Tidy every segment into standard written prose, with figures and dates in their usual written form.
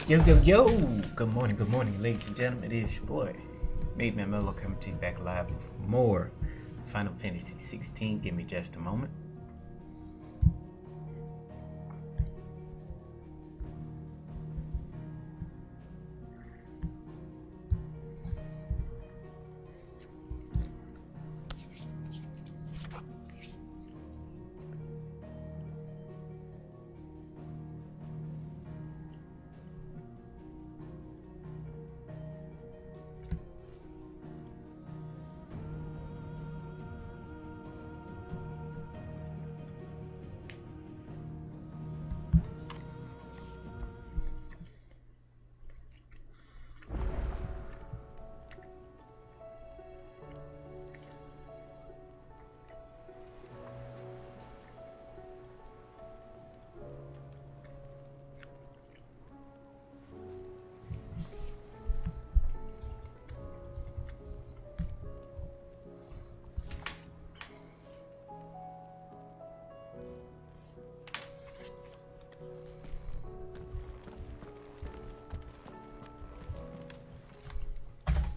Yo! Good morning, ladies and gentlemen. It is your boy, MadeMenMelo, coming to you back live with more Final Fantasy XVI. Give me just a moment.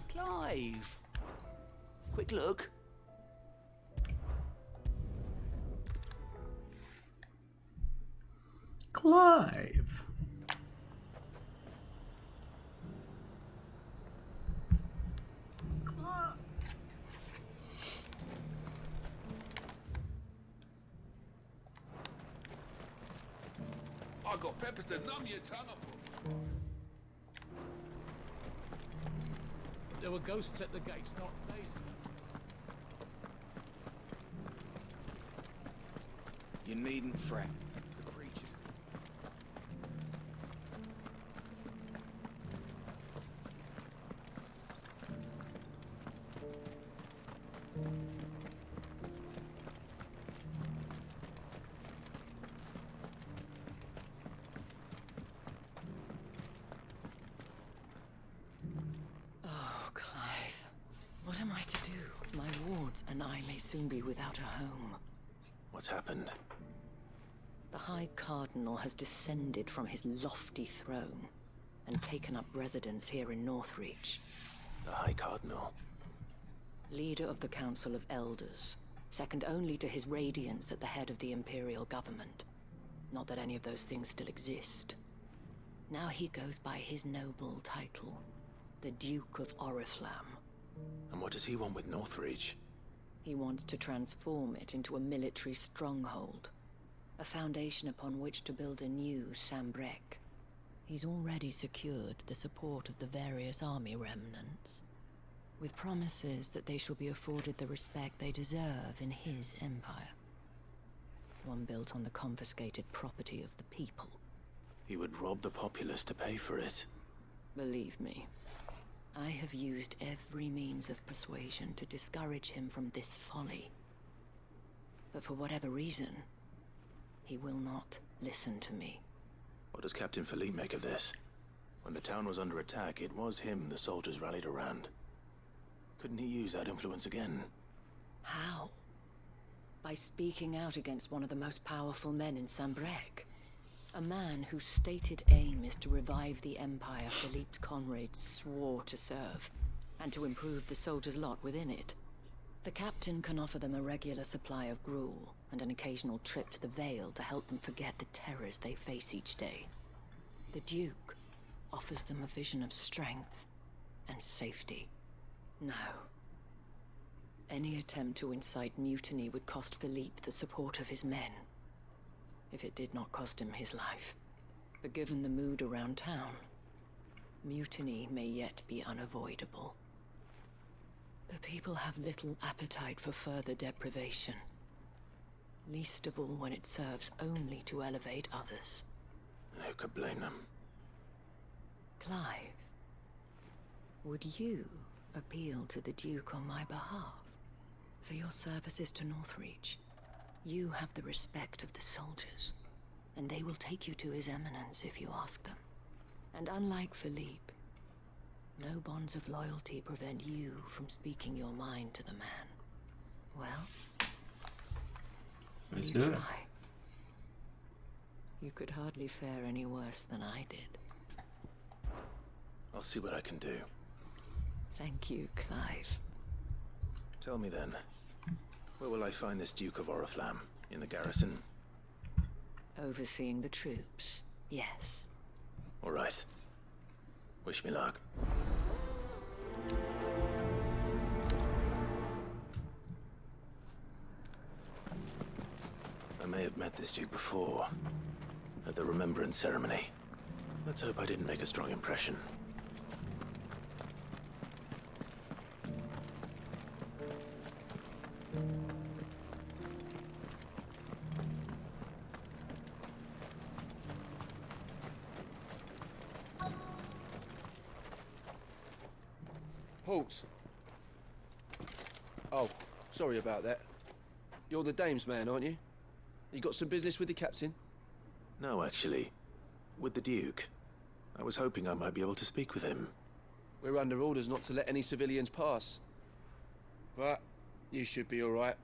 Clive! Quick look. Clive! I got peppers to numb your tongue up. There were ghosts at the gates not days ago. You needn't fret. The creatures. Oh, Clive. What am I to do? My wards and I may soon be without a home. What's happened? The High Cardinal has descended from his lofty throne and taken up residence here in Northreach. The High Cardinal. Leader of the Council of Elders, second only to his Radiance at the head of the Imperial government. Not that any of those things still exist. Now he goes by his noble title, the Duke of Oriflamme. And what does he want with Northreach? He wants to transform it into a military stronghold, a foundation upon which to build a new Sambrek. He's already secured the support of the various army remnants, with promises that they shall be afforded the respect they deserve in his empire. One built on the confiscated property of the people. He would rob the populace to pay for it. Believe me, I have used every means of persuasion to discourage him from this folly. But for whatever reason, he will not listen to me. What does Captain Philippe make of this? When the town was under attack, it was him the soldiers rallied around. Couldn't he use that influence again? How? By speaking out against one of the most powerful men in Sambrek. A man whose stated aim is to revive the empire Philippe's comrades swore to serve, and to improve the soldiers' lot within it. The captain can offer them a regular supply of gruel, and an occasional trip to the Vale to help them forget the terrors they face each day. The Duke offers them a vision of strength and safety. No. Any attempt to incite mutiny would cost Philippe the support of his men, if it did not cost him his life. But given the mood around town, mutiny may yet be unavoidable. The people have little appetite for further deprivation, least of all when it serves only to elevate others. And who could blame them? Clive, would you appeal to the Duke on my behalf? For your services to Northreach, you have the respect of the soldiers, and they will take you to His Eminence if you ask them. And unlike Philippe, no bonds of loyalty prevent you from speaking your mind to the man. Well, Let's you do it. try. You could hardly fare any worse than I did. I'll see what I can do. Thank you, Clive. Tell me then, where will I find this Duke of Oriflamme? In the garrison? Overseeing the troops, yes. All right. Wish me luck. I may have met this Duke before, at the Remembrance Ceremony. Let's hope I didn't make a strong impression. Halt! Oh, sorry about that. You're the dame's man, aren't you? You got some business with the captain? No, actually. With the Duke. I was hoping I might be able to speak with him. We're under orders not to let any civilians pass. But you should be all right.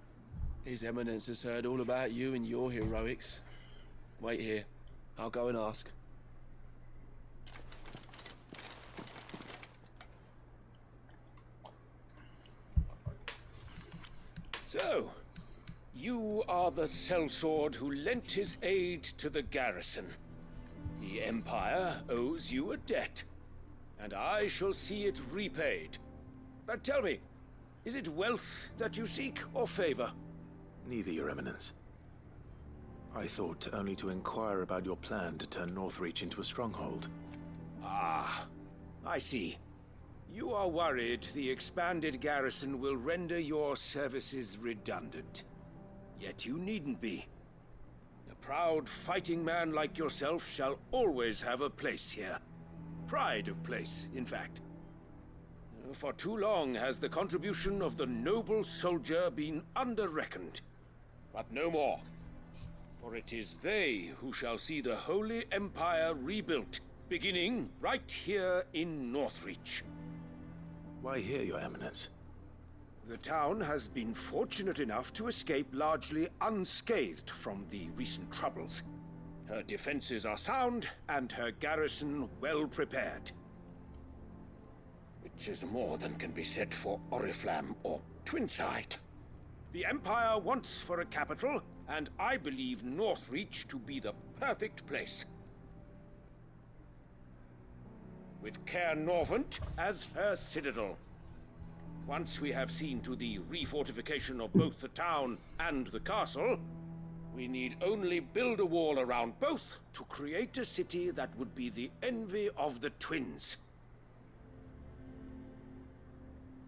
His Eminence has heard all about you and your heroics. Wait here. I'll go and ask. So, you are the sellsword who lent his aid to the garrison. The Empire owes you a debt, and I shall see it repaid. But tell me, is it wealth that you seek, or favor? Neither, Your Eminence. I thought only to inquire about your plan to turn Northreach into a stronghold. Ah, I see. You are worried the expanded garrison will render your services redundant. Yet you needn't be. A proud fighting man like yourself shall always have a place here. Pride of place, in fact. For too long has the contribution of the noble soldier been under-reckoned. But no more. For it is they who shall see the Holy Empire rebuilt, beginning right here in Northreach. Why here, Your Eminence? The town has been fortunate enough to escape largely unscathed from the recent troubles. Her defenses are sound, and her garrison well prepared. Which is more than can be said for Oriflamme or Twinside. The Empire wants for a capital, and I believe Northreach to be the perfect place. With Caer Norvent as her citadel. Once we have seen to the refortification of both the town and the castle, we need only build a wall around both to create a city that would be the envy of the twins.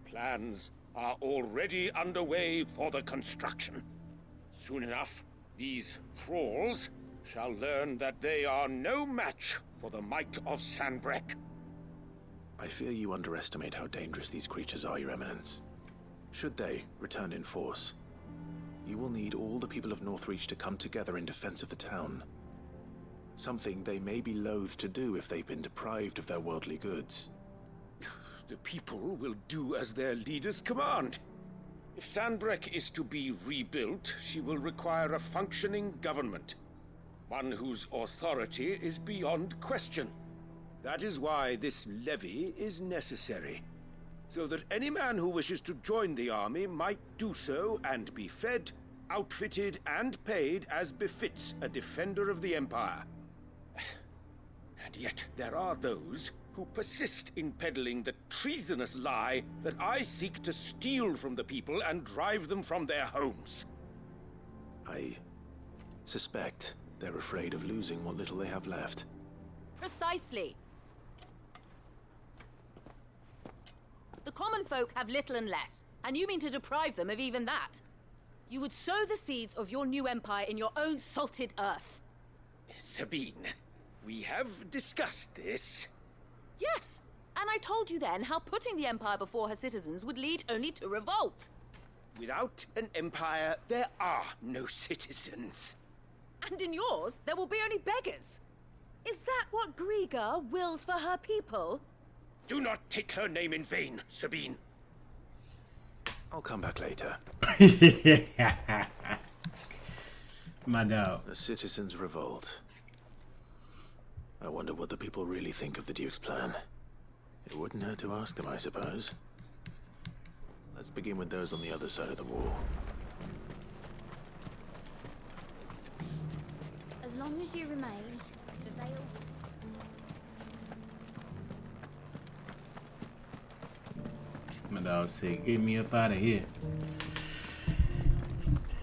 Plans are already underway for the construction. Soon enough, these thralls shall learn that they are no match for the might of Sanbreque. I fear you underestimate how dangerous these creatures are, Your Eminence. Should they return in force, you will need all the people of Northreach to come together in defense of the town. Something they may be loath to do if they've been deprived of their worldly goods. The people will do as their leaders command. If Sanbreque is to be rebuilt, she will require a functioning government. One whose authority is beyond question. That is why this levy is necessary. So that any man who wishes to join the army might do so and be fed, outfitted, and paid as befits a defender of the Empire. And yet there are those who persist in peddling the treasonous lie that I seek to steal from the people and drive them from their homes. I suspect they're afraid of losing what little they have left. Precisely. The common folk have little and less, and you mean to deprive them of even that. You would sow the seeds of your new empire in your own salted earth. Sabine, we have discussed this. Yes, and I told you then how putting the empire before her citizens would lead only to revolt. Without an empire, there are no citizens. And in yours, there will be only beggars. Is that what Griga wills for her people? Do not take her name in vain, Sabine. I'll come back later. My dog. A citizens' revolt. I wonder what the people really think of the Duke's plan. It wouldn't hurt to ask them, I suppose. Let's begin with those on the other side of the wall. As long as you remain, the veil... My dog said, get me up out of here.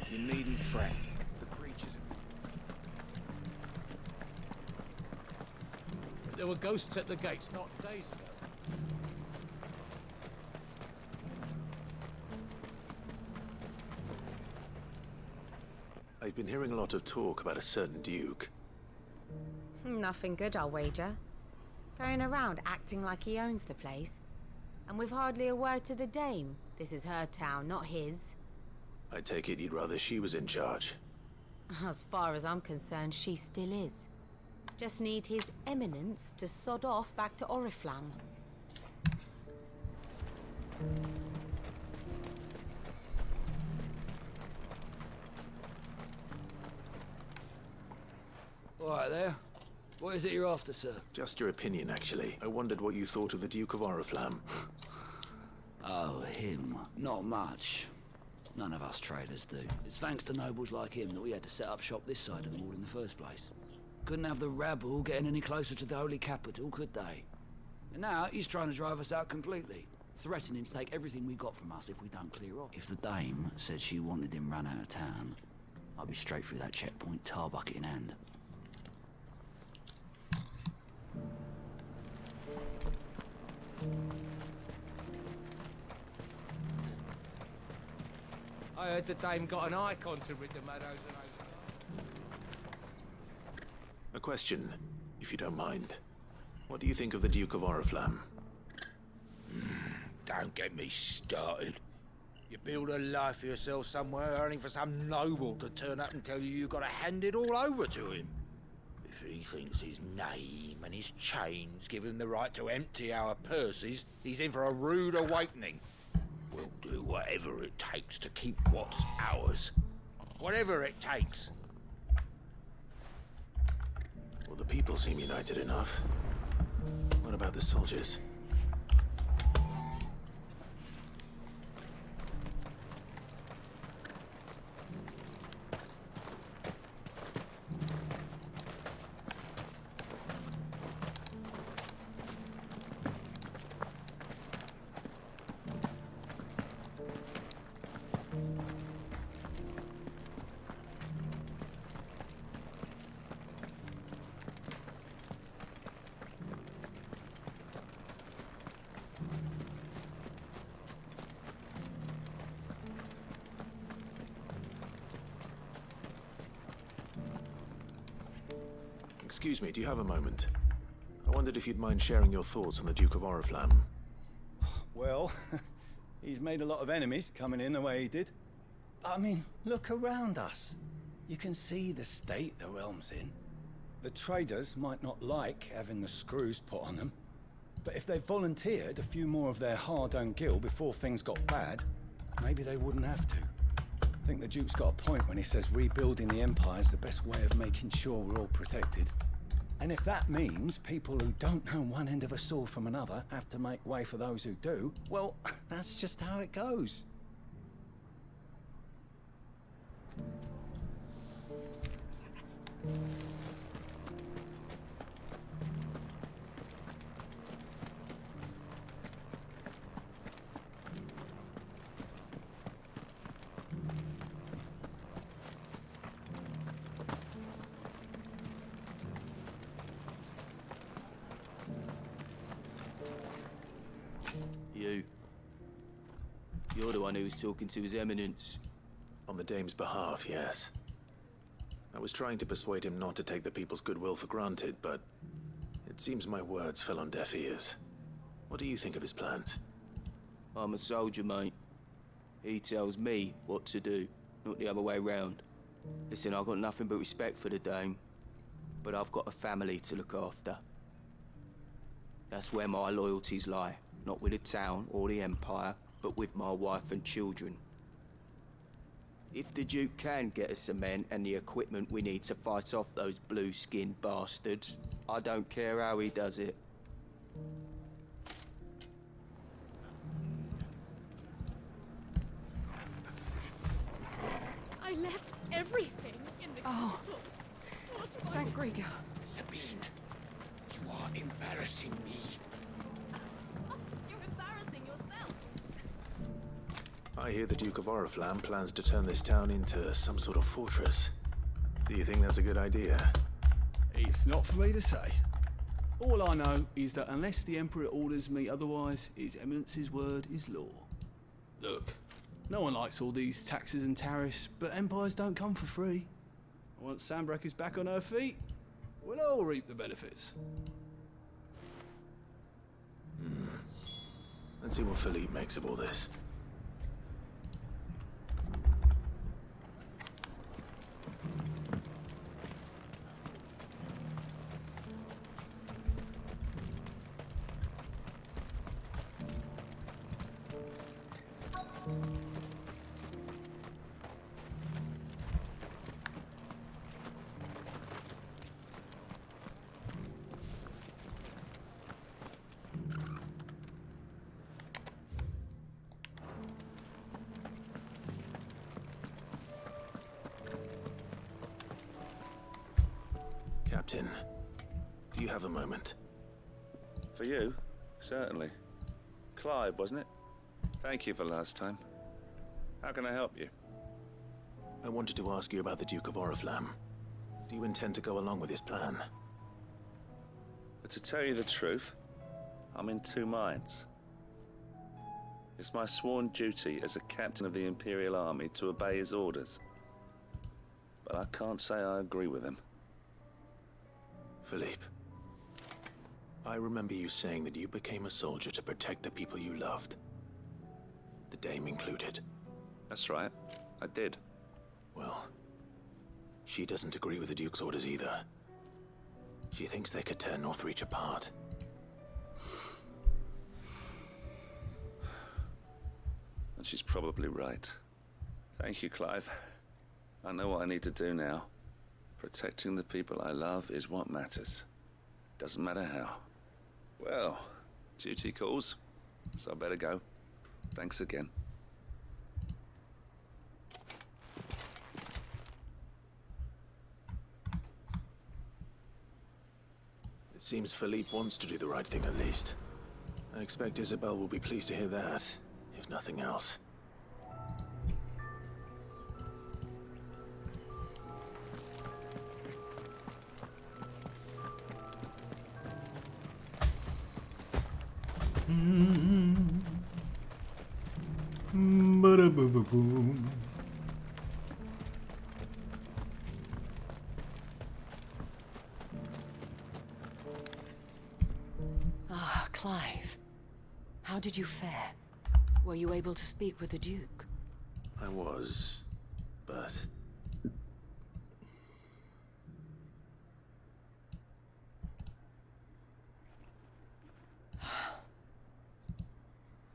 You needn't fret. The creatures... There were ghosts at the gates not days ago. I've been hearing a lot of talk about a certain duke. Nothing good, I'll wager. Going around acting like he owns the place. And with hardly a word to the dame. This is her town, not his. I take it you'd rather she was in charge. As far as I'm concerned, she still is. Just need his eminence to sod off back to Oriflamme. All right there. What is it you're after, sir? Just your opinion, actually. I wondered what you thought of the Duke of Oriflamme. Oh, him. Not much. None of us traders do. It's thanks to nobles like him that we had to set up shop this side of the wall in the first place. Couldn't have the rabble getting any closer to the holy capital, could they? And now he's trying to drive us out completely, threatening to take everything we got from us if we don't clear off. If the dame said she wanted him run out of town, I'd be straight through that checkpoint, tar bucket in hand. I heard the dame got an icon to rid the meadows and over. A question, if you don't mind. What do you think of the Duke of Oriflamme? Don't get me started. You build a life for yourself somewhere, earning for some noble to turn up and tell you you've got to hand it all over to him. If he thinks his name and his chains give him the right to empty our purses, he's in for a rude awakening. We'll do whatever it takes to keep what's ours. Whatever it takes. Well, the people seem united enough. What about the soldiers? Excuse me, do you have a moment? I wondered if you'd mind sharing your thoughts on the Duke of Oriflamme. Well, he's made a lot of enemies coming in the way he did. I mean, look around us. You can see the state the realm's in. The traders might not like having the screws put on them, but if they volunteered a few more of their hard-earned gil before things got bad, maybe they wouldn't have to. I think the Duke's got a point when he says rebuilding the Empire is the best way of making sure we're all protected. And if that means people who don't know one end of a sword from another have to make way for those who do, well, that's just how it goes. You're the one who was talking to His Eminence. On the dame's behalf, yes. I was trying to persuade him not to take the people's goodwill for granted, but it seems my words fell on deaf ears. What do you think of his plans? I'm a soldier, mate. He tells me what to do, not the other way round. Listen, I've got nothing but respect for the dame, but I've got a family to look after. That's where my loyalties lie, not with the town or the Empire, but with my wife and children. If the Duke can get us some men and the equipment we need to fight off those blue-skinned bastards, I don't care how he does it. I left everything in the capital. Thank Grieger. Sabine, you are embarrassing me. You're embarrassing yourself. I hear the Duke of Oriflamme plans to turn this town into some sort of fortress. Do you think that's a good idea? It's not for me to say. All I know is that unless the Emperor orders me otherwise, His Eminence's word is law. Look, no one likes all these taxes and tariffs, but empires don't come for free. Once Sanbreque is back on her feet, we'll all reap the benefits. Let's see what Philippe makes of all this. Captain, do you have a moment? For you? Certainly. Clive, wasn't it? Thank you for last time. How can I help you? I wanted to ask you about the Duke of Oriflamme. Do you intend to go along with his plan? But to tell you the truth, I'm in two minds. It's my sworn duty as a captain of the Imperial Army to obey his orders. But I can't say I agree with him. Philippe, I remember you saying that you became a soldier to protect the people you loved. The Dame included. That's right, I did. Well, she doesn't agree with the Duke's orders either. She thinks they could tear Northreach apart. And she's probably right. Thank you, Clive. I know what I need to do now. Protecting the people I love is what matters. Doesn't matter how. Well, duty calls, so I better go. Thanks again. It seems Philippe wants to do the right thing at least. I expect Isabel will be pleased to hear that, if nothing else. Ba-da-ba-ba-boom. Ah, Clive. How did you fare? Were you able to speak with the Duke? I was, but...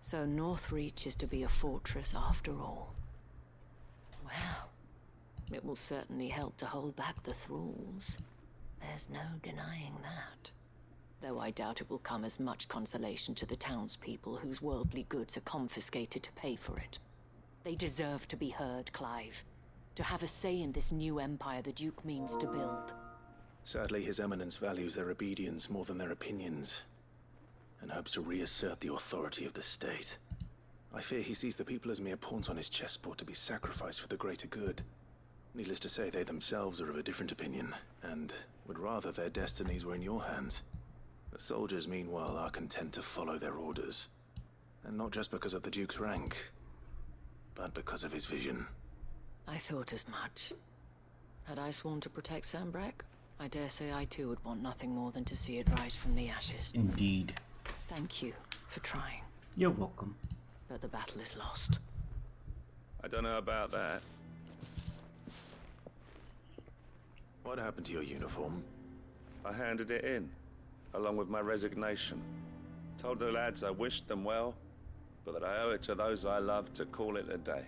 So Northreach is to be a fortress after all. Well, it will certainly help to hold back the thralls. There's no denying that. Though I doubt it will come as much consolation to the townspeople whose worldly goods are confiscated to pay for it. They deserve to be heard, Clive. To have a say in this new empire the Duke means to build. Sadly, His Eminence values their obedience more than their opinions, and hopes to reassert the authority of the state. I fear he sees the people as mere pawns on his chessboard to be sacrificed for the greater good. Needless to say, they themselves are of a different opinion, and would rather their destinies were in your hands. The soldiers, meanwhile, are content to follow their orders. And not just because of the Duke's rank, but because of his vision. I thought as much. Had I sworn to protect Sanbreque, I dare say I too would want nothing more than to see it rise from the ashes. Indeed. Thank you for trying. You're welcome. But the battle is lost. I don't know about that. What happened to your uniform? I handed it in, along with my resignation. Told the lads I wished them well, but that I owe it to those I love to call it a day.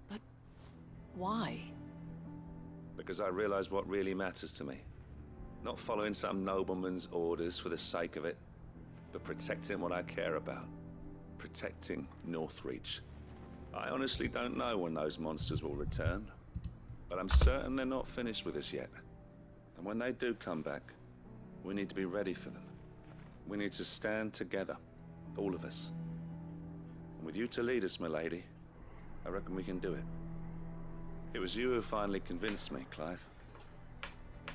But why? Because I realize what really matters to me. Not following some nobleman's orders for the sake of it, but protecting what I care about. Protecting Northreach. I honestly don't know when those monsters will return, but I'm certain they're not finished with us yet. And when they do come back, we need to be ready for them. We need to stand together, all of us. And with you to lead us, milady, I reckon we can do it. It was you who finally convinced me, Clive.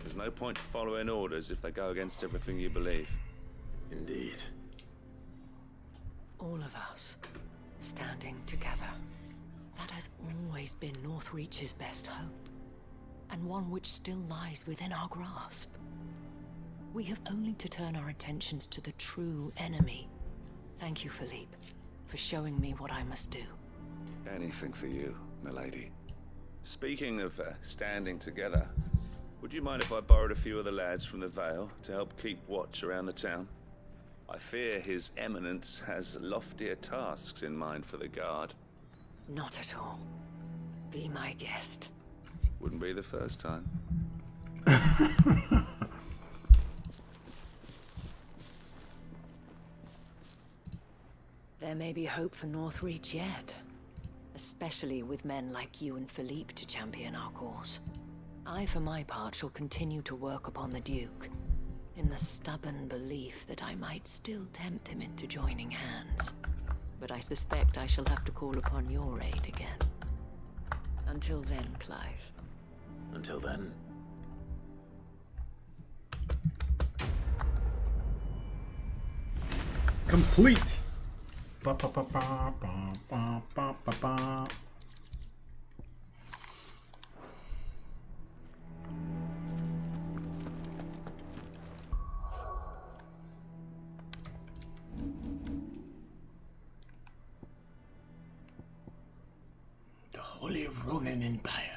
There's no point following orders if they go against everything you believe. Indeed. All of us, standing together. That has always been Northreach's best hope, and one which still lies within our grasp. We have only to turn our attentions to the true enemy. Thank you, Philippe, for showing me what I must do. Anything for you, milady. Speaking of standing together, would you mind if I borrowed a few of the lads from the Vale to help keep watch around the town? I fear His Eminence has loftier tasks in mind for the guard. Not at all. Be my guest. Wouldn't be the first time. There may be hope for Northreach yet, especially with men like you and Philippe to champion our cause. I, for my part, shall continue to work upon the Duke, in the stubborn belief that I might still tempt him into joining hands. But I suspect I shall have to call upon your aid again. Until then, Clive. Until then. Complete. Ba, ba, ba, ba, ba, ba, ba, ba, ba. The Holy Roman Empire.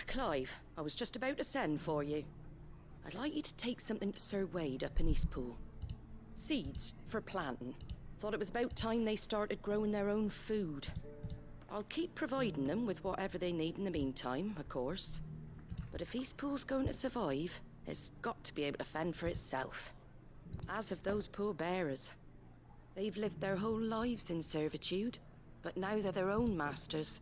Clive, I was just about to send for you. I'd like you to take something to Sir Wade up in Eastpool. Seeds for planting. Thought it was about time they started growing their own food. I'll keep providing them with whatever they need in the meantime, of course. But if Eastpool's going to survive, it's got to be able to fend for itself. As of those poor bearers. They've lived their whole lives in servitude, but now they're their own masters.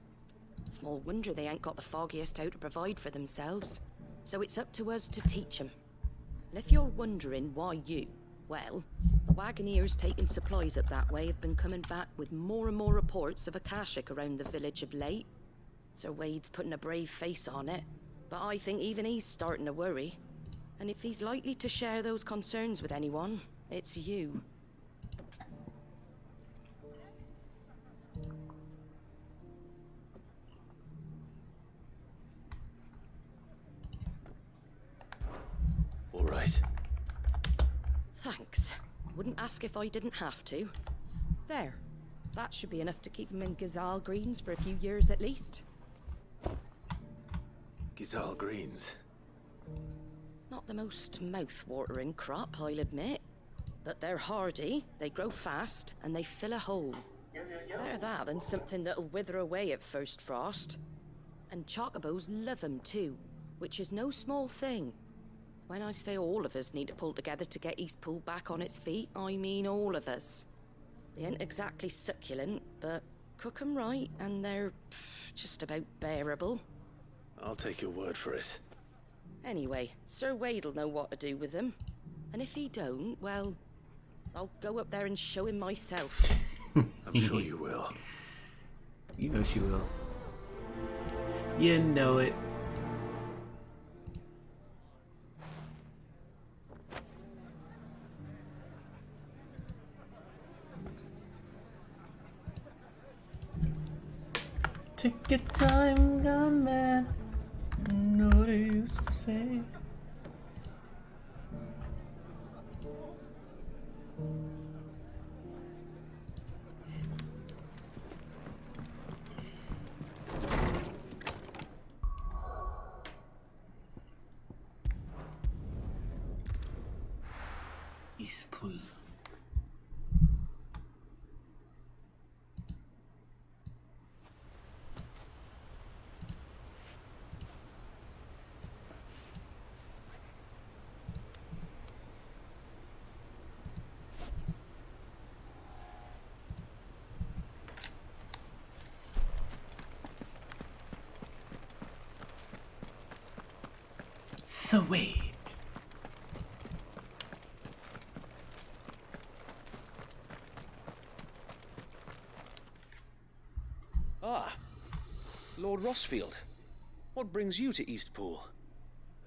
Small wonder they ain't got the foggiest how to provide for themselves. So it's up to us to teach them. And if you're wondering why you, well, the wagoneers taking supplies up that way have been coming back with more and more reports of Akashic around the village of late. Sir Wade's putting a brave face on it, but I think even he's starting to worry. And if he's likely to share those concerns with anyone, it's you. All right. Thanks. Wouldn't ask if I didn't have to. There. That should be enough to keep him in Gazal Greens for a few years at least. Gazal Greens. Not the most mouth-watering crop, I'll admit. But they're hardy, they grow fast, and they fill a hole. Better that than something that'll wither away at first frost. And chocobos love 'em too, which is no small thing. When I say all of us need to pull together to get Eastpool back on its feet, I mean all of us. They ain't exactly succulent, but cook 'em right and they're just about bearable. I'll take your word for it. Anyway, Sir Wade'll know what to do with them. And if he don't, well, I'll go up there and show him myself. I'm sure you will. You know she will. You know it. Take your time, gun man. You know what I used to say. Eastpool. Sweet. Ah, Lord Rossfield. What brings you to Eastpool?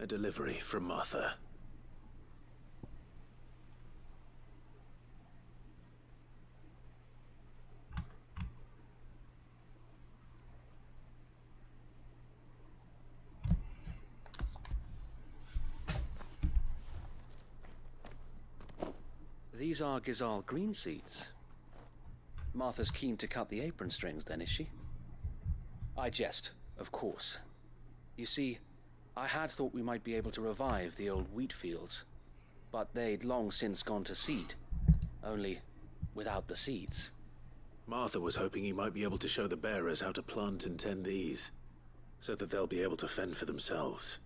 A delivery from Martha. These are Gizal green seeds. Martha's keen to cut the apron strings, then, is she? I jest, of course. You see, I had thought we might be able to revive the old wheat fields, but they'd long since gone to seed, only without the seeds. Martha was hoping he might be able to show the bearers how to plant and tend these, so that they'll be able to fend for themselves.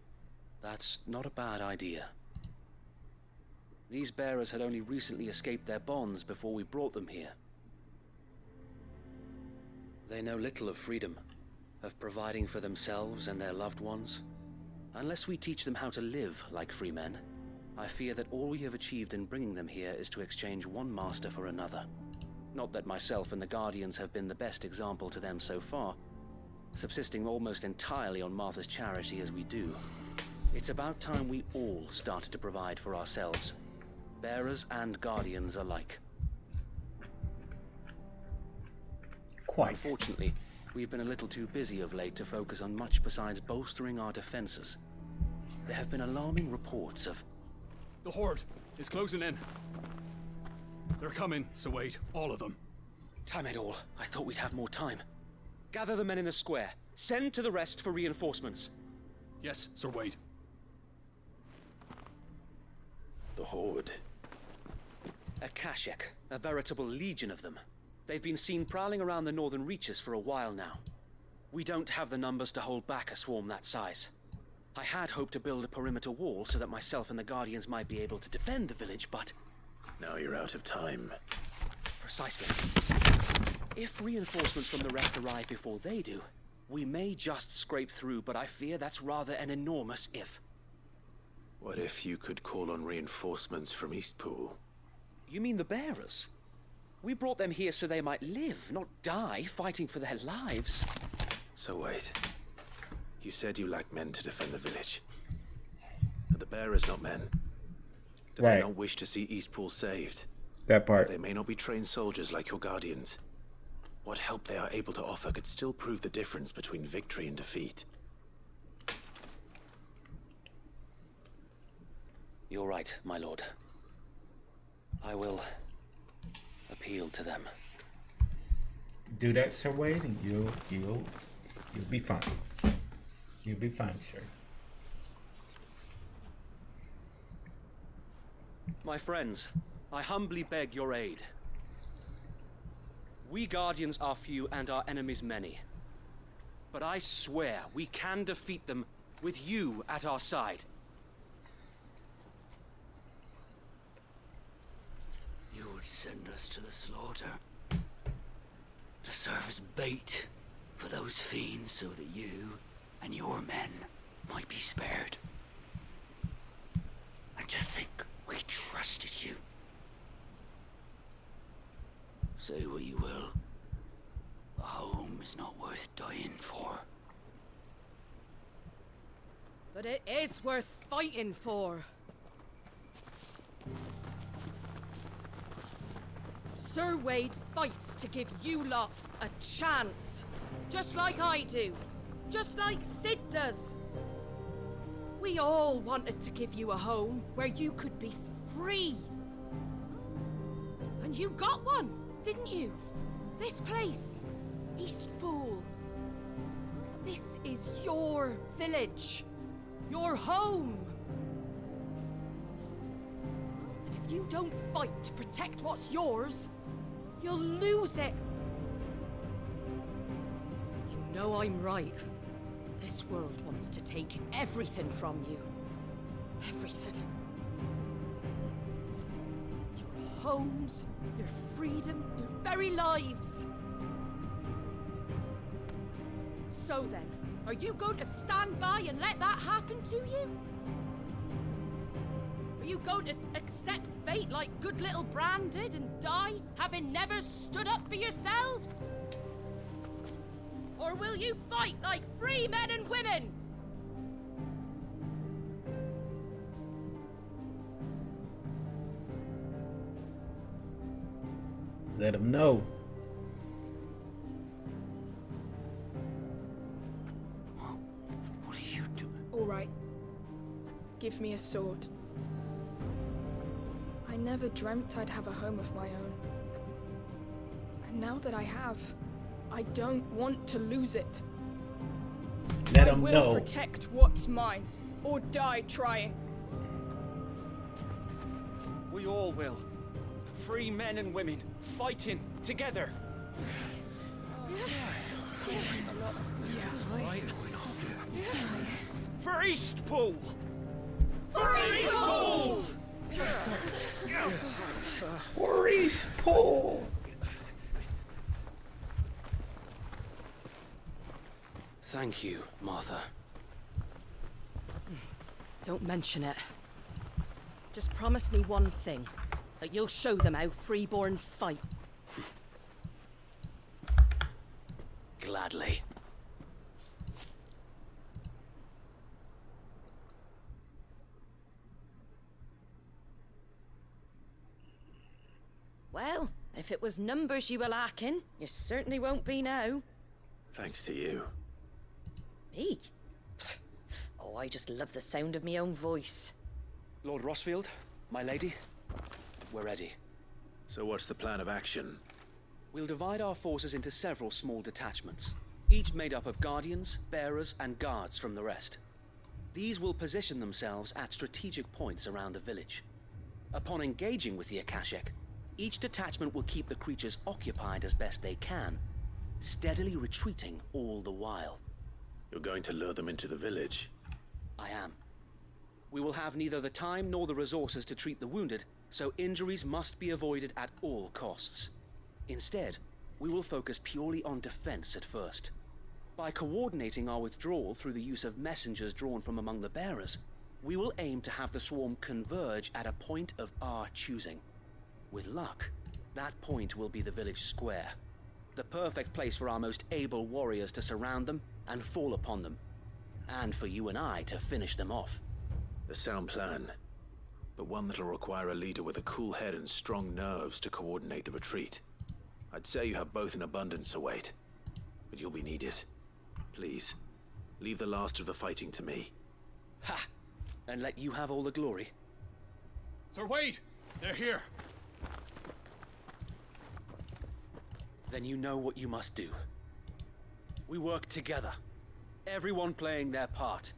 That's not a bad idea. These bearers had only recently escaped their bonds before we brought them here. They know little of freedom, of providing for themselves and their loved ones. Unless we teach them how to live like free men, I fear that all we have achieved in bringing them here is to exchange one master for another. Not that myself and the Guardians have been the best example to them so far, subsisting almost entirely on Martha's charity as we do. It's about time we all started to provide for ourselves, bearers and Guardians alike. Quite. Unfortunately, we've been a little too busy of late to focus on much besides bolstering our defenses. There have been alarming reports of... The Horde is closing in. They're coming, so wait, all of them. Time it all. I thought we'd have more time. Gather the men in the square. Send to the rest for reinforcements. Yes, Sir Wade. The Horde. A Kashek, a veritable legion of them. They've been seen prowling around the northern reaches for a while now. We don't have the numbers to hold back a swarm that size. I had hoped to build a perimeter wall so that myself and the Guardians might be able to defend the village, but... Now you're out of time. Precisely. If reinforcements from the rest arrive before they do, we may just scrape through, but I fear that's rather an enormous if. What if you could call on reinforcements from Eastpool? You mean the bearers? We brought them here so they might live, not die, fighting for their lives. So wait. You said you lack men to defend the village. Are the bearers not men? Do they not wish to see Eastpool saved? That part. They may not be trained soldiers like your Guardians. What help they are able to offer could still prove the difference between victory and defeat. You're right, my lord. I will appeal to them. Do that, Sir Wade, and you'll be fine. You'll be fine, sir. My friends, I humbly beg your aid. We Guardians are few and our enemies many. But I swear we can defeat them with you at our side. You would send us to the slaughter, to serve as bait for those fiends so that you and your men might be spared. And to think we trusted you. Say what you will, a home is not worth dying for. But it is worth fighting for. Sir Wade fights to give you lot a chance. Just like I do. Just like Sid does. We all wanted to give you a home where you could be free. And you got one, didn't you? This place, Eastpool. This is your village. Your home. And if you don't fight to protect what's yours, you'll lose it. You know I'm right. This world wants to take everything from you. Everything. Your homes, your freedom, your very lives. So then, are you going to stand by and let that happen to you? Are you going to accept fate like good little Bran did and die, having never stood up for yourselves? Or will you fight like free men and women? Let him know. What are you doing? All right. Give me a sword. I never dreamt I'd have a home of my own. And now that I have, I don't want to lose it. Let him I know. will protect what's mine, or die trying. We all will. Free men and women, fighting together. For Eastpool! For Eastpool! For Eastpool! Thank you, Martha. Don't mention it. Just promise me one thing. That you'll show them how freeborn fight. Gladly. Well, if it was numbers you were lacking, you certainly won't be now. Thanks to you. Me? Oh, I just love the sound of my own voice. Lord Rossfield, my lady, we're ready. So what's the plan of action? We'll divide our forces into several small detachments, each made up of guardians, bearers, and guards from the rest. These will position themselves at strategic points around the village. Upon engaging with the Akashic, each detachment will keep the creatures occupied as best they can, steadily retreating all the while. You're going to lure them into the village? I am. We will have neither the time nor the resources to treat the wounded, so injuries must be avoided at all costs. Instead, we will focus purely on defense at first. By coordinating our withdrawal through the use of messengers drawn from among the bearers, we will aim to have the swarm converge at a point of our choosing. With luck, that point will be the village square. The perfect place for our most able warriors to surround them and fall upon them. And for you and I to finish them off. A sound plan, but one that'll require a leader with a cool head and strong nerves to coordinate the retreat. I'd say you have both in abundance, Sir Wade, but you'll be needed. Please, leave the last of the fighting to me. Ha! And let you have all the glory. Sir Wade, they're here. Then you know what you must do. We work together, everyone playing their part,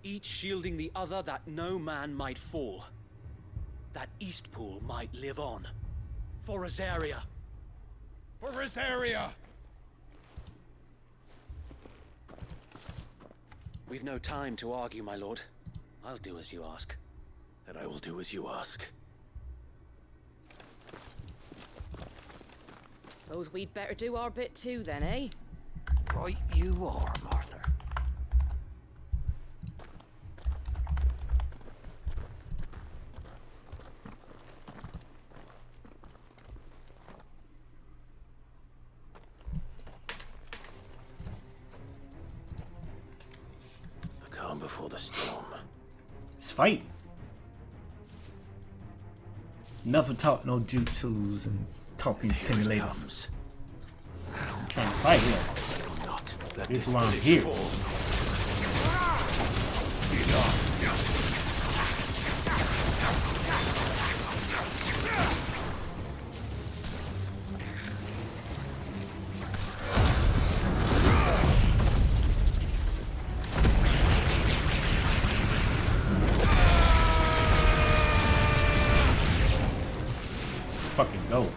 each shielding the other that no man might fall, that Eastpool might live on. For Rosaria. For Rosaria! We've no time to argue, my lord. I'll do as you ask. And I will do as you ask. Suppose we'd better do our bit too then, eh? Right you are, Martha. The calm before the storm. Let's fight. Enough of talk, no jutsus and talking simulators. I'm trying to fight here. Or not. Let This this is why I'm village here. fall. Fucking go.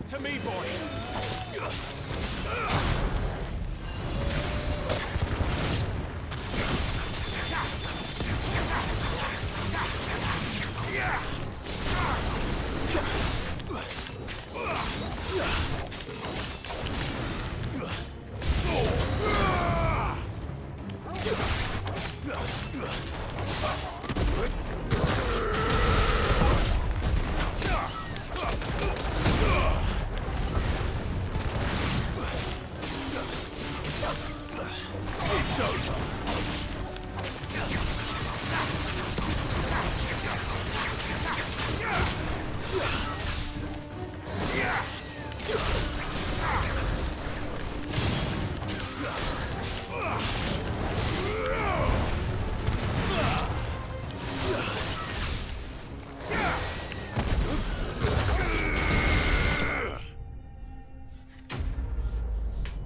To me, boy.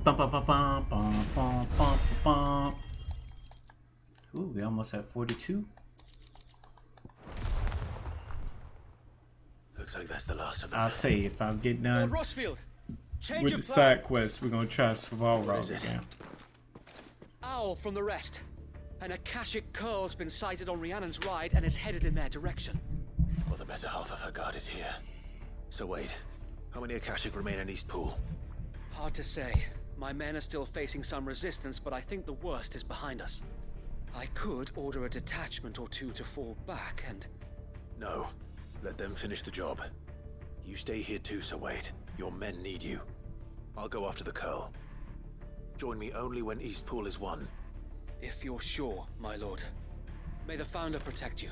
Bum, bum, bum, bum, bum, bum, bum, bum. Ooh, we almost at 42. Looks like that's the last of them. I'll say if I get done Lord Rossfield, change with of the plan. side quest, we're gonna try to survive What route is it? again. Owl from the rest. An Akashic Curl's been sighted on Rhiannon's ride and is headed in their direction. Well, the better half of her guard is here. So wait, how many Akashic remain in East Pool? Hard to say. My men are still facing some resistance, but I think the worst is behind us. I could order a detachment or two to fall back and... No. Let them finish the job. You stay here too, Sir Wade. Your men need you. I'll go after the Curl. Join me only when East Pool is won. If you're sure, my lord. May the Founder protect you.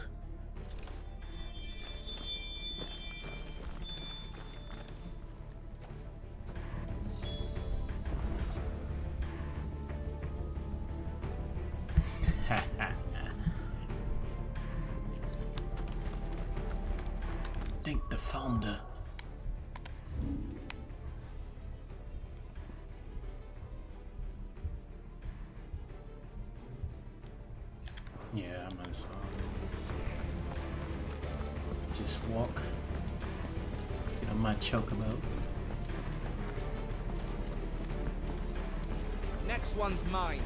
Thank the founder. Yeah, I might as well just walk. Get on my chocobo. Next one's mine.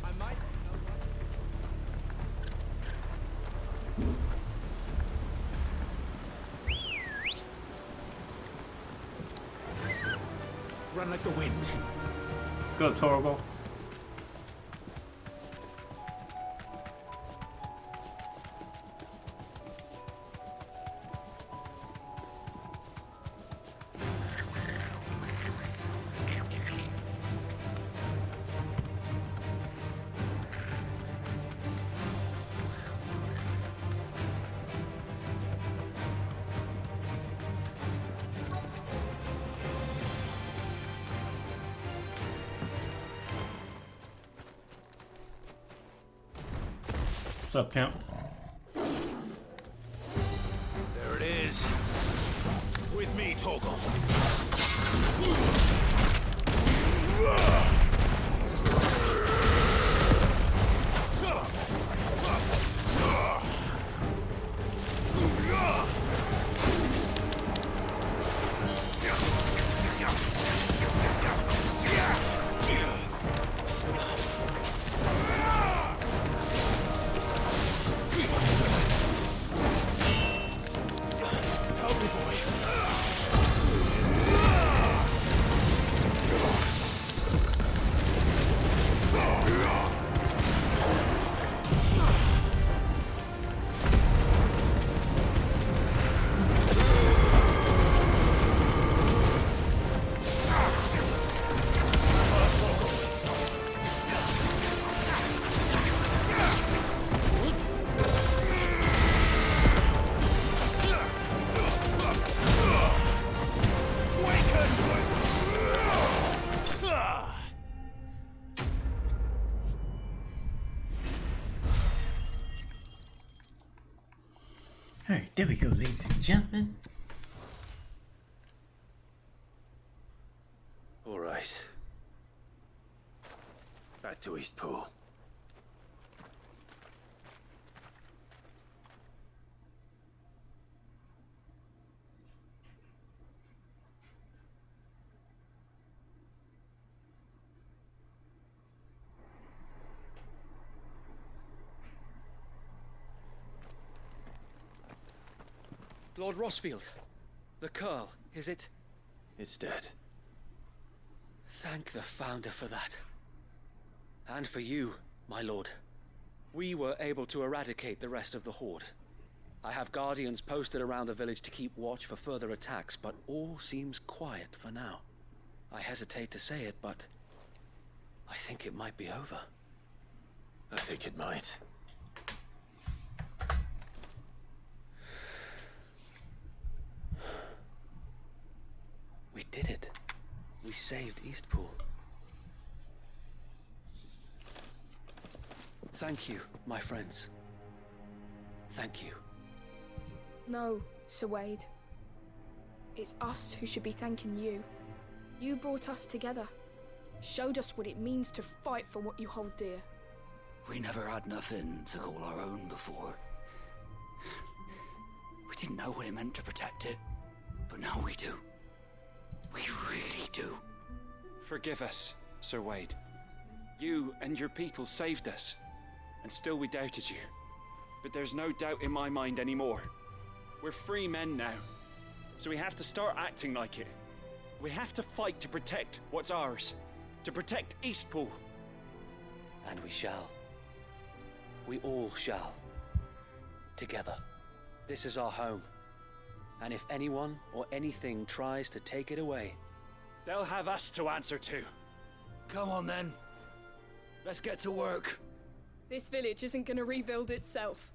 I might. Run like the wind. Let's go, Torgo. What's up, Count? There it is. With me, Torgal. Alright, there we go, ladies and gentlemen. All right. Back to Eastpool. Lord Rossfield, the Curl, is it? It's dead. Thank the Founder for that. And for you, my lord. We were able to eradicate the rest of the Horde. I have guardians posted around the village to keep watch for further attacks, but all seems quiet for now. I hesitate to say it, but I think it might be over. I think it might. We did it. We saved Eastpool. Thank you, my friends. Thank you. No, Sir Wade. It's us who should be thanking you. You brought us together. Showed us what it means to fight for what you hold dear. We never had nothing to call our own before. We didn't know what it meant to protect it, but now we do. We really do. Forgive us, Sir Wade. You and your people saved us, and still we doubted you. But there's no doubt in my mind anymore. We're free men now, so we have to start acting like it. We have to fight to protect what's ours, to protect Eastpool. And we shall. We all shall. Together. This is our home. And if anyone or anything tries to take it away, they'll have us to answer to. Come on then. Let's get to work. This village isn't gonna rebuild itself.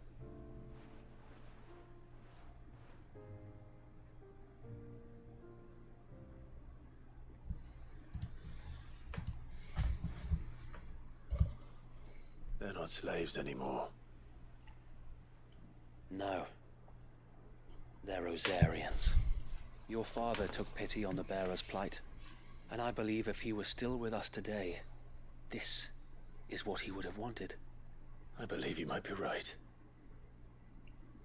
They're not slaves anymore. no. They're Rosarians. Your father took pity on the bearer's plight, and I believe if he was still with us today, this is what he would have wanted. I believe you might be right.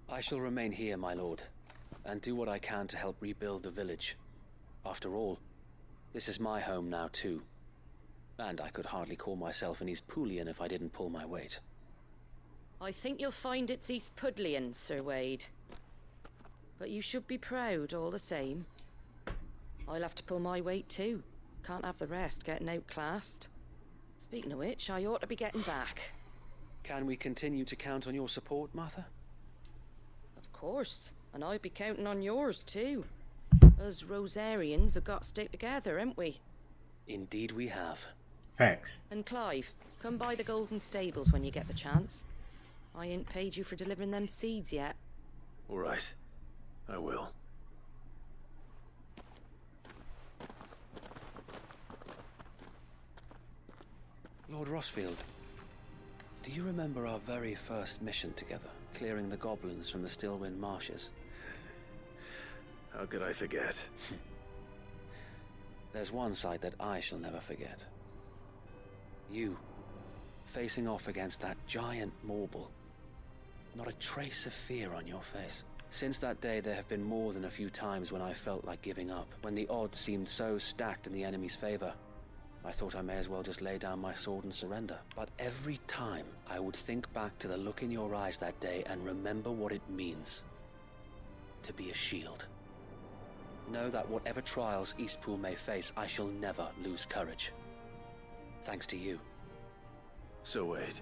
I shall remain here, my lord, and do what I can to help rebuild the village. After all, this is my home now too, and I could hardly call myself an Eastpoolian if I didn't pull my weight. I think you'll find it's Eastpudlian, Sir Wade. But you should be proud all the same. I'll have to pull my weight too. Can't have the rest getting outclassed. Speaking of which, I ought to be getting back. Can we continue to count on your support, Martha? Of course, and I'll be counting on yours too. Us Rosarians have got to stick together, haven't we? Indeed we have. Facts. And Clive, come by the Golden Stables when you get the chance. I ain't paid you for delivering them seeds yet. All right. I will. Lord Rossfield, do you remember our very first mission together, clearing the goblins from the Stillwind Marshes? How could I forget? There's one sight that I shall never forget. You, facing off against that giant Morble. Not a trace of fear on your face. Since that day, there have been more than a few times when I felt like giving up, when the odds seemed so stacked in the enemy's favor. I thought I may as well just lay down my sword and surrender. But every time, I would think back to the look in your eyes that day and remember what it means to be a shield. Know that whatever trials Eastpool may face, I shall never lose courage. Thanks to you. So Wade,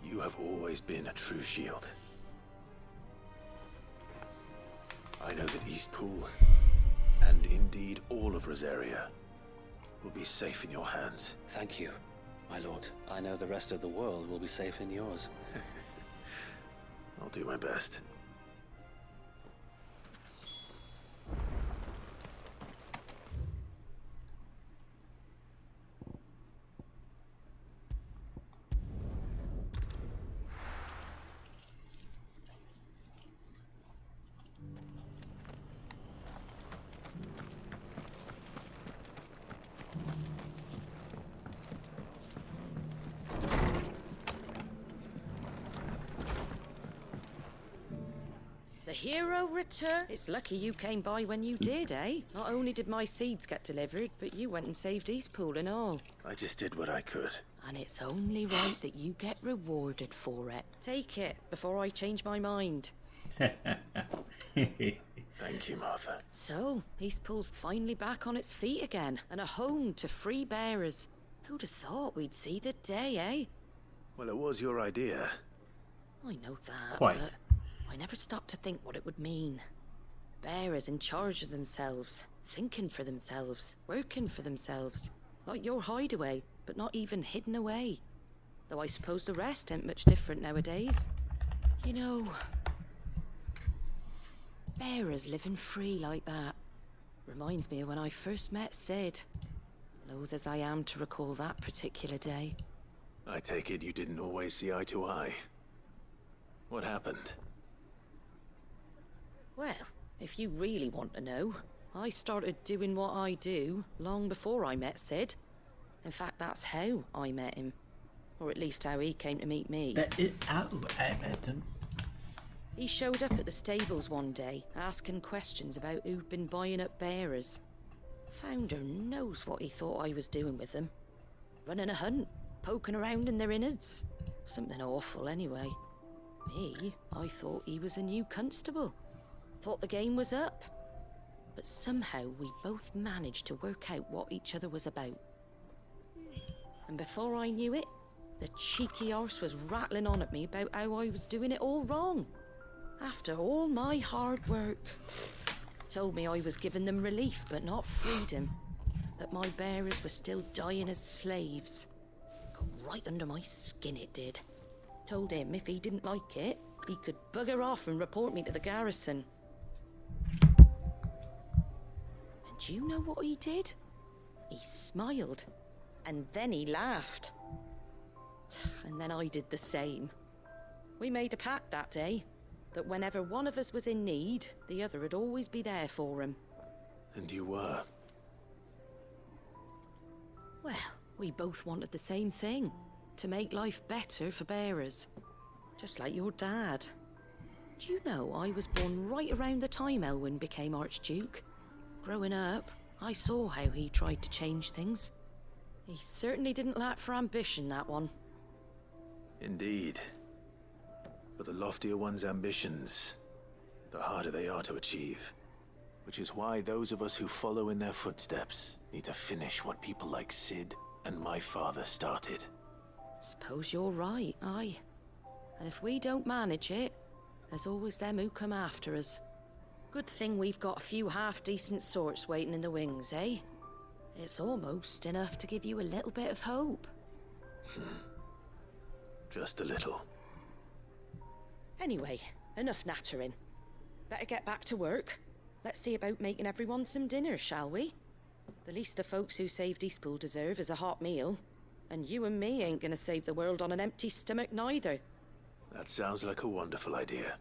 you have always been a true shield. I know that Eastpool, and indeed all of Rosaria, will be safe in your hands. Thank you, my lord. I know the rest of the world will be safe in yours. I'll do my best. hero return? It's lucky you came by when you did, eh? Not only did my seeds get delivered, but you went and saved Eastpool and all. I just did what I could. And it's only right that you get rewarded for it. Take it before I change my mind. Thank you, Martha. So, Eastpool's finally back on its feet again, and a home to free bearers. Who'd have thought we'd see the day, eh? Well, it was your idea. I know that, Quite. but I never stopped to think what it would mean. Bearers in charge of themselves, thinking for themselves, working for themselves. Like your hideaway, but not even hidden away. Though I suppose the rest ain't much different nowadays. You know, bearers living free like that reminds me of when I first met Sid. Loath as I am to recall that particular day. I take it you didn't always see eye to eye. What happened? Well, if you really want to know, I started doing what I do long before I met Sid. In fact, that's how I met him. Or at least how he came to meet me. I met him. He showed up at the stables one day, asking questions about who'd been buying up bearers. Founder knows what he thought I was doing with them. Running a hunt, poking around in their innards. Something awful anyway. Me, I thought he was a new constable. Thought the game was up. But somehow we both managed to work out what each other was about. And before I knew it, the cheeky arse was rattling on at me about how I was doing it all wrong. After all my hard work. Told me I was giving them relief, but not freedom. That my bearers were still dying as slaves. Got right under my skin, it did. Told him if he didn't like it, he could bugger off and report me to the garrison. And do you know what he did? He smiled. And then he laughed. And then I did the same. We made a pact that day, that whenever one of us was in need, the other would always be there for him. And you were? Well, we both wanted the same thing. To make life better for bearers. Just like your dad. Do you know I was born right around the time Elwyn became Archduke? Growing up, I saw how he tried to change things. He certainly didn't lack for ambition, that one. Indeed. But the loftier one's ambitions, the harder they are to achieve. Which is why those of us who follow in their footsteps need to finish what people like Sid and my father started. Suppose you're right, aye. And if we don't manage it, there's always them who come after us. Good thing we've got a few half-decent sorts waiting in the wings, eh? It's almost enough to give you a little bit of hope. Just a little. Anyway, enough nattering. Better get back to work. Let's see about making everyone some dinner, shall we? The least the folks who saved Eastpool deserve is a hot meal. And you and me ain't gonna save the world on an empty stomach neither. That sounds like a wonderful idea.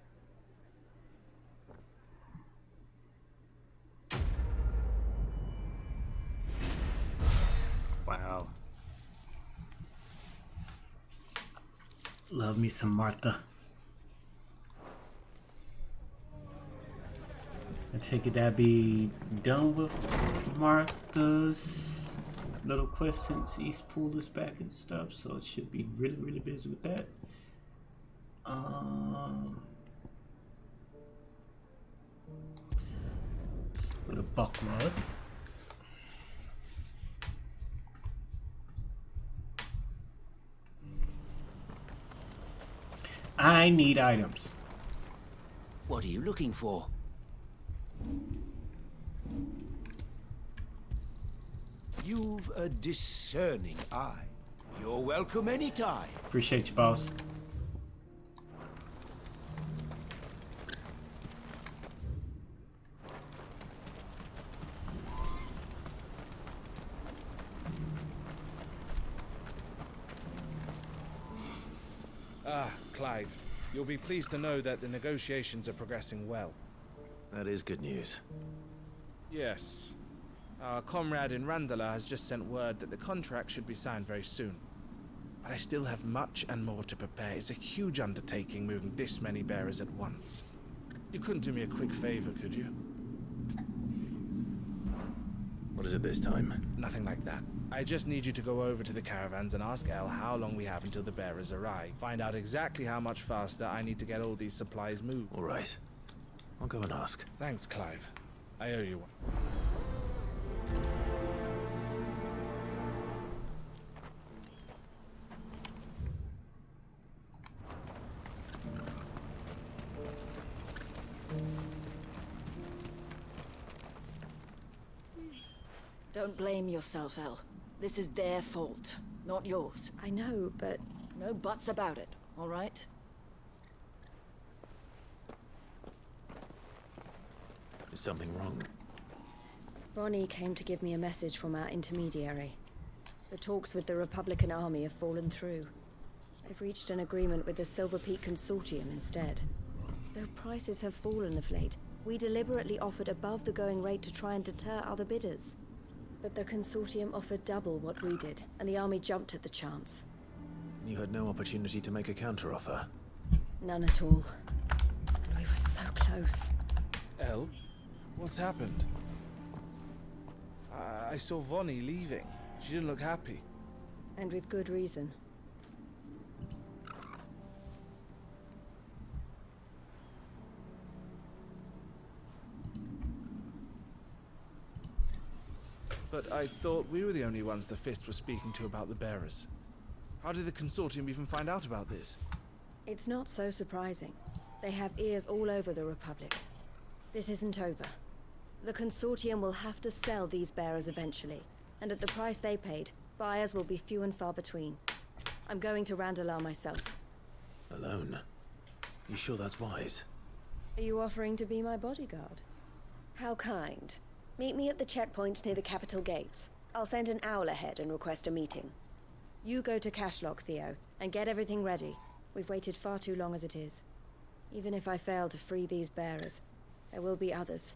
Wow. Love me some Martha. I take it that be done with Martha's little quest since Eastpool is back and stuff, so it should be really busy with that. Put a buckload. I need items. What are you looking for? You've a discerning eye. You're welcome anytime. Appreciate you, boss. Clive, you'll be pleased to know that the negotiations are progressing well. That is good news. Yes. Our comrade in Randala has just sent word that the contract should be signed very soon. But I still have much and more to prepare. It's a huge undertaking moving this many bearers at once. You couldn't do me a quick favor, could you? What is it this time? Nothing like that. I just need you to go over to the caravans and ask Elle how long we have until the bearers arrive. Find out exactly how much faster I need to get all these supplies moved. All right. I'll go and ask. Thanks, Clive. I owe you one. Don't blame yourself, Elle. This is their fault, not yours. I know, but... No buts about it, all right? Is something wrong? Vonnie came to give me a message from our intermediary. The talks with the Republican army have fallen through. They've reached an agreement with the Silver Peak Consortium instead. Though prices have fallen of late, we deliberately offered above the going rate to try and deter other bidders. But the Consortium offered double what we did, and the army jumped at the chance. You had no opportunity to make a counteroffer? None at all. And we were so close. Elle? What's happened? I saw Vonnie leaving. She didn't look happy. And with good reason. But I thought we were the only ones the Fist was speaking to about the bearers. How did the Consortium even find out about this? It's not so surprising. They have ears all over the Republic. This isn't over. The Consortium will have to sell these bearers eventually, and at the price they paid, buyers will be few and far between. I'm going to Randalar myself. Alone? You sure that's wise? Are you offering to be my bodyguard? How kind. Meet me at the checkpoint near the capital gates. I'll send an owl ahead and request a meeting. You go to Cashlock, Theo, and get everything ready. We've waited far too long as it is. Even if I fail to free these bearers, there will be others.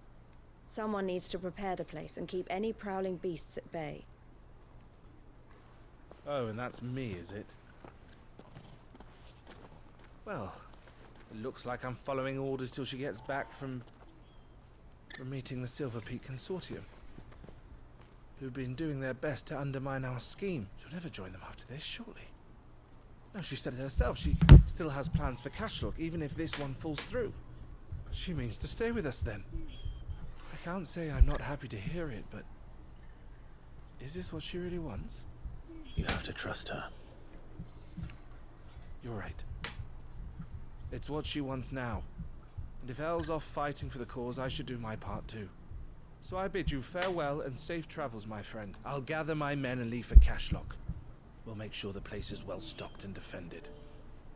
Someone needs to prepare the place and keep any prowling beasts at bay. Oh, and that's me, is it? Well, it looks like I'm following orders till she gets back from meeting the Silver Peak Consortium, who've been doing their best to undermine our scheme. She'll never join them after this, surely. No, she said it herself. She still has plans for Cashlock, even if this one falls through. She means to stay with us then. I can't say I'm not happy to hear it, but is this what she really wants? You have to trust her. You're right. It's what she wants now. And if Elle's off fighting for the cause, I should do my part too. So I bid you farewell and safe travels, my friend. I'll gather my men and leave for Cashlock. We'll make sure the place is well stocked and defended.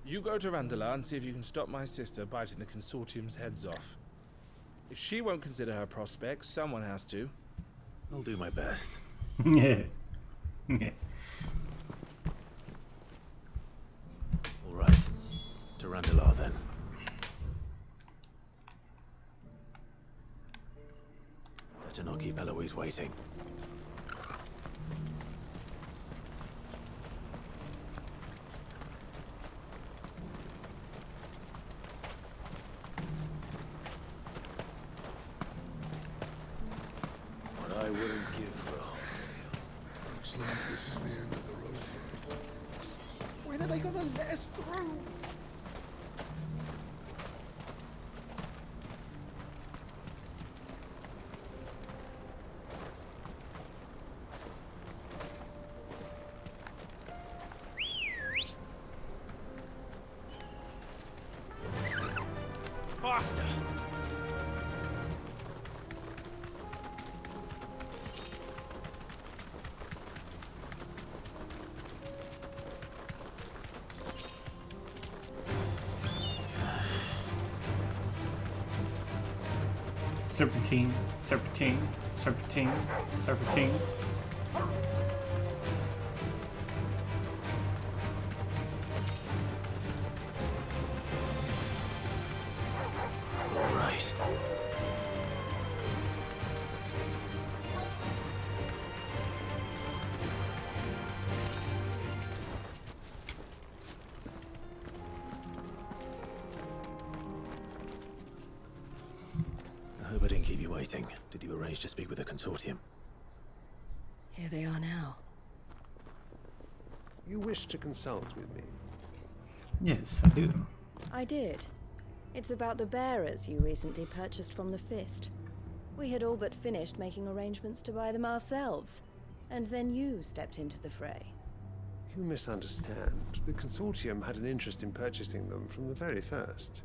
You go to Randalar and see if you can stop my sister biting the Consortium's heads off. If she won't consider her prospects, someone has to. I'll do my best. Yeah. Yeah. All right. To Randalar then. Better not keep Eloise waiting. What I wouldn't give for a whole meal. Looks like this is the end of the road for us. When are they gonna let us through? Faster! Serpentine, serpentine, serpentine, serpentine. All right. everything, did you arrange to speak with the consortium? Here they are now. You wish to consult with me? Yes, I do. I did. It's about the bearers you recently purchased from the Fist. We had all but finished making arrangements to buy them ourselves, and then you stepped into the fray. You misunderstand. The consortium had an interest in purchasing them from the very first.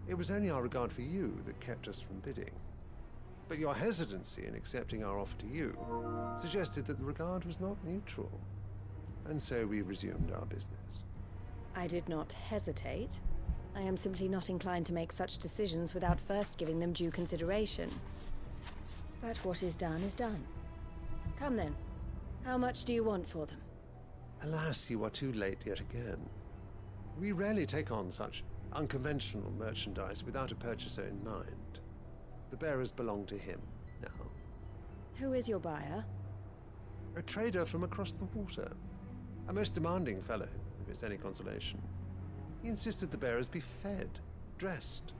It was only our regard for you that kept us from bidding. But your hesitancy in accepting our offer to you suggested that the regard was not mutual. And so we resumed our business. I did not hesitate. I am simply not inclined to make such decisions without first giving them due consideration. But what is done is done. Come then. How much do you want for them? Alas, you are too late yet again. We rarely take on such unconventional merchandise without a purchaser in mind. The bearers belong to him now. Who is your buyer? A trader from across the water. A most demanding fellow, if it's any consolation. He insisted the bearers be fed, dressed,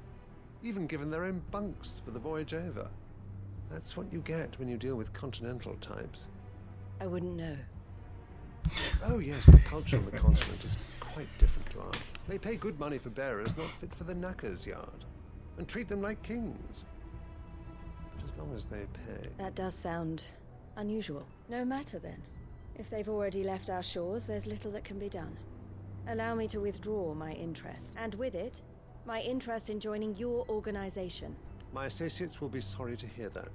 even given their own bunks for the voyage over. That's what you get when you deal with continental types. I wouldn't know. Oh yes, the culture on the continent is quite different to ours. They pay good money for bearers not fit for the knacker's yard, and treat them like kings. But as long as they pay... That does sound unusual. No matter then. If they've already left our shores, there's little that can be done. Allow me to withdraw my interest, and with it, my interest in joining your organization. My associates will be sorry to hear that.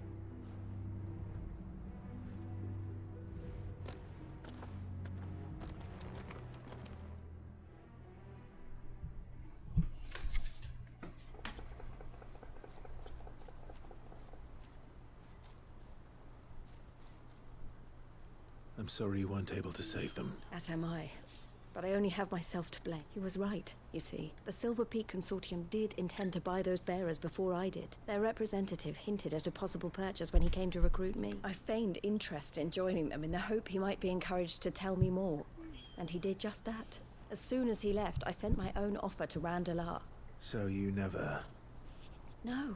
I'm sorry you weren't able to save them. As am I. But I only have myself to blame. He was right, you see. The Silver Peak Consortium did intend to buy those bearers before I did. Their representative hinted at a possible purchase when he came to recruit me. I feigned interest in joining them in the hope he might be encouraged to tell me more. And he did just that. As soon as he left, I sent my own offer to Randalar. So you never... No.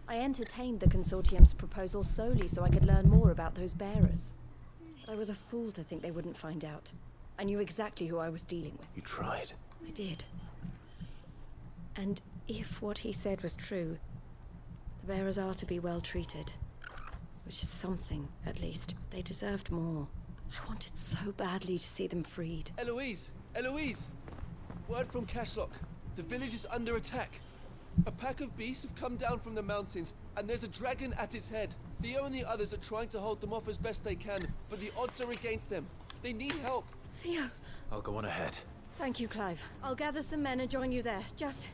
I entertained the Consortium's proposal solely so I could learn more about those bearers. But I was a fool to think they wouldn't find out. I knew exactly who I was dealing with. You tried. I did. And if what he said was true, the bearers are to be well treated. Which is something, at least. They deserved more. I wanted so badly to see them freed. Eloise! Eloise! Word from Cashlock. The village is under attack. A pack of beasts have come down from the mountains, and there's a dragon at its head. Theo and the others are trying to hold them off as best they can, but the odds are against them. They need help. Theo! I'll go on ahead. Thank you, Clive. I'll gather some men and join you there. Just...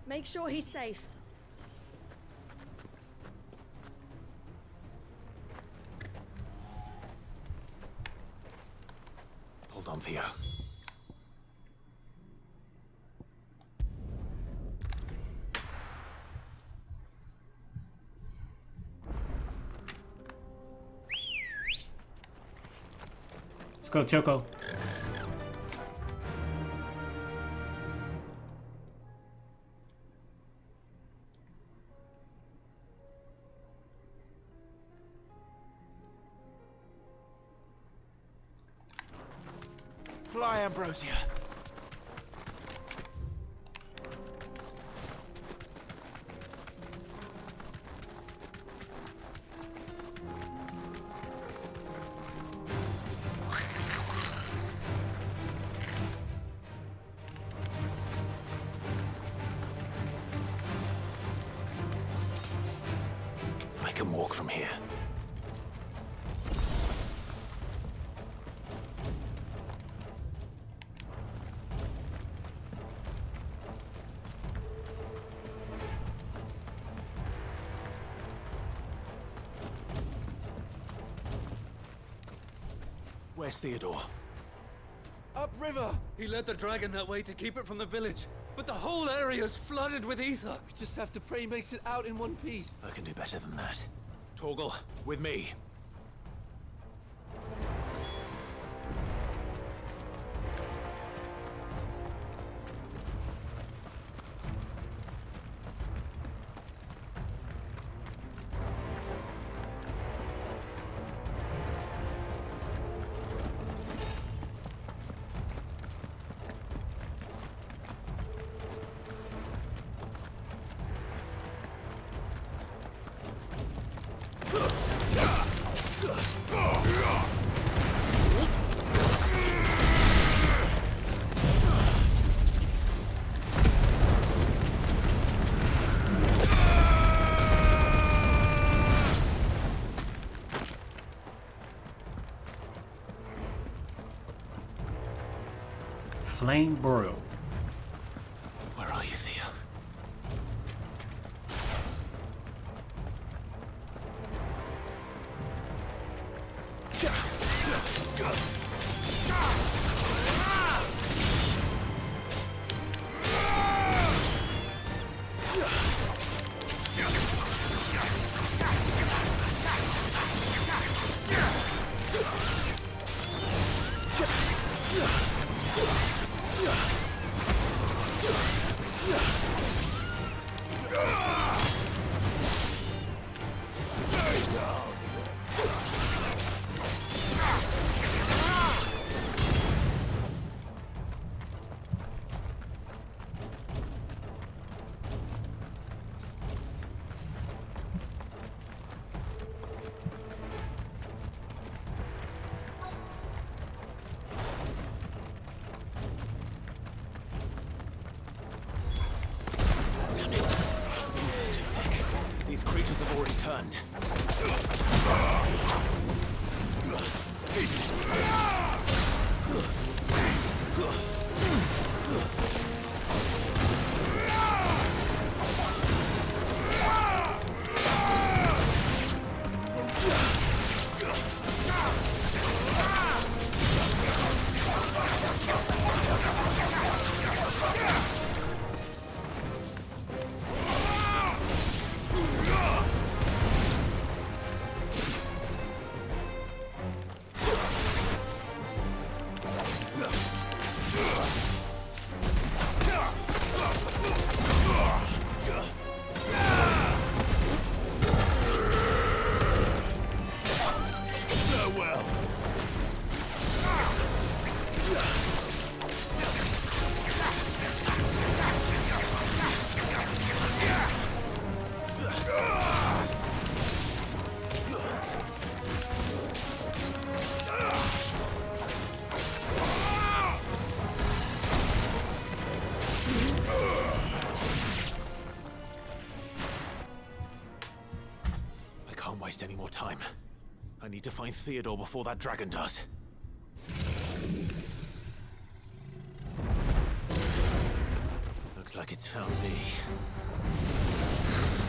make sure he's safe. Hold on, Theo. Let's go, Choco. Fly, Ambrosia. I can walk from here. Where's Theodore? Upriver! He led the dragon that way to keep it from the village. But the whole area's flooded with ether. We just have to pray he makes it out in one piece. I can do better than that. Torgal, with me. flame broil. Where are you, Theo? These creatures have already turned. Waste any more time. I need to find Theodore before that dragon does. Looks like it's found me.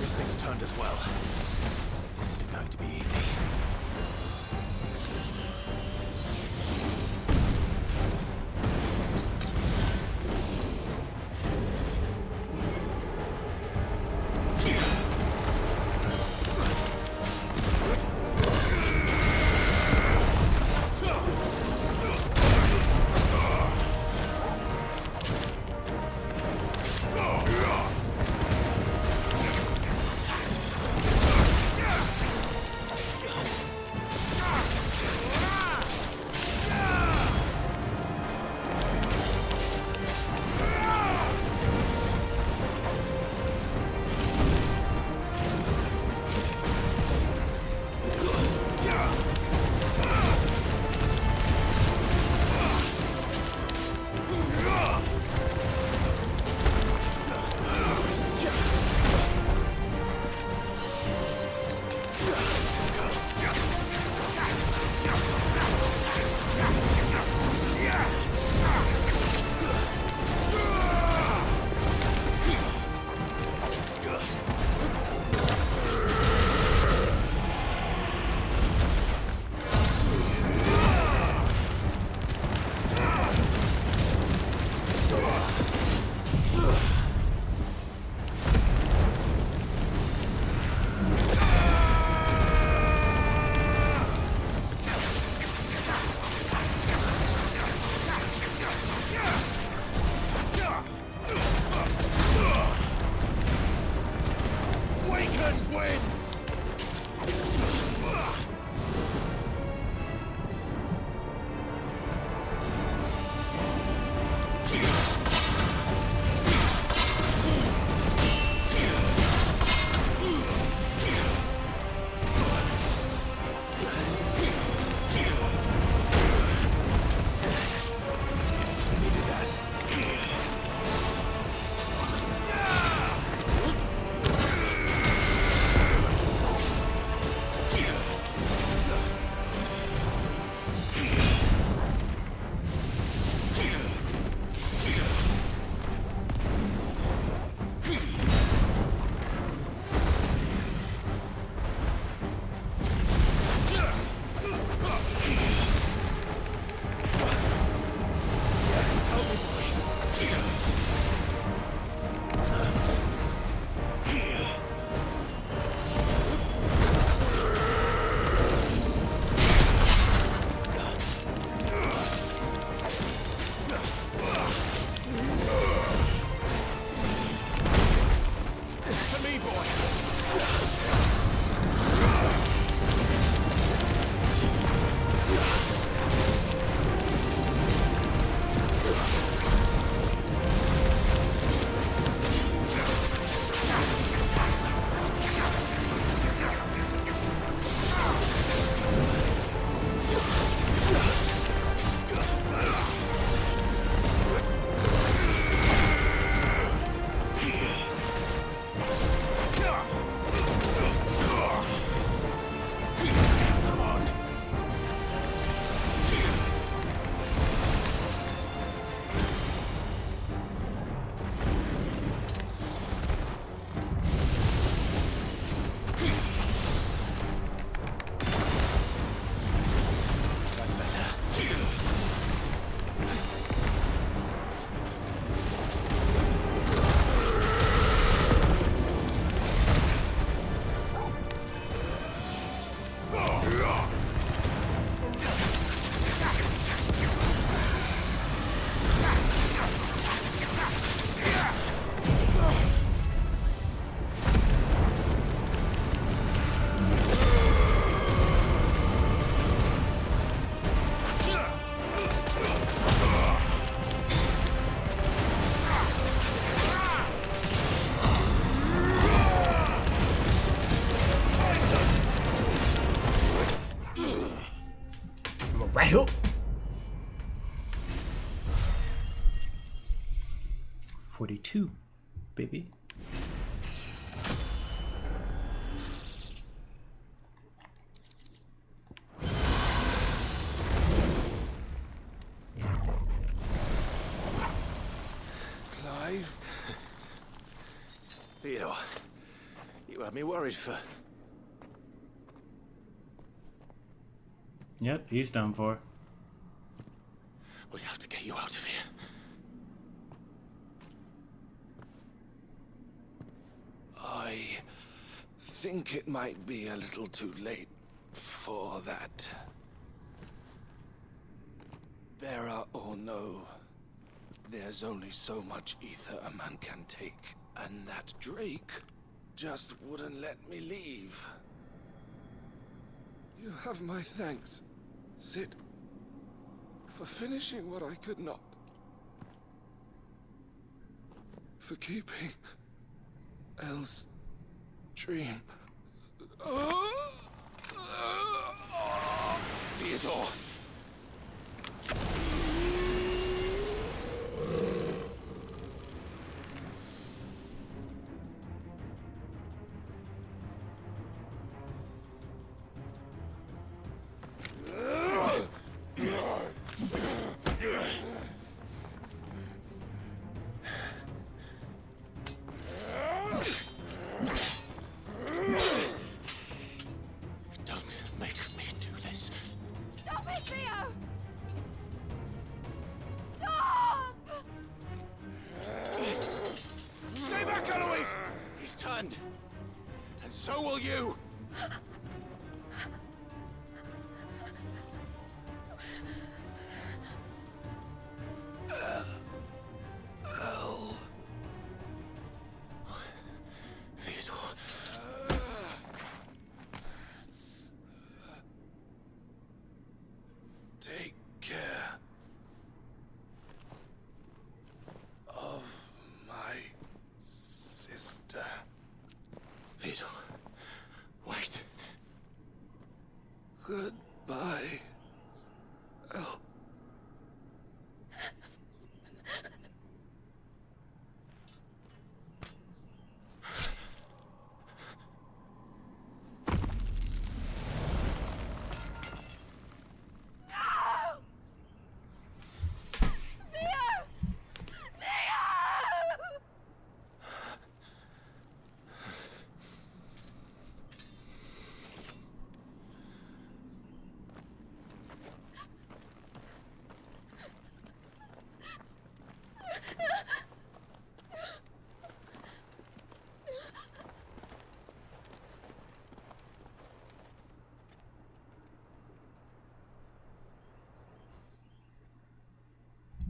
This thing's turned as well. This isn't going to be easy. 42, baby. Clive? Theodore, you had me worried for... Yep, he's done for. We'll have to get you out of here. I think it might be a little too late for that. Bearer or no, there's only so much ether a man can take, and that Drake just wouldn't let me leave. You have my thanks, Sid, for finishing what I could not. For keeping Elle's dream. Theodore! And so will you! Theodore. Take care of my sister. Theodore, wait. Goodbye, Elle.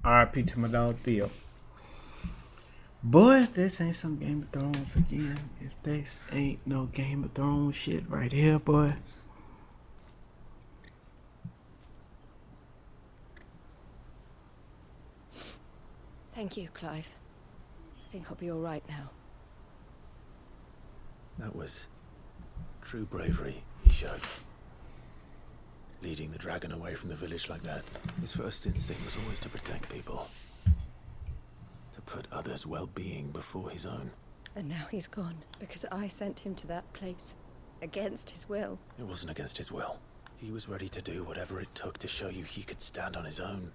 R.I.P. to my dog Theo. Boy, if this ain't some Game of Thrones again, if this ain't no Game of Thrones shit right here, boy. Thank you, Clive. I think I'll be all right now. That was true bravery he showed. Leading the dragon away from the village like that. His first instinct was always to protect people. To put others' well-being before his own. And now he's gone, because I sent him to that place. Against his will. It wasn't against his will. He was ready to do whatever it took to show you he could stand on his own.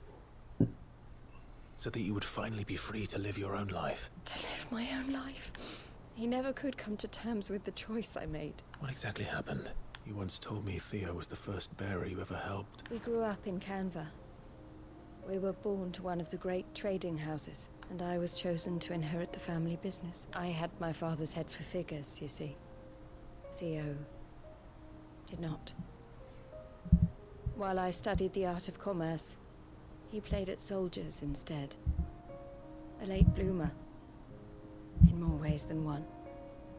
So that you would finally be free to live your own life. To live my own life? He never could come to terms with the choice I made. What exactly happened? You once told me Theo was the first bearer you ever helped. We grew up in Canva. We were born to one of the great trading houses, and I was chosen to inherit the family business. I had my father's head for figures, you see. Theo did not. While I studied the art of commerce, he played at soldiers instead. A late bloomer. In more ways than one.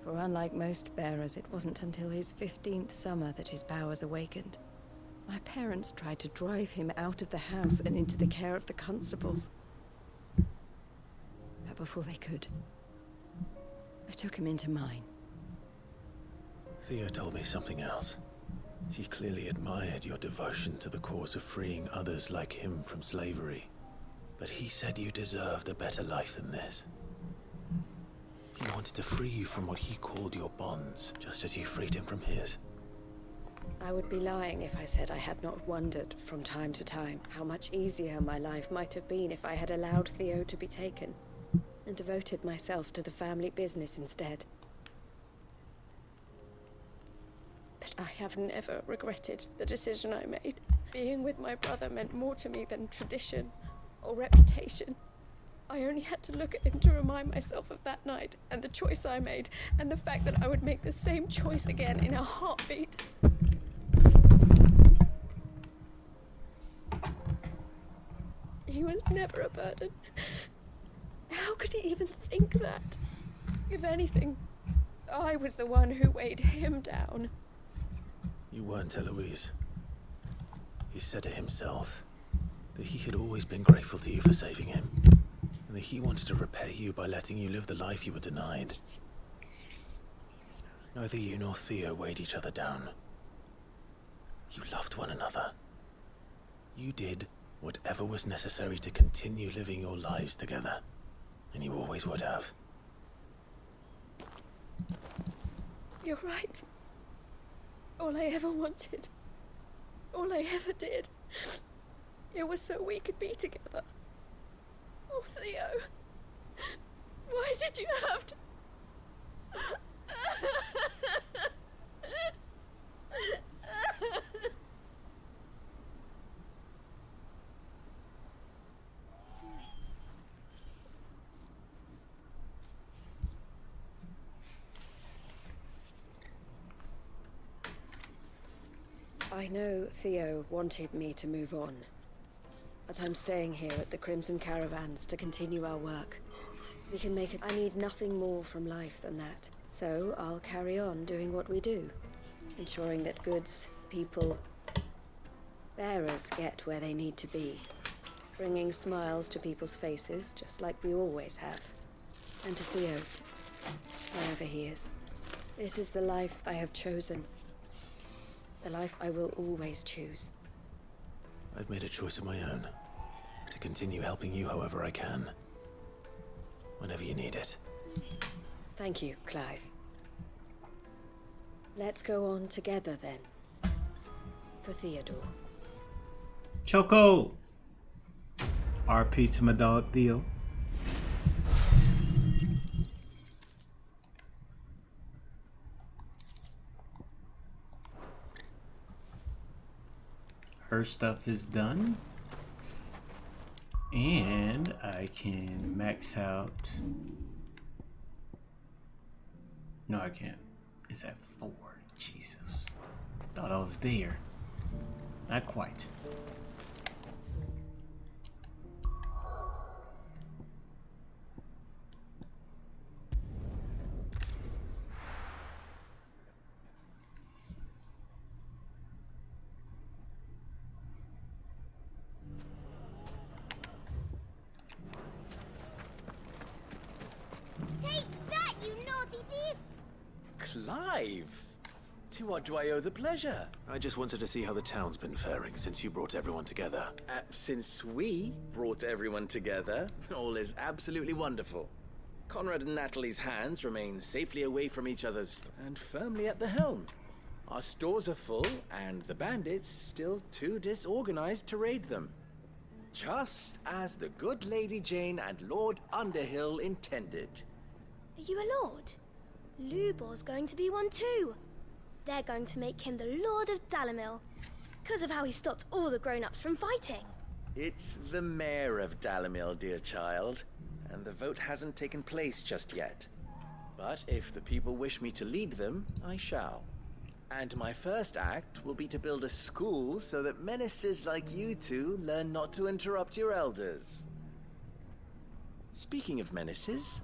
For unlike most bearers, it wasn't until his 15th summer that his powers awakened. My parents tried to drive him out of the house and into the care of the constables. But before they could, I took him into mine. Theo told me something else. He clearly admired your devotion to the cause of freeing others like him from slavery. But he said you deserved a better life than this. He wanted to free you from what he called your bonds, just as you freed him from his. I would be lying if I said I had not wondered from time to time how much easier my life might have been if I had allowed Theo to be taken and devoted myself to the family business instead. But I have never regretted the decision I made. Being with my brother meant more to me than tradition or reputation. I only had to look at him to remind myself of that night and the choice I made and the fact that I would make the same choice again in a heartbeat. He was never a burden. How could he even think that? If anything, I was the one who weighed him down. You weren't, Eloise. He said it himself, that he had always been grateful to you for saving him, and that he wanted to repay you by letting you live the life you were denied. Neither you nor Theo weighed each other down. You loved one another. You did whatever was necessary to continue living your lives together, and you always would have. You're right. All I ever wanted, all I ever did, it was so we could be together. Oh, Theo, why did you have to... I know Theo wanted me to move on, but I'm staying here at the Crimson Caravans to continue our work. We can make it. I need nothing more from life than that. So I'll carry on doing what we do, ensuring that goods, people, bearers get where they need to be, bringing smiles to people's faces, just like we always have, and to Theo's, wherever he is. This is the life I have chosen. The life I will always choose. I've made a choice of my own, to continue helping you however I can, whenever you need it. Thank you, Clive. Let's go on together then. For Theodore. Choco! RP to my dog Theo. Her stuff is done. And I can max out. No, I can't. It's at 4. Jesus. Thought I was there. Not quite. Take that, you naughty thief! Clive! To what do I owe the pleasure? I just wanted to see how the town's been faring since you brought everyone together. Since we brought everyone together, all is absolutely wonderful. Conrad and Natalie's hands remain safely away from each other's and firmly at the helm. Our stores are full, and the bandits still too disorganized to raid them. Just as the good Lady Jane and Lord Underhill intended. Are you a lord? Lubor's going to be one too. They're going to make him the Lord of Dalimil, because of how he stopped all the grown-ups from fighting. It's the mayor of Dalimil, dear child, and the vote hasn't taken place just yet. But if the people wish me to lead them, I shall. And my first act will be to build a school so that menaces like you two learn not to interrupt your elders. Speaking of menaces,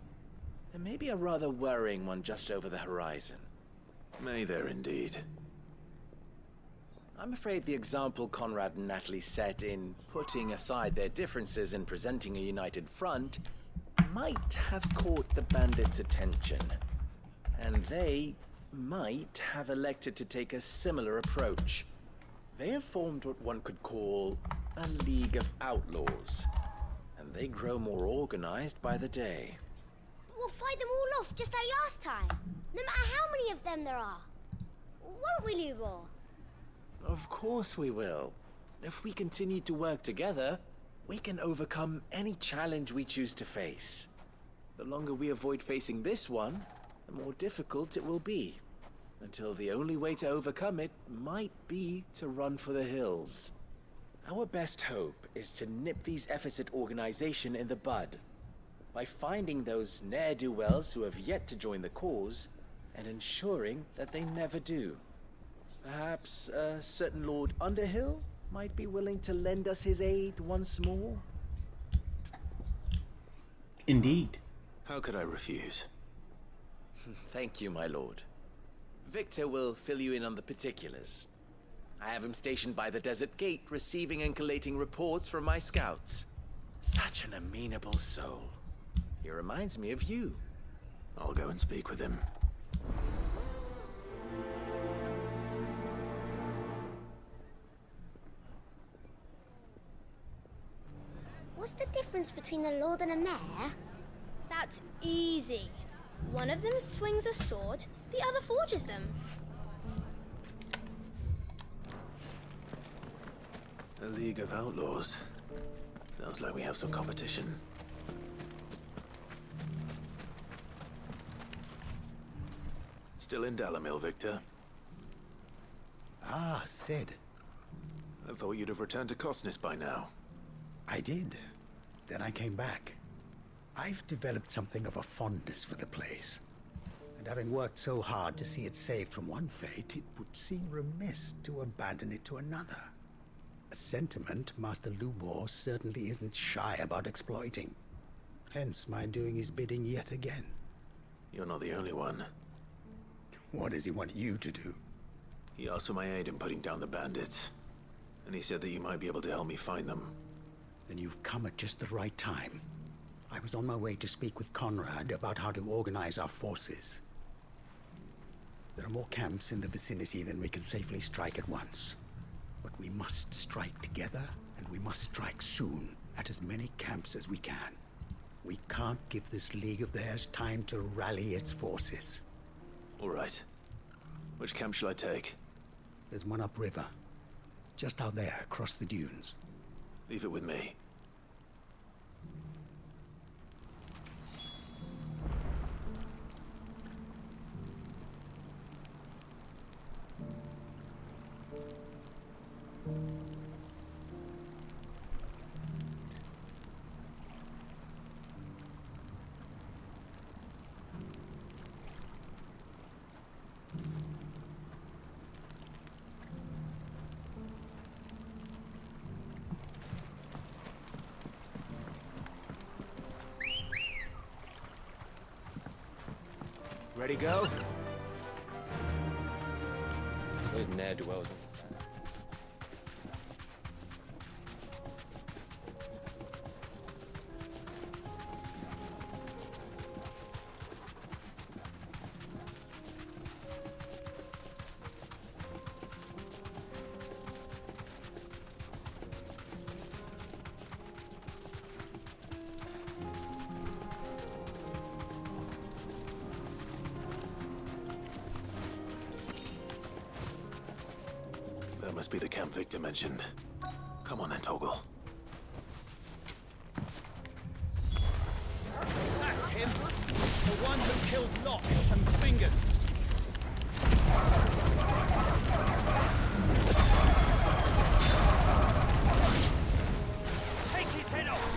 there may be a rather worrying one just over the horizon. May there indeed. I'm afraid the example Conrad and Natalie set in putting aside their differences and presenting a united front might have caught the bandits' attention. And they might have elected to take a similar approach. They have formed what one could call a League of Outlaws, and they grow more organized by the day. we'll fight them all off just like last time. No matter how many of them there are. Won't we, Lubor? Of course we will. If we continue to work together, we can overcome any challenge we choose to face. The longer we avoid facing this one, the more difficult it will be. Until the only way to overcome it might be to run for the hills. Our best hope is to nip these efforts at organization in the bud. By finding those ne'er-do-wells who have yet to join the cause, and ensuring that they never do. Perhaps a certain Lord Underhill might be willing to lend us his aid once more? Indeed. How could I refuse? Thank you, my lord. Victor will fill you in on the particulars. I have him stationed by the desert gate, receiving and collating reports from my scouts. Such an amenable soul. He reminds me of you. I'll go and speak with him. What's the difference between a lord and a mayor? That's easy. One of them swings a sword, the other forges them. A League of Outlaws. Sounds like we have some competition. Still in Dalamil, Victor? Ah, Sid. I thought you'd have returned to Cosnis by now. I did. Then I came back. I've developed something of a fondness for the place. And having worked so hard to see it saved from one fate, it would seem remiss to abandon it to another. A sentiment Master Lubor certainly isn't shy about exploiting. Hence my doing his bidding yet again. You're not the only one. What does he want you to do? He asked for my aid in putting down the bandits. And he said that you might be able to help me find them. Then you've come at just the right time. I was on my way to speak with Conrad about how to organize our forces. There are more camps in the vicinity than we can safely strike at once. But we must strike together, and we must strike soon at as many camps as we can. We can't give this league of theirs time to rally its forces. All right. Which camp shall I take? There's one upriver. Just out there, across the dunes. Leave it with me. Ready, go? Those ne'er-do-wells. That must be the camp Victor mentioned. Come on then, Toggle. That's him! The one who killed Locke and Fingers! Take his head off!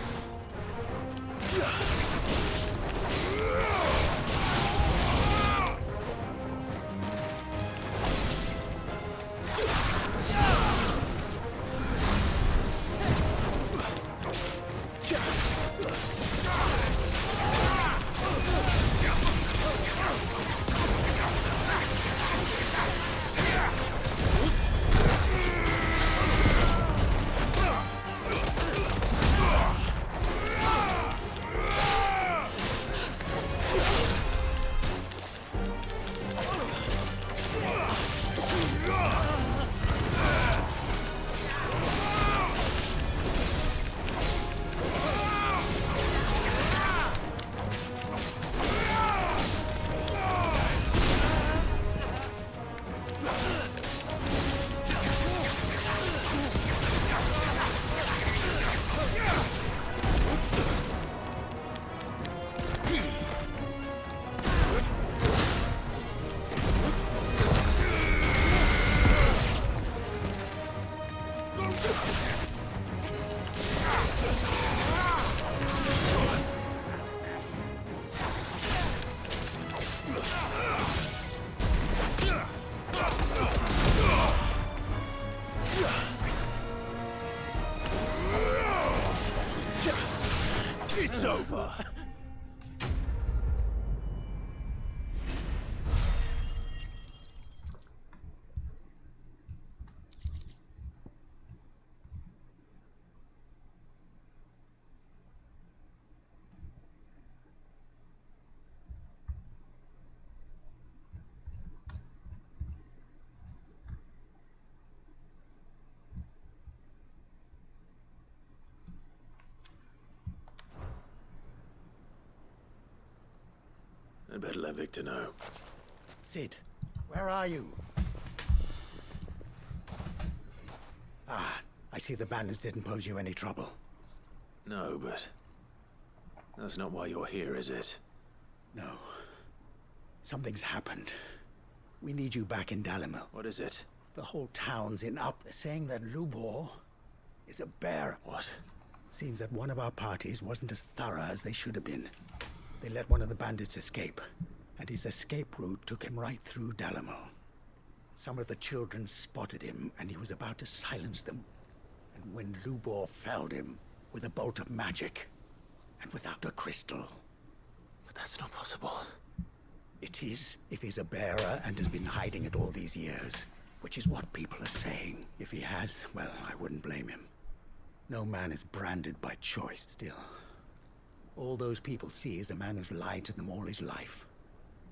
It's over. I'd better let Victor know. Sid, where are you? Ah, I see the bandits didn't pose you any trouble. No, but that's not why you're here, is it? No. Something's happened. We need you back in Dalimil. What is it? The whole town's in up. They're saying that Lubor is a bear. What? Seems that one of our parties wasn't as thorough as they should have been. They let one of the bandits escape, and his escape route took him right through Dalimil. Some of the children spotted him, and he was about to silence them. And when Lubor felled him with a bolt of magic, and without a crystal. But that's not possible. It is, if he's a bearer and has been hiding it all these years. Which is what people are saying. If he has, well, I wouldn't blame him. No man is branded by choice. Still, all those people see is a man who's lied to them all his life.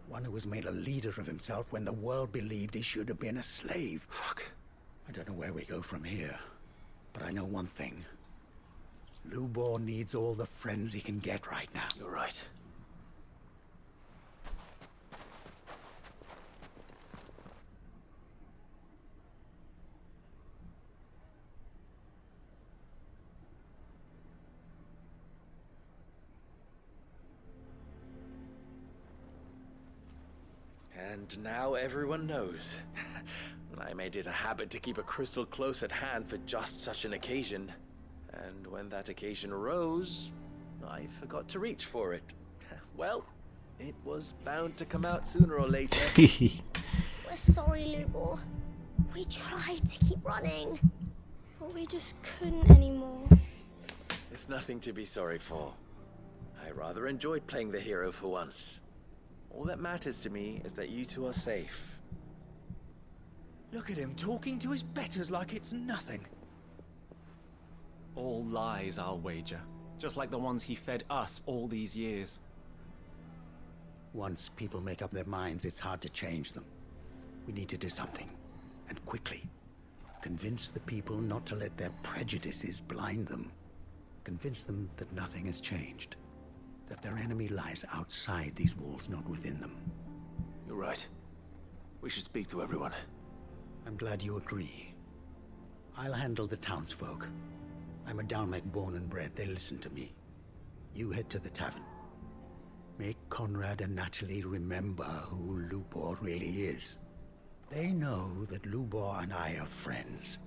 One who has made a leader of himself when the world believed he should have been a slave. Fuck. I don't know where we go from here, but I know one thing. Lubor needs all the friends he can get right now. You're right. And now everyone knows. I made it a habit to keep a crystal close at hand for just such an occasion. And when that occasion arose, I forgot to reach for it. Well, it was bound to come out sooner or later. We're sorry, Lubor. We tried to keep running, but we just couldn't anymore. There's nothing to be sorry for. I rather enjoyed playing the hero for once. All that matters to me is that you two are safe. Look at him talking to his betters like it's nothing. All lies, I'll wager. Just like the ones he fed us all these years. Once people make up their minds, it's hard to change them. We need to do something, and quickly. Convince the people not to let their prejudices blind them. Convince them that nothing has changed. That their enemy lies outside these walls, not within them. You're right. We should speak to everyone. I'm glad you agree. I'll handle the townsfolk. I'm a Dalmec born and bred. They listen to me. You head to the tavern. Make Conrad and Natalie remember who Lubor really is. They know that Lubor and I are friends.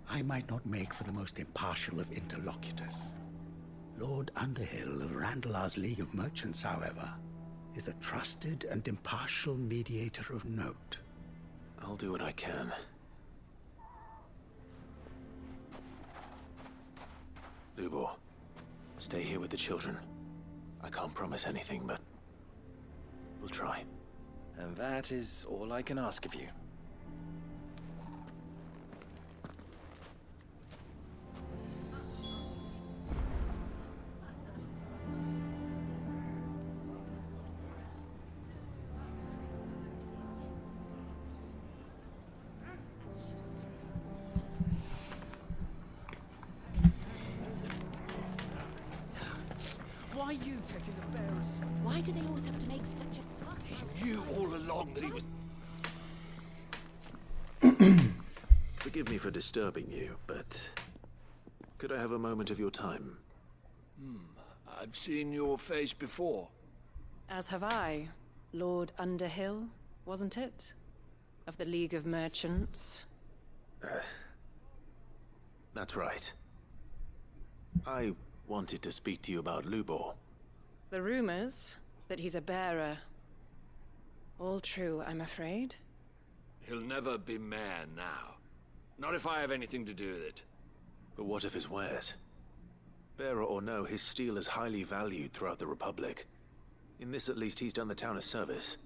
I might not make for the most impartial of interlocutors. Lord Underhill of Randalar's League of Merchants, however, is a trusted and impartial mediator of note. I'll do what I can. Lubor, stay here with the children. I can't promise anything, but we'll try. And that is all I can ask of you. Why are you taking the bearers? Why do they always have to make such a fuss? He knew all along that he was... Forgive me for disturbing you, but could I have a moment of your time? I've seen your face before. As have I. Lord Underhill, wasn't it? Of the League of Merchants. That's right. I wanted to speak to you about Lubor. The rumors that he's a bearer. All true, I'm afraid. He'll never be mayor now. Not if I have anything to do with it. But what of his wares? Bearer or no, his steel is highly valued throughout the Republic. In this, at least, he's done the town a service.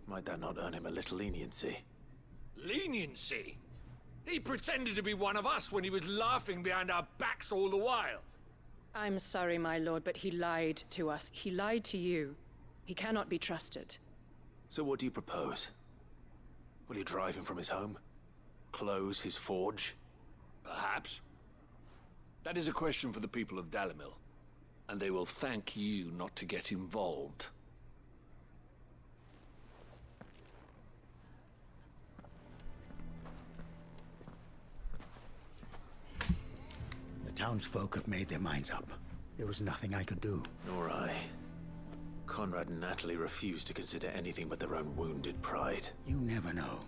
Might that not earn him a little leniency? Leniency? He pretended to be one of us when he was laughing behind our backs all the while. I'm sorry, my lord, but he lied to us. He lied to you. He cannot be trusted. So what do you propose? Will you drive him from his home? Close his forge? Perhaps. That is a question for the people of Dalimil, and they will thank you not to get involved. The townsfolk have made their minds up. There was nothing I could do. Nor I. Conrad and Natalie refuse to consider anything but their own wounded pride. You never know.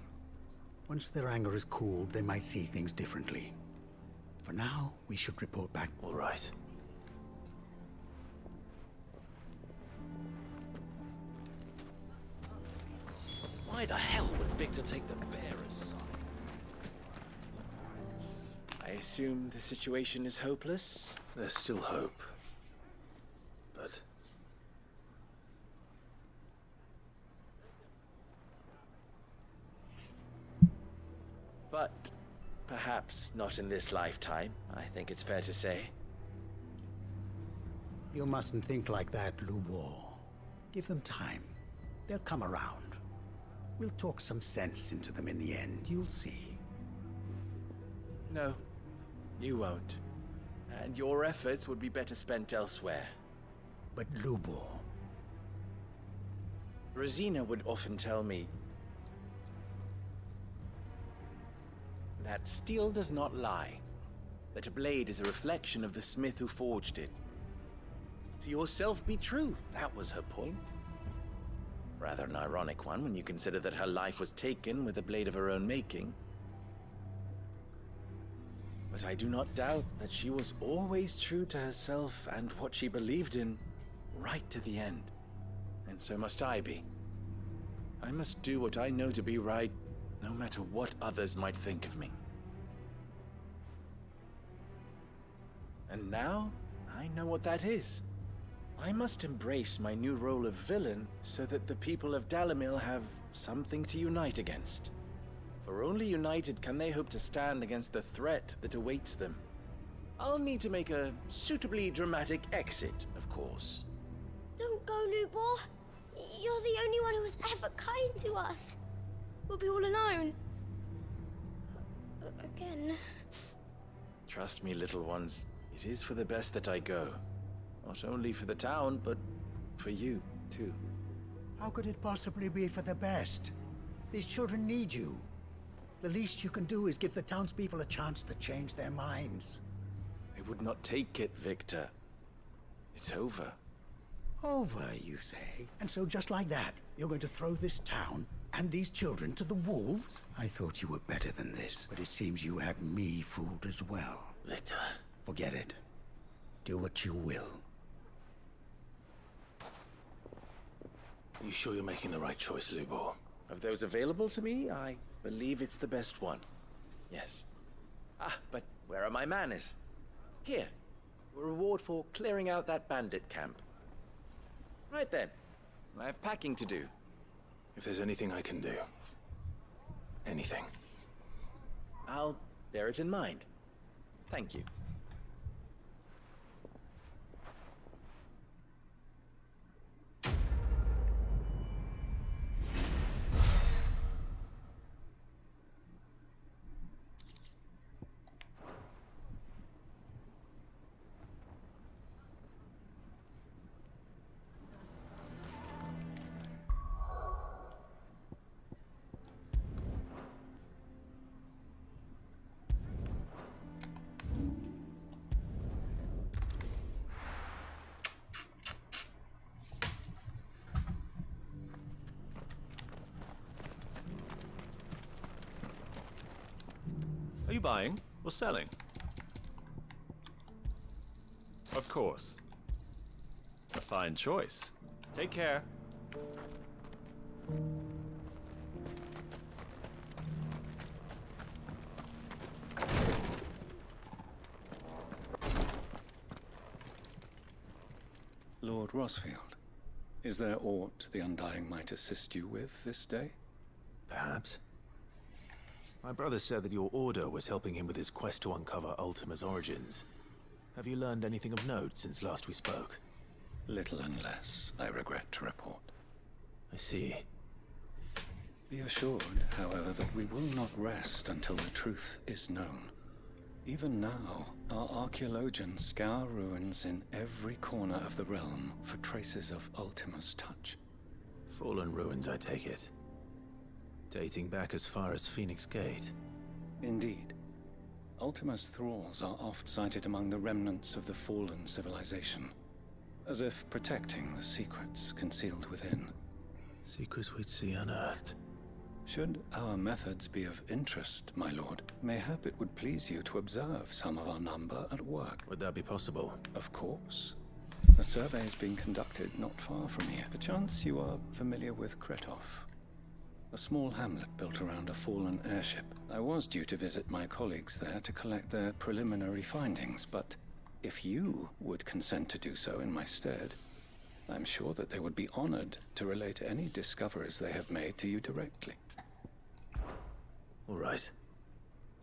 Once their anger is cooled, they might see things differently. For now, we should report back. All right. Why the hell would Victor take the bearer's side? I assume the situation is hopeless? There's still hope. But... But perhaps not in this lifetime, I think it's fair to say. You mustn't think like that, Lubor. Give them time. They'll come around. We'll talk some sense into them in the end, you'll see. No, you won't. And your efforts would be better spent elsewhere. But Lubor... Rosina would often tell me that steel does not lie, that a blade is a reflection of the smith who forged it. To yourself be true, that was her point. Rather an ironic one when you consider that her life was taken with a blade of her own making. But I do not doubt that she was always true to herself and what she believed in, right to the end. And so must I be. I must do what I know to be right, no matter what others might think of me. And now, I know what that is. I must embrace my new role of villain so that the people of Dalimil have something to unite against. For only united can they hope to stand against the threat that awaits them. I'll need to make a suitably dramatic exit, of course. Don't go, Lubor. You're the only one who was ever kind to us. We'll be all alone. Again. Trust me, little ones. It is for the best that I go. Not only for the town, but for you, too. How could it possibly be for the best? These children need you. The least you can do is give the townspeople a chance to change their minds. I would not take it, Victor. It's over. Over, you say? And so just like that, you're going to throw this town and these children to the wolves? I thought you were better than this, but it seems you had me fooled as well. Victor. Forget it. Do what you will. You sure you're making the right choice, Lubor? Of those available to me, I believe it's the best one. Yes. Ah, but where are my manners? Here. A reward for clearing out that bandit camp. Right then. I have packing to do. If there's anything I can do. Anything. I'll bear it in mind. Thank you. Are you buying or selling? Of course. A fine choice. Take care. Lord Rosfield, is there aught the Undying might assist you with this day? Perhaps. My brother said that your order was helping him with his quest to uncover Ultima's origins. Have you learned anything of note since last we spoke? Little and less, I regret to report. I see. Be assured, however, that we will not rest until the truth is known. Even now, our archaeologians scour ruins in every corner of the realm for traces of Ultima's touch. Fallen ruins, I take it. Dating back as far as Phoenix Gate. Indeed. Ultima's thralls are oft sighted among the remnants of the fallen civilization, as if protecting the secrets concealed within. Secrets we'd see unearthed. Should our methods be of interest, my lord, mayhap it would please you to observe some of our number at work. Would that be possible? Of course. A survey is being conducted not far from here. Perchance you are familiar with Kretov, a small hamlet built around a fallen airship. I was due to visit my colleagues there to collect their preliminary findings, but if you would consent to do so in my stead, I'm sure that they would be honored to relate any discoveries they have made to you directly. All right.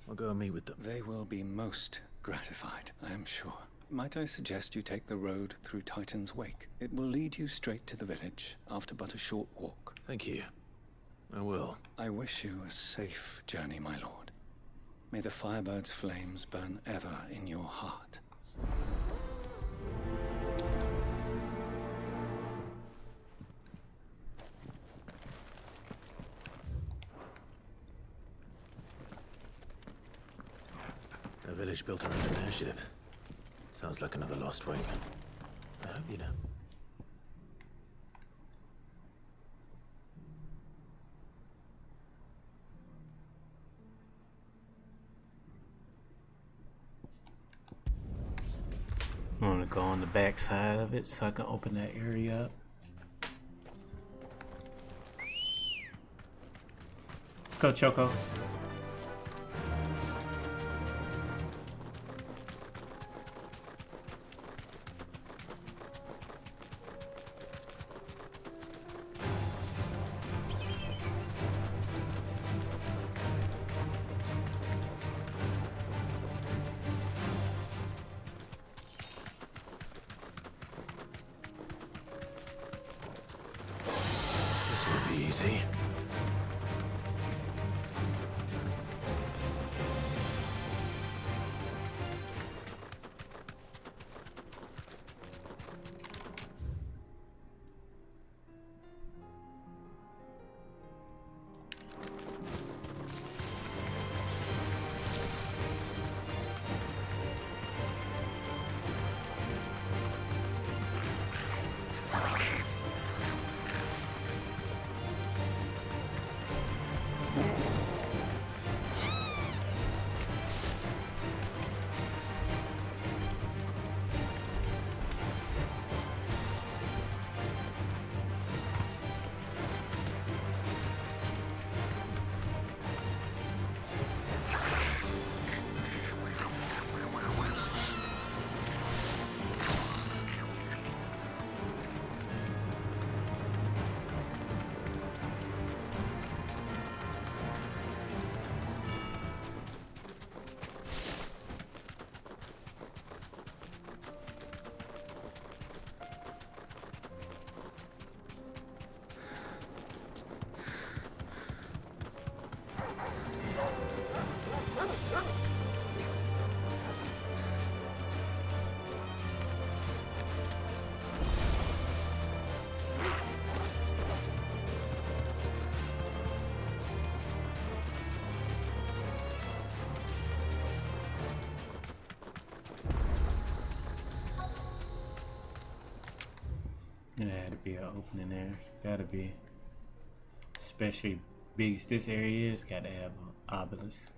I'll go and meet with them. They will be most gratified, I am sure. Might I suggest you take the road through Titan's Wake? It will lead you straight to the village, after but a short walk. Thank you. I will. I wish you a safe journey, my lord. May the Firebird's flames burn ever in your heart. A village built around an airship. Sounds like another lost wing. I hope you know. I'm gonna go on the back side of it so I can open that area up. Let's go, Choco. This will be easy. There had to be an opening there. Gotta be. Especially big as this area is, gotta have an obelisk.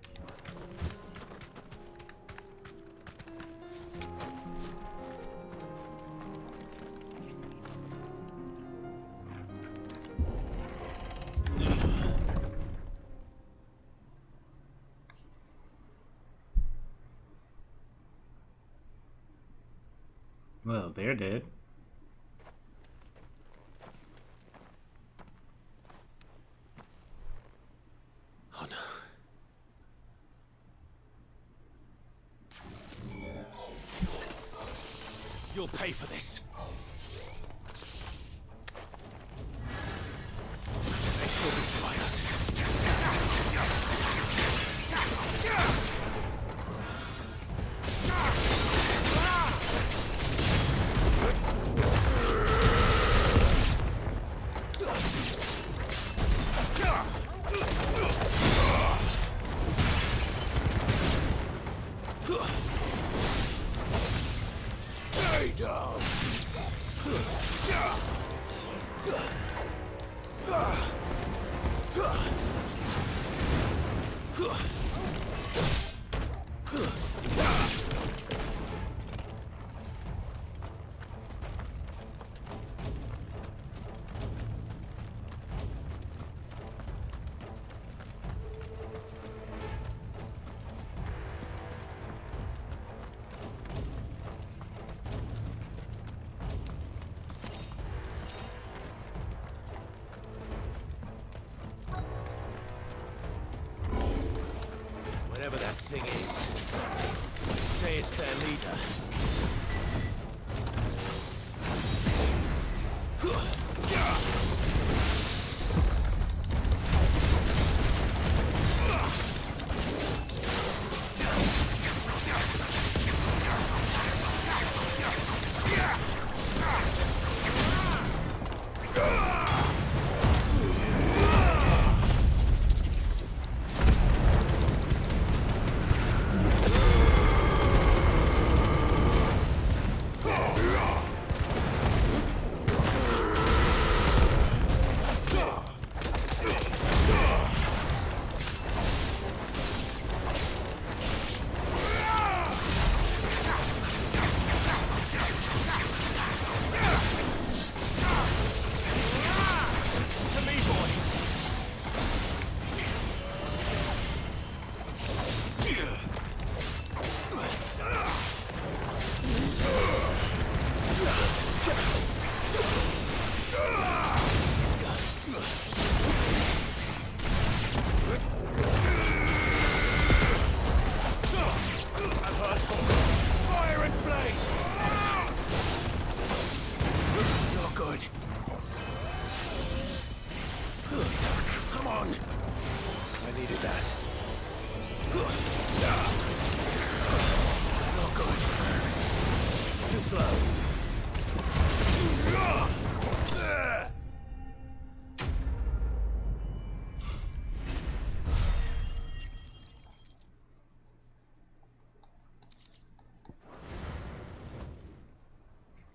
Well, they're dead. You'll pay for this. They still be us. Stay down. Whatever that thing is, say it's their leader.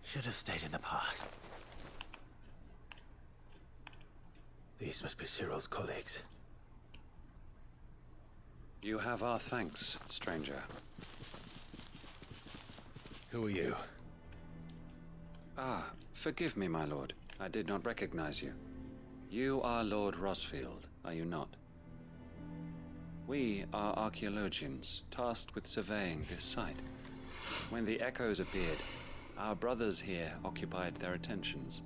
Should have stayed in the path. These must be Cyril's colleagues. You have our thanks, stranger. Who are you? Ah, forgive me, my lord. I did not recognize you. You are Lord Rosfield, are you not? We are archaeologians, tasked with surveying this site. When the echoes appeared, our brothers here occupied their attentions.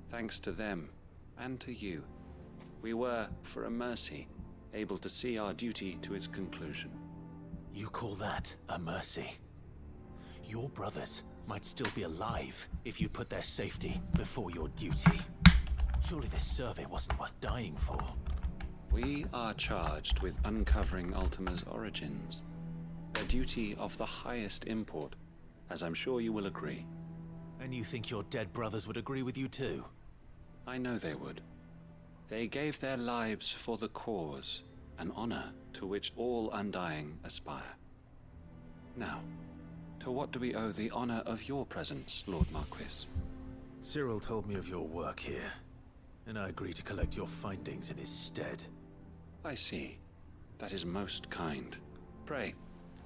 Thanks to them, and to you, we were, for a mercy, able to see our duty to its conclusion. You call that a mercy? Your brothers might still be alive if you put their safety before your duty. Surely this survey wasn't worth dying for. We are charged with uncovering Ultima's origins. A duty of the highest import, as I'm sure you will agree. And you think your dead brothers would agree with you too? I know they would. They gave their lives for the cause, an honor to which all Undying aspire. Now, to what do we owe the honor of your presence, Lord Marquis? Cyril told me of your work here, and I agreed to collect your findings in his stead. I see. That is most kind. Pray,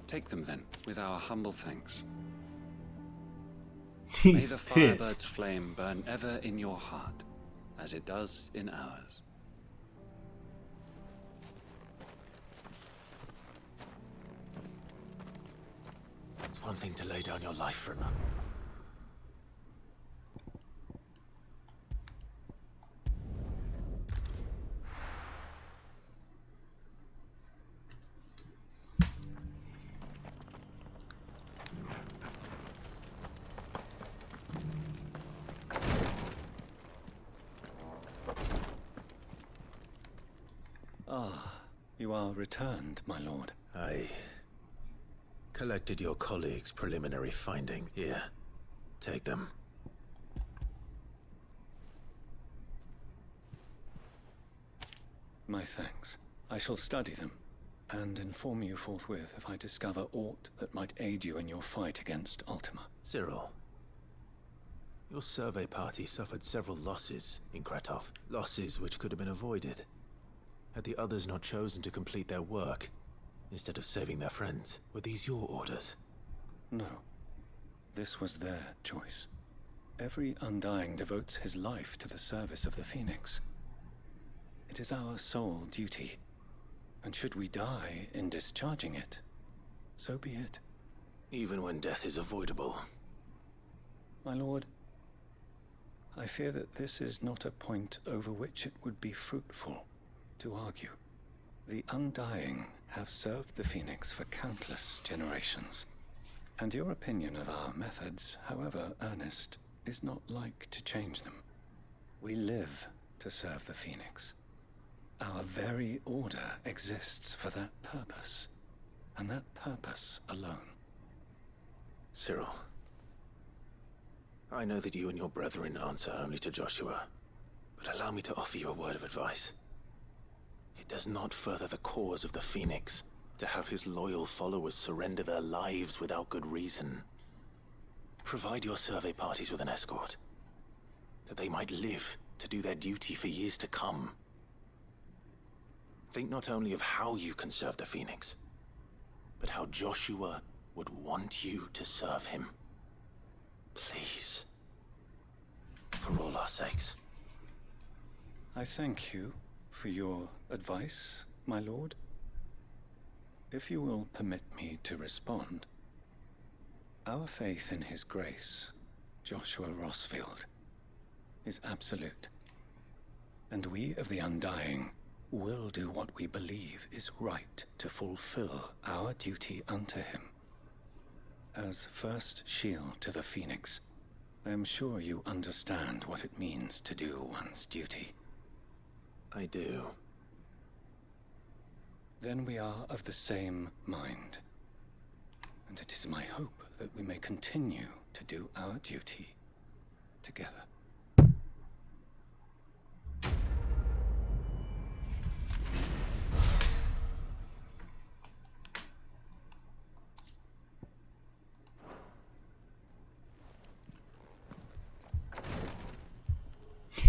take them then, with our humble thanks. May the Firebird's flame burn ever in your heart, as it does in ours. It's one thing to lay down your life for none. You are returned, my lord. I collected your colleagues' preliminary findings. Here, take them. My thanks. I shall study them, and inform you forthwith if I discover aught that might aid you in your fight against Ultima. Cyril, your survey party suffered several losses in Kretov. Losses which could have been avoided, had the others not chosen to complete their work, instead of saving their friends. Were these your orders? No. This was their choice. Every Undying devotes his life to the service of the Phoenix. It is our sole duty, and should we die in discharging it, so be it. Even when death is avoidable. My lord, I fear that this is not a point over which it would be fruitful to argue. The Undying have served the Phoenix for countless generations, and your opinion of our methods, however earnest, is not like to change them. We live to serve the Phoenix. Our very order exists for that purpose, and that purpose alone. Cyril, I know that you and your brethren answer only to Joshua, but allow me to offer you a word of advice. It does not further the cause of the Phoenix to have his loyal followers surrender their lives without good reason. Provide your survey parties with an escort, that they might live to do their duty for years to come. Think not only of how you can serve the Phoenix, but how Joshua would want you to serve him. Please. For all our sakes. I thank you for your advice, my lord. If you will permit me to respond, our faith in his grace, Joshua Rossfield, is absolute. And we of the Undying will do what we believe is right to fulfill our duty unto him. As first shield to the Phoenix, I am sure you understand what it means to do one's duty. I do. Then we are of the same mind. And it is my hope that we may continue to do our duty together.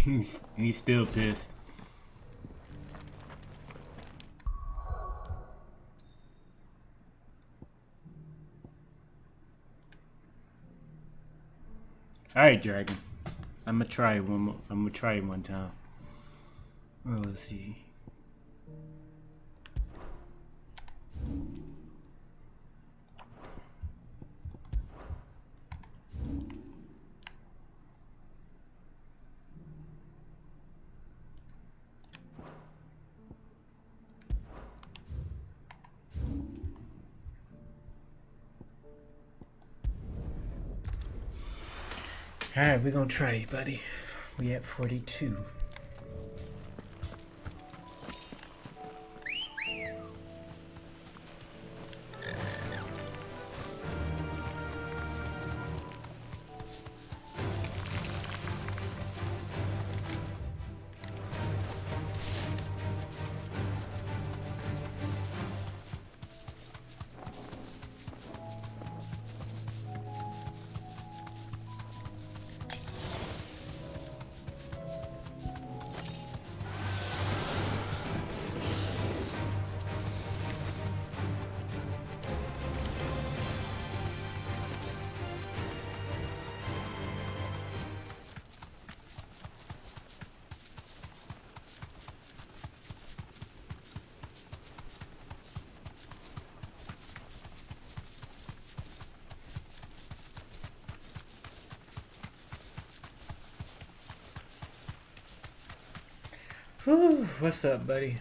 He's still pissed. Alright, Dragon. I'm gonna try one more. I'm gonna try it one time. Well, let's see. Alright, we're gonna try it, buddy. We at 42. Whew, what's up, buddy?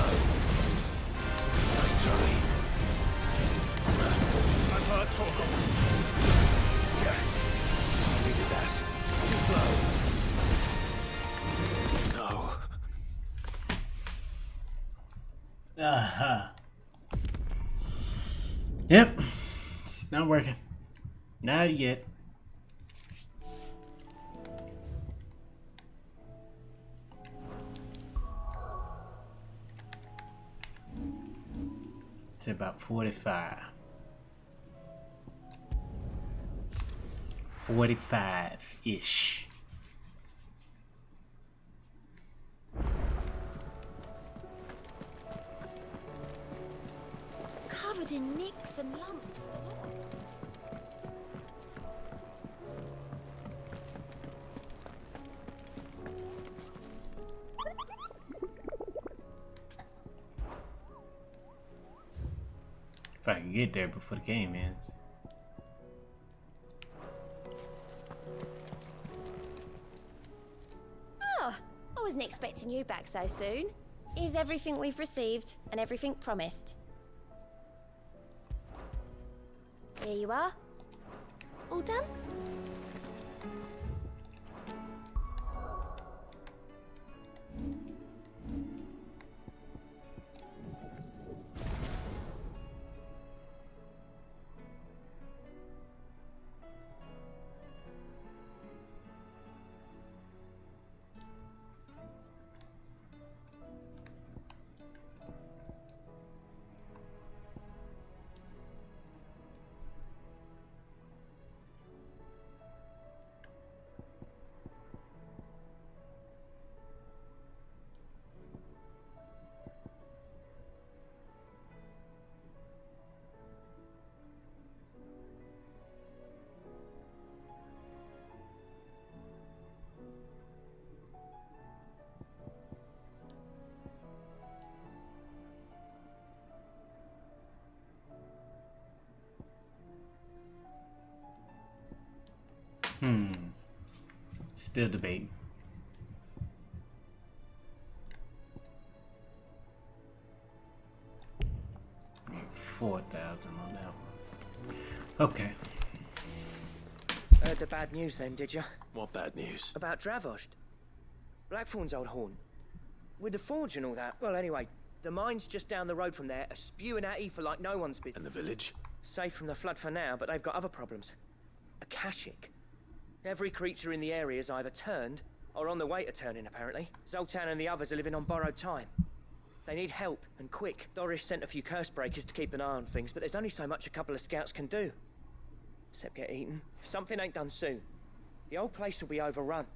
slow. Nice try. I'm hurt, Torgal. Yeah. Needed that. Too slow. No. Yep. It's not working. Not yet. It's about 45. 45-ish. Covered in nicks and lumps. If I can get there before the game ends. Oh, I wasn't expecting you back so soon. Here's everything we've received and everything promised. Here you are. All done? Still debating. Need 4,000 on that one. Okay. Heard the bad news then, did you? What bad news? About Dravost. Blackthorn's old horn. With the forge and all that. Well, anyway, the mines just down the road from there are spewing out ether like no one's business. And the village? Safe from the flood for now, but they've got other problems. Akashic. Every creature in the area is either turned or on the way to turning, apparently. Zoltan and the others are living on borrowed time. They need help, and quick. Doris sent a few curse breakers to keep an eye on things, but there's only so much a couple of scouts can do. Except get eaten. If something ain't done soon, the old place will be overrun.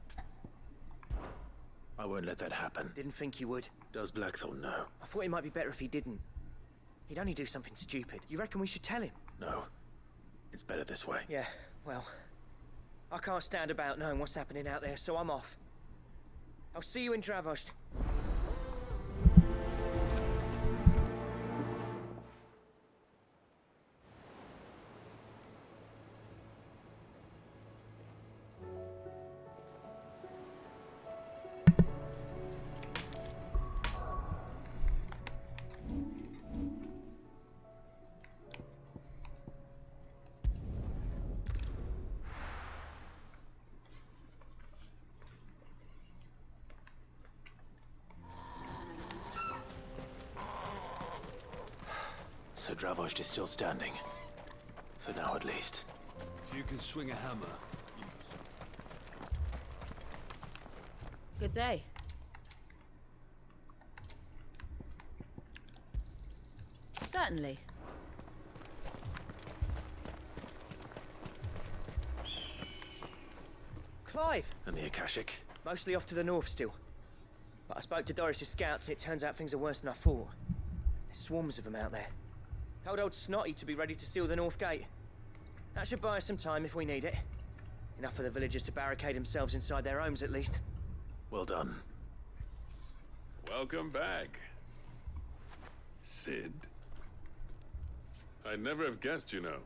I won't let that happen. Didn't think you would. Does Blackthorn know? I thought it might be better if he didn't. He'd only do something stupid. You reckon we should tell him? No. It's better this way. Yeah, well, I can't stand about knowing what's happening out there, so I'm off. I'll see you in Dravost. So Dravost is still standing. For now, at least. If you can swing a hammer. Good day. Certainly. Clive! And the Akashic? Mostly off to the north still. But I spoke to Doris's scouts and it turns out things are worse than I thought. There's swarms of them out there. Told old Snotty to be ready to seal the north gate. That should buy us some time if we need it. Enough for the villagers to barricade themselves inside their homes at least. Well done. Welcome back, Sid. I'd never have guessed, you know.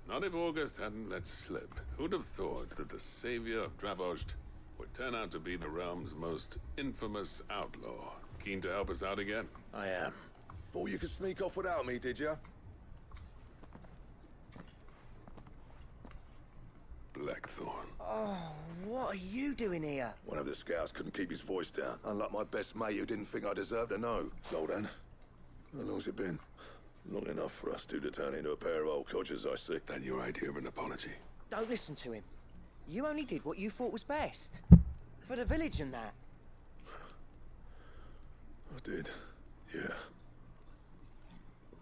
Not if August hadn't let slip. Who'd have thought that the savior of Dravost would turn out to be the realm's most infamous outlaw? Keen to help us out again? I am. Thought you could sneak off without me, did you? Blackthorn. Oh, what are you doing here? One of the scouts couldn't keep his voice down, unlike my best mate who didn't think I deserved to know. Zoltan, how long's it been? Long enough for us two to turn into a pair of old codgers, I see. That your idea of an apology? Don't listen to him. You only did what you thought was best. For the village and that. I did, yeah.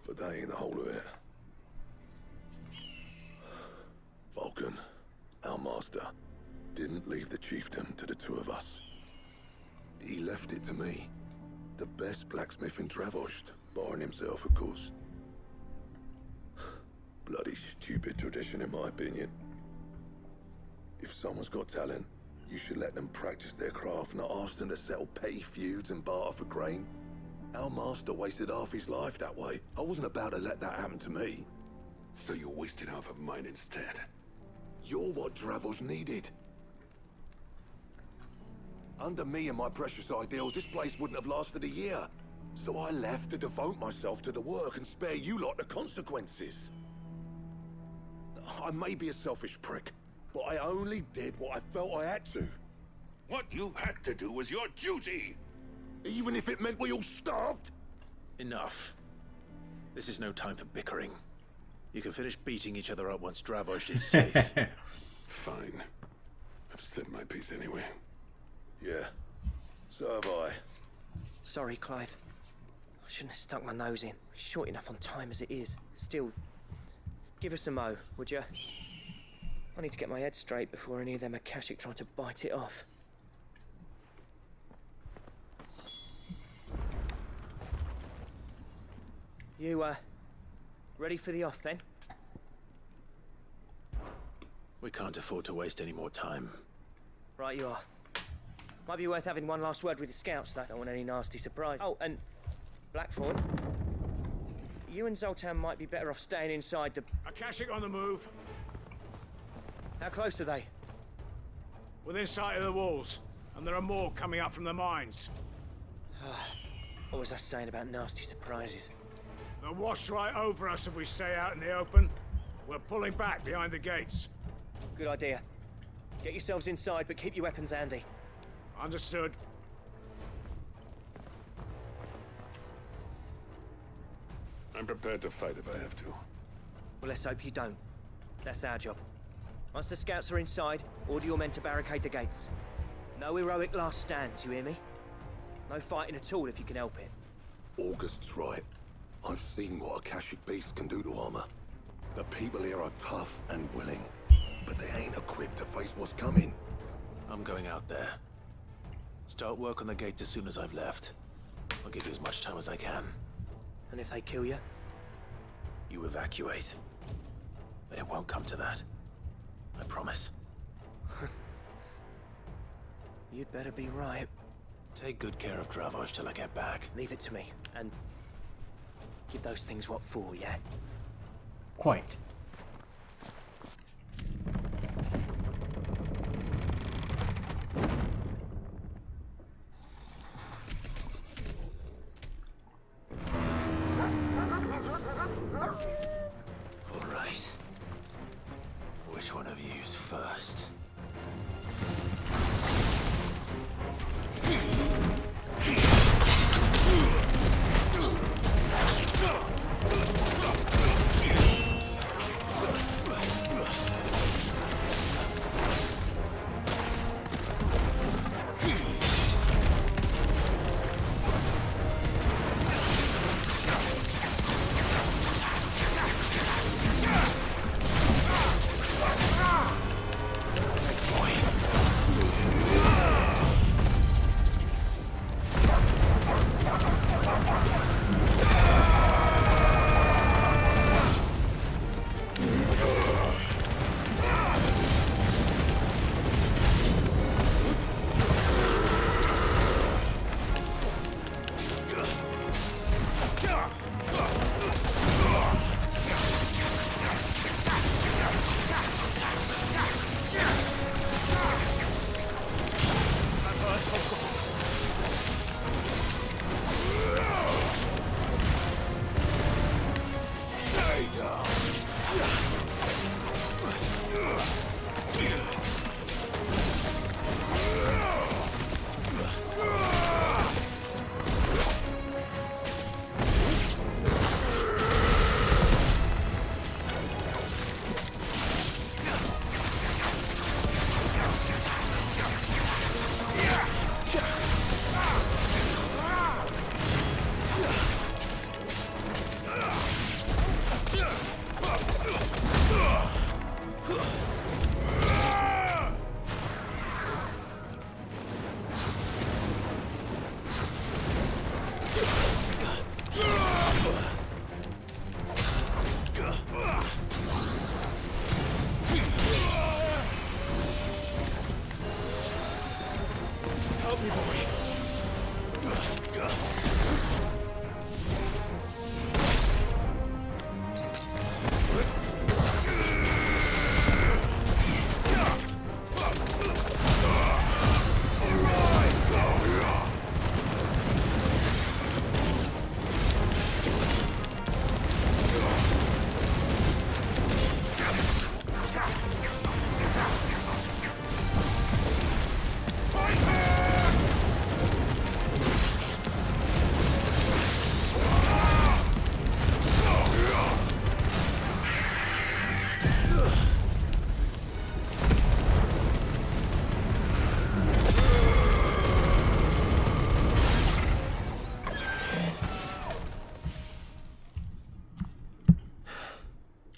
But that ain't the whole of it. Vulcan, our master, didn't leave the chiefdom to the two of us. He left it to me, the best blacksmith in Dravost, barring himself, of course. Bloody stupid tradition, in my opinion. If someone's got talent, you should let them practice their craft, not ask them to settle petty feuds and barter for grain. Our master wasted half his life that way. I wasn't about to let that happen to me. So you wasted half of mine instead? You're what Dravost needed. Under me and my precious ideals, this place wouldn't have lasted a year. So I left to devote myself to the work and spare you lot the consequences. I may be a selfish prick, but I only did what I felt I had to. What you had to do was your duty! Even if it meant we all starved? Enough. This is no time for bickering. You can finish beating each other up once Dravost is safe. Fine. I've said my piece anyway. Yeah. So have I. Sorry, Clive. I shouldn't have stuck my nose in. Short enough on time as it is. Still, give us a mo, would you? I need to get my head straight before any of them Akashic try to bite it off. You, ready for the off, then? We can't afford to waste any more time. Right you are. Might be worth having one last word with the scouts, though. Don't want any nasty surprise. Oh, and Blackthorn, you and Zoltan might be better off staying inside the... Akashic on the move. How close are they? Within sight of the walls. And there are more coming up from the mines. What was I saying about nasty surprises? They'll wash right over us if we stay out in the open. We're pulling back behind the gates. Good idea. Get yourselves inside, but keep your weapons handy. Understood. I'm prepared to fight if I have to. Well, let's hope you don't. That's our job. Once the scouts are inside, order your men to barricade the gates. No heroic last stands, you hear me? No fighting at all if you can help it. August's right. I've seen what Akashic beasts can do to armor. The people here are tough and willing, but they ain't equipped to face what's coming. I'm going out there. Start work on the gate as soon as I've left. I'll give you as much time as I can. And if they kill you? You evacuate. But it won't come to that. I promise. You'd better be right. Take good care of Dravost till I get back. Leave it to me, and give those things what for, yeah? Quite. All right. Which one of you's first? Help me, boy.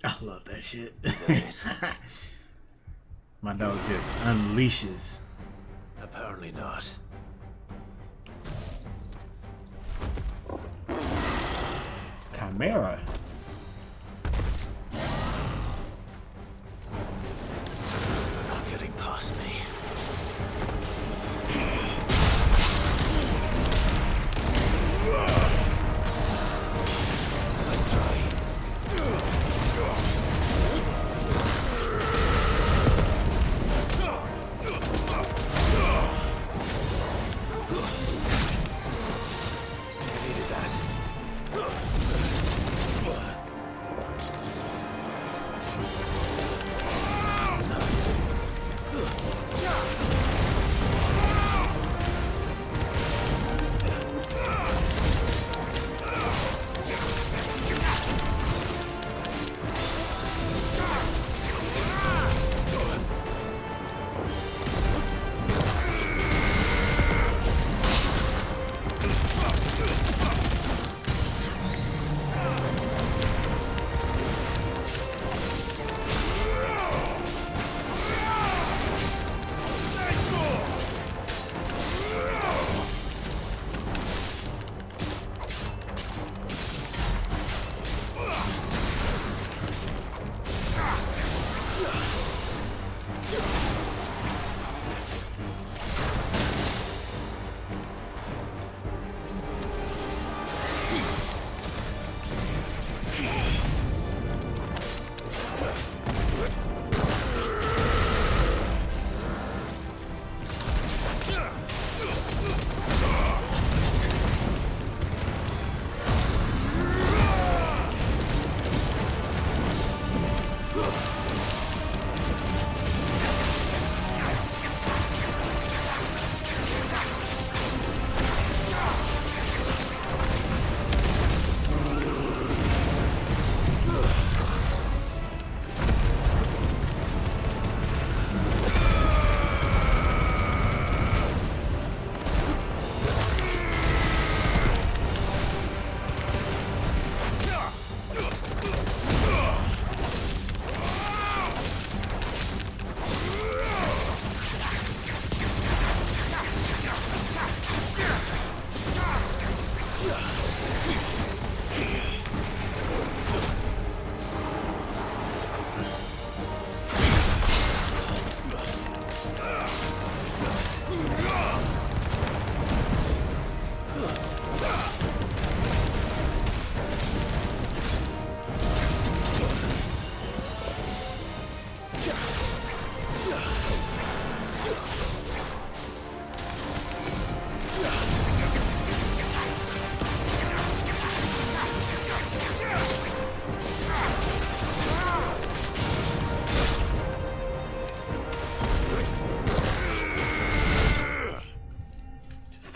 I love that shit. My dog just unleashes. Apparently not. Chimera. You're not getting past me. Let's try. Needed that.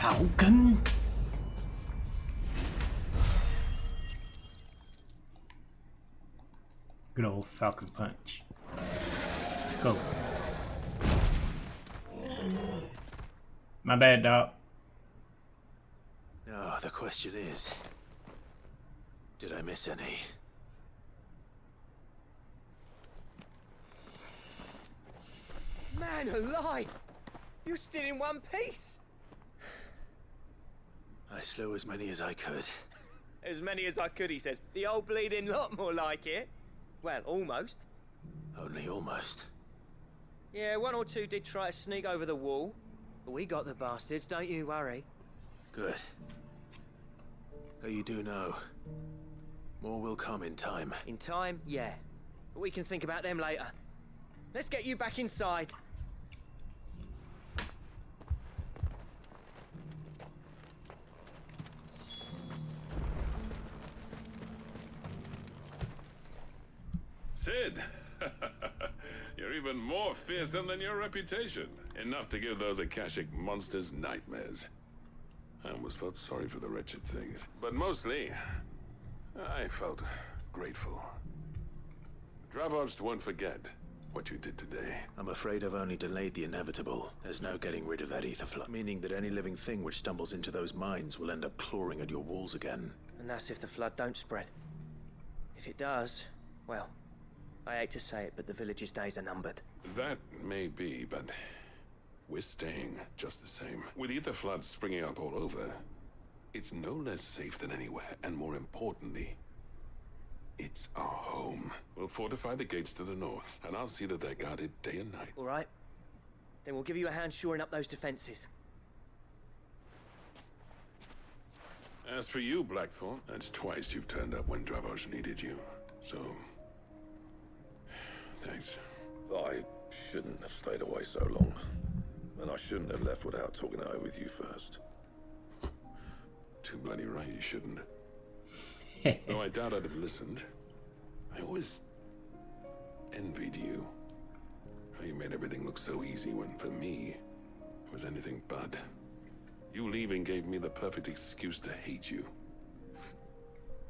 Falcon? Good old Falcon punch. Let's go. My bad, dog. No, the question is, did I miss any? Man alive! You're still in one piece! I slew as many as I could. As many as I could, he says. The old bleeding lot, more like it. Well, almost. Only almost. Yeah, one or two did try to sneak over the wall. We got the bastards, don't you worry. Good. Though you do know, more will come in time. In time, yeah. But we can think about them later. Let's get you back inside. Sid! You're even more fearsome than your reputation. Enough to give those Akashic monsters nightmares. I almost felt sorry for the wretched things. But mostly, I felt grateful. Dravoged won't forget what you did today. I'm afraid I've only delayed the inevitable. There's no getting rid of that ether flood, meaning that any living thing which stumbles into those mines will end up clawing at your walls again. And that's if the flood don't spread. If it does, well, I hate to say it, but the village's days are numbered. That may be, but we're staying just the same. With ether floods springing up all over, it's no less safe than anywhere, and more importantly, it's our home. We'll fortify the gates to the north, and I'll see that they're guarded day and night. All right. Then we'll give you a hand shoring up those defenses. As for you, Blackthorn, that's twice you've turned up when Dravos needed you. So, thanks. I shouldn't have stayed away so long. And I shouldn't have left without talking it over with you first. Too bloody right you shouldn't. Though I doubt I'd have listened. I always envied you. How you made everything look so easy when, for me, it was anything but. You leaving gave me the perfect excuse to hate you.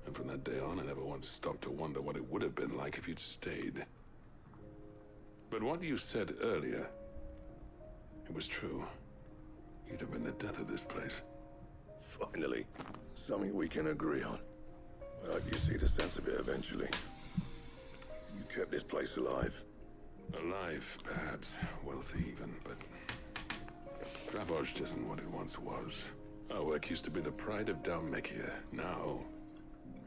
And from that day on, I never once stopped to wonder what it would have been like if you'd stayed. But what you said earlier, it was true. You'd have been the death of this place. Finally, something we can agree on. I hope you see the sense of it eventually. You kept this place alive. Alive, perhaps. Wealthy even, but Dravoged isn't what it once was. Our work used to be the pride of Dalmekia. Now,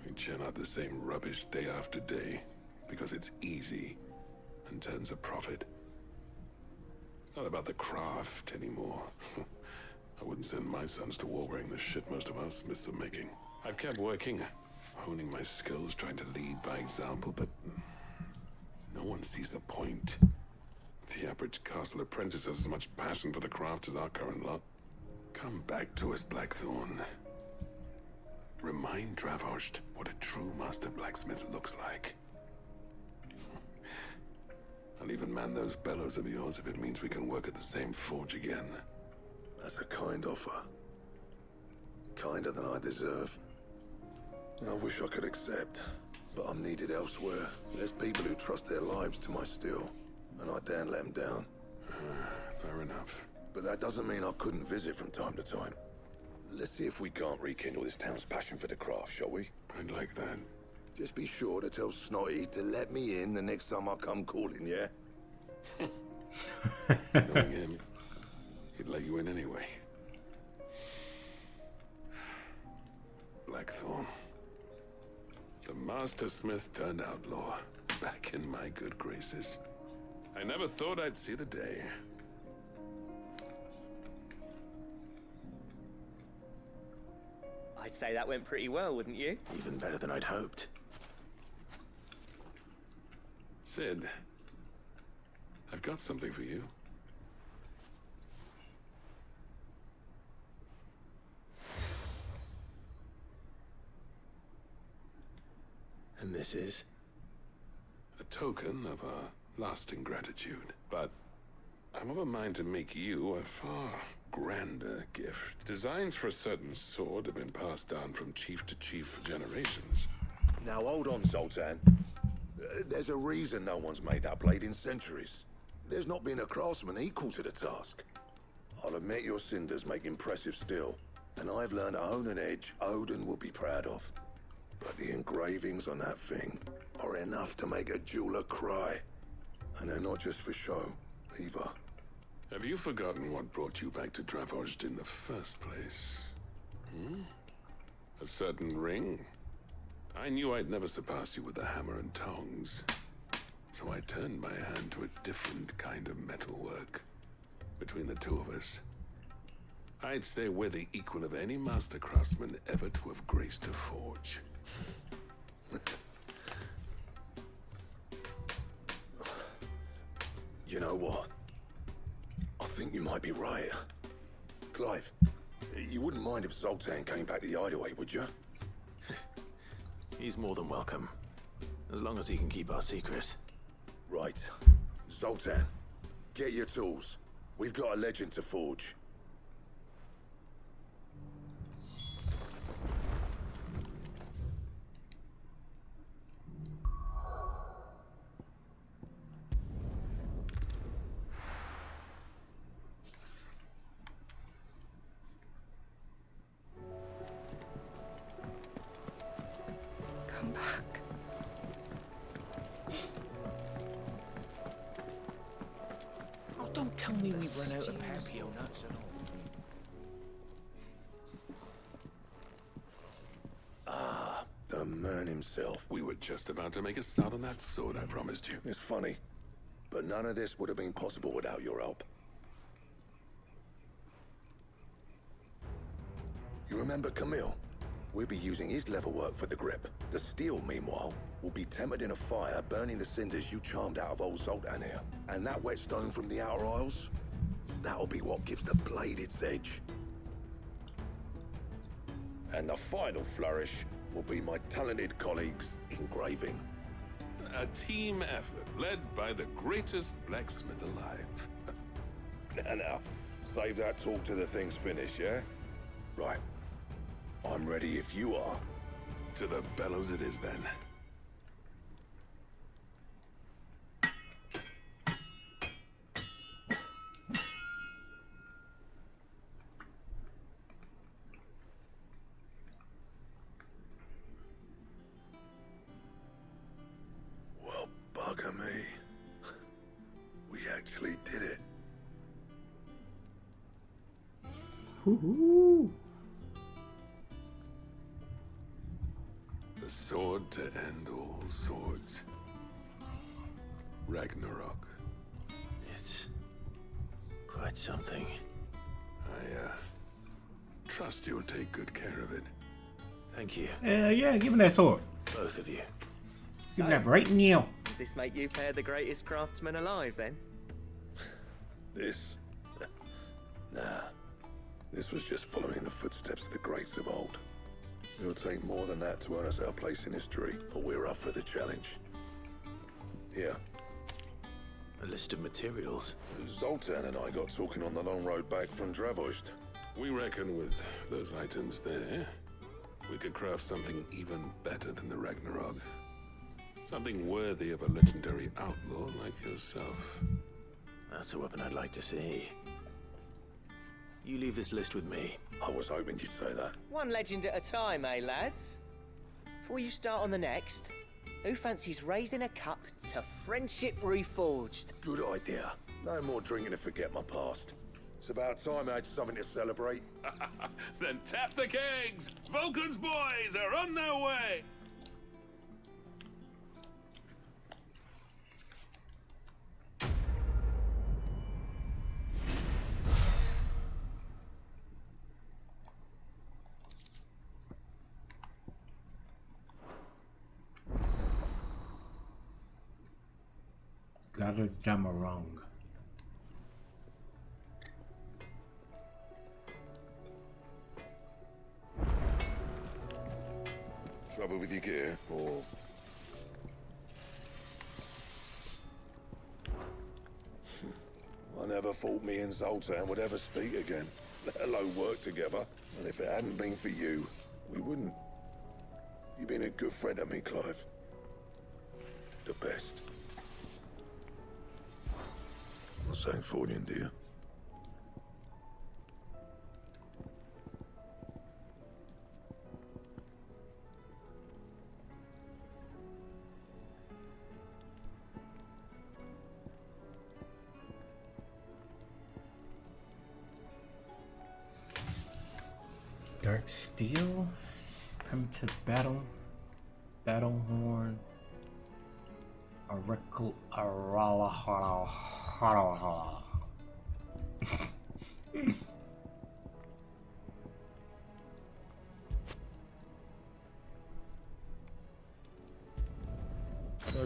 we churn out the same rubbish day after day because it's easy and turns a profit. It's not about the craft anymore. I wouldn't send my sons to war wearing the shit most of our smiths are making. I've kept working, honing my skills, trying to lead by example, but no one sees the point. The average castle apprentice has as much passion for the craft as our current lot. Come back to us, Blackthorn. Remind Dravoged what a true master blacksmith looks like. I'll even man those bellows of yours if it means we can work at the same forge again. That's a kind offer. Kinder than I deserve. I wish I could accept, but I'm needed elsewhere. There's people who trust their lives to my steel, and I daren't let them down. Fair enough. But that doesn't mean I couldn't visit from time to time. Let's see if we can't rekindle this town's passion for the craft, shall we? I'd like that. Just be sure to tell Snotty to let me in the next time I come calling, yeah? Knowing him, he'd let you in anyway. Blackthorn. The Master Smith turned outlaw, back in my good graces. I never thought I'd see the day. I'd say that went pretty well, wouldn't you? Even better than I'd hoped. Sid, I've got something for you. And this is? A token of our lasting gratitude. But I'm of a mind to make you a far grander gift. Designs for a certain sword have been passed down from chief to chief for generations. Now hold on, Zoltan. There's a reason no one's made that blade in centuries. There's not been a craftsman equal to the task. I'll admit your cinders make impressive steel, and I've learned to hone an edge Odin will be proud of. But the engravings on that thing are enough to make a jeweler cry. And they're not just for show, either. Have you forgotten what brought you back to Dravoged in the first place? A certain ring? I knew I'd never surpass you with the hammer and tongs. So I turned my hand to a different kind of metalwork. Between the two of us, I'd say we're the equal of any master craftsman ever to have graced a forge. You know what? I think you might be right. Clive, you wouldn't mind if Zoltan came back to the Hideaway, would you? He's more than welcome. As long as he can keep our secret. Right. Zoltan, get your tools. We've got a legend to forge. Come back. Oh, don't tell me we've run out of papio nuts and all. Ah, the man himself. We were just about to make a start on that sword I promised you. It's funny, but none of this would have been possible without your help. You remember Camille? We'll be using his leatherwork for the grip. The steel, meanwhile, will be tempered in a fire, burning the cinders you charmed out of old Zoltan here. And that whetstone from the Outer Isles, that'll be what gives the blade its edge. And the final flourish will be my talented colleagues' engraving. A team effort led by the greatest blacksmith alive. Now, save that talk till the thing's finished, yeah? Right. I'm ready if you are. To the bellows it is then. Well, bugger me. We actually did it. Woohoo! The sword to end all swords. Ragnarok. It's quite something. I trust you'll take good care of it. Thank you. Yeah, give him that sword. Both of you. Give him that right now. Does this make you pair the greatest craftsman alive, then? This? Nah. This was just following the footsteps of the greats of old. It'll take more than that to earn us our place in history, but we're up for the challenge. Here. A list of materials. Zoltan and I got talking on the long road back from Dravozd. We reckon with those items there, we could craft something even better than the Ragnarok. Something worthy of a legendary outlaw like yourself. That's a weapon I'd like to see. You leave this list with me. I was hoping you'd say that. One legend at a time, eh, lads? Before you start on the next, who fancies raising a cup to Friendship Reforged? Good idea. No more drinking to forget my past. It's about time I had something to celebrate. Then tap the kegs! Vulcan's boys are on their way! Gotta jam wrong. Trouble with your gear, or... I never thought me and Zoltan would ever speak again, let alone work together. And if it hadn't been for you, we wouldn't. You've been a good friend to me, Clive. The best. I sang for you, dear. Dark Steel, Primitive Battle, Battle Horn, Oracle,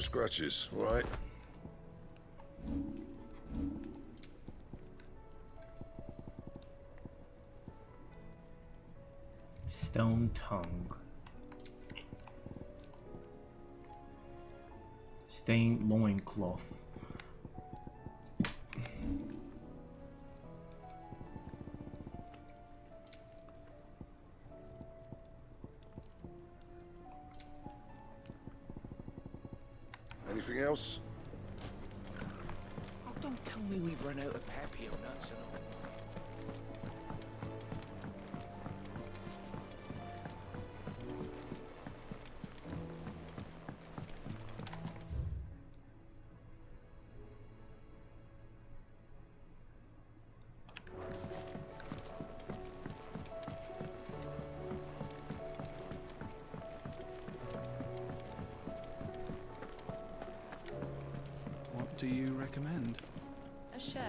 No scratches, all right? Stone tongue. Stained loincloth. Anything else? Oh, don't tell me we've run out of papio nuts and all. What do you recommend? A share.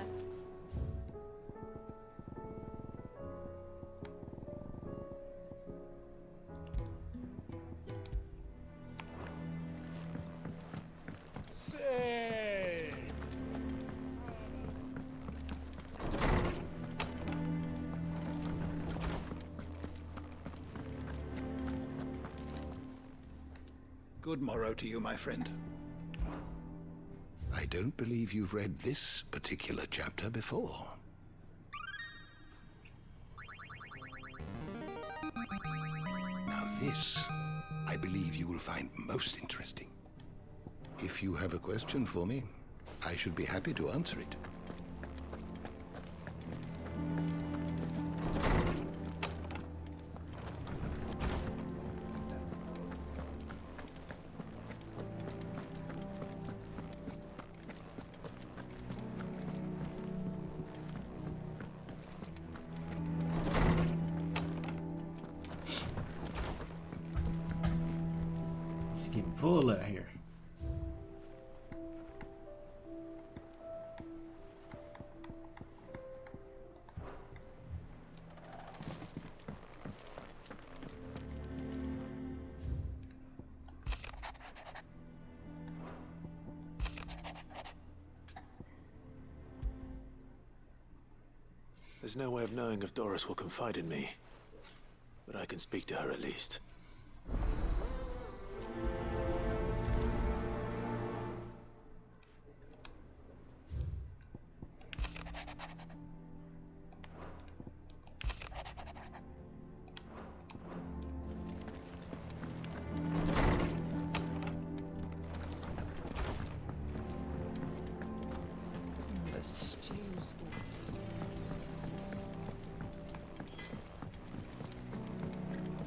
Sid! Good morrow to you, my friend. I don't believe you've read this particular chapter before. Now this, I believe you will find most interesting. If you have a question for me, I should be happy to answer it. It's getting full out here. There's no way of knowing if Doris will confide in me, but I can speak to her at least. The stew's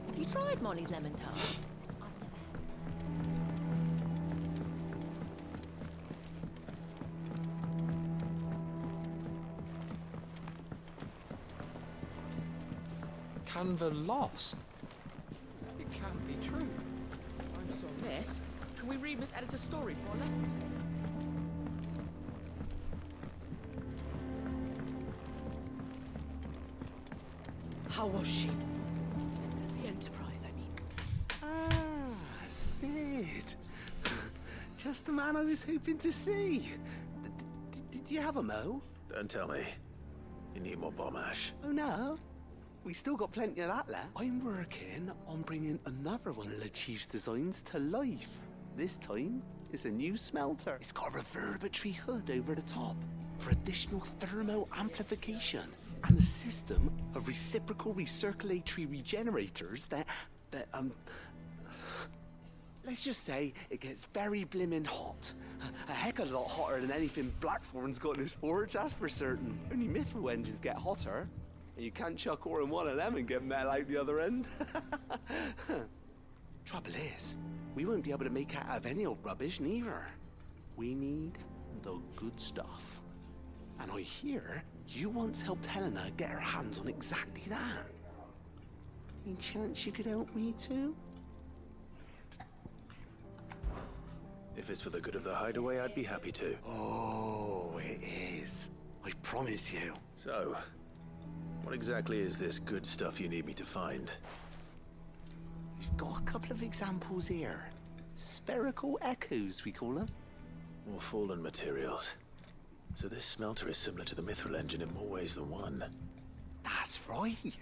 Have you tried Molly's lemon tarts? Canva lost? It can't be true. I'm so Miss, can we read Miss Editor's story for our lesson today? How was she? The Enterprise, I mean. Ah, Sid. Just the man I was hoping to see. Did you have a mo? Don't tell me. You need more bomb ash. Oh no. We still got plenty of that left. I'm working on bringing another one of the Chief's designs to life. This time, it's a new smelter. It's got a reverberatory hood over the top for additional thermo amplification and a system of reciprocal recirculatory regenerators that let's just say it gets very blimmin' hot. A heck of a lot hotter than anything Blackthorn's got in his forge, that's for certain. Only Mithril engines get hotter, and you can't chuck ore in one of them and get metal out the other end. Trouble is, we won't be able to make out of any old rubbish neither. We need the good stuff. And I hear you once helped Helena get her hands on exactly that. Any chance you could help me too? If it's for the good of the hideaway, I'd be happy to. Oh, it is. I promise you. So, what exactly is this good stuff you need me to find? We've got a couple of examples here. Spherical echoes, we call them. More fallen materials. So this smelter is similar to the mithril engine in more ways than one. That's right.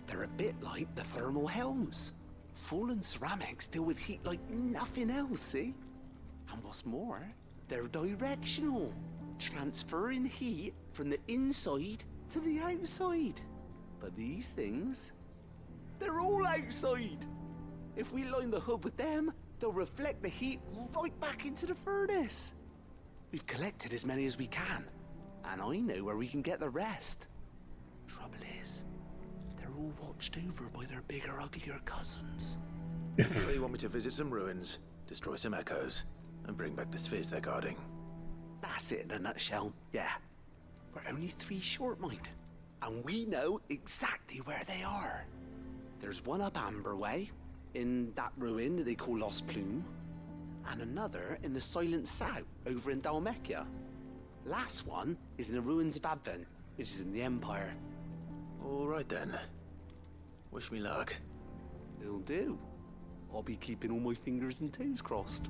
They're a bit like the thermal helms. Fallen ceramics deal with heat like nothing else, see? And what's more, they're directional, transferring heat from the inside to the outside. But these things, they're all outside. If we line the hub with them, they'll reflect the heat right back into the furnace. We've collected as many as we can, and I know where we can get the rest. Trouble is, they're all watched over by their bigger, uglier cousins. So you want me to visit some ruins, destroy some echoes, and bring back the spheres they're guarding? That's it in a nutshell, yeah. We're only 3 short, mind, and we know exactly where they are. There's one up Amber Way, in that ruin that they call Lost Plume, and another in the Silent South, over in Dalmekia. Last one is in the ruins of Advent, which is in the Empire. All right then. Wish me luck. It'll do. I'll be keeping all my fingers and toes crossed.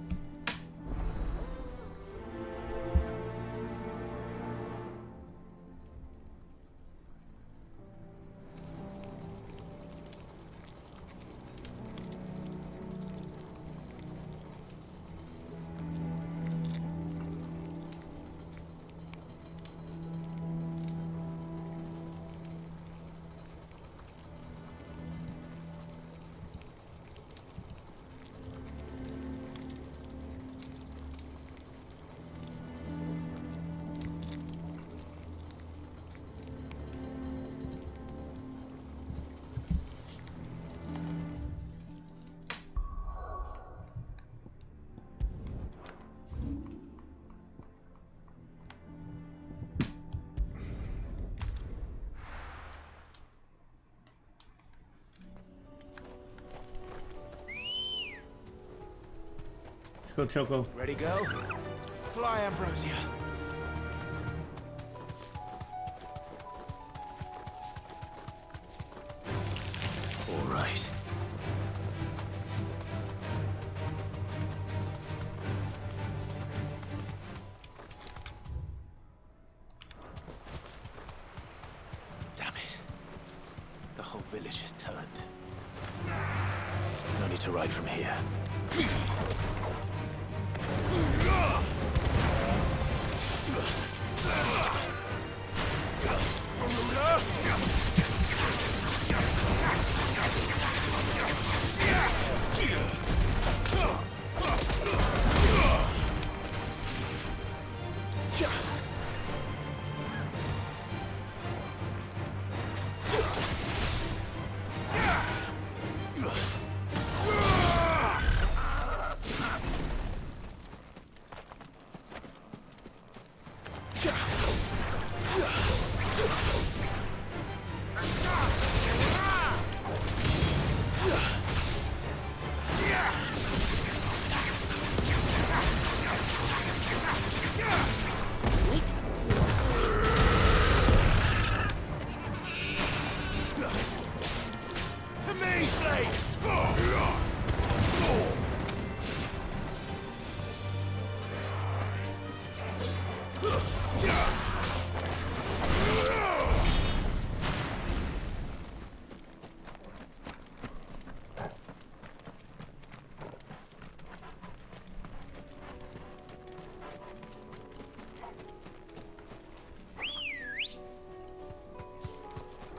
Let's go, Choco. Ready, go? Fly, Ambrosia. All right. Damn it. The whole village has turned. No need to ride from here.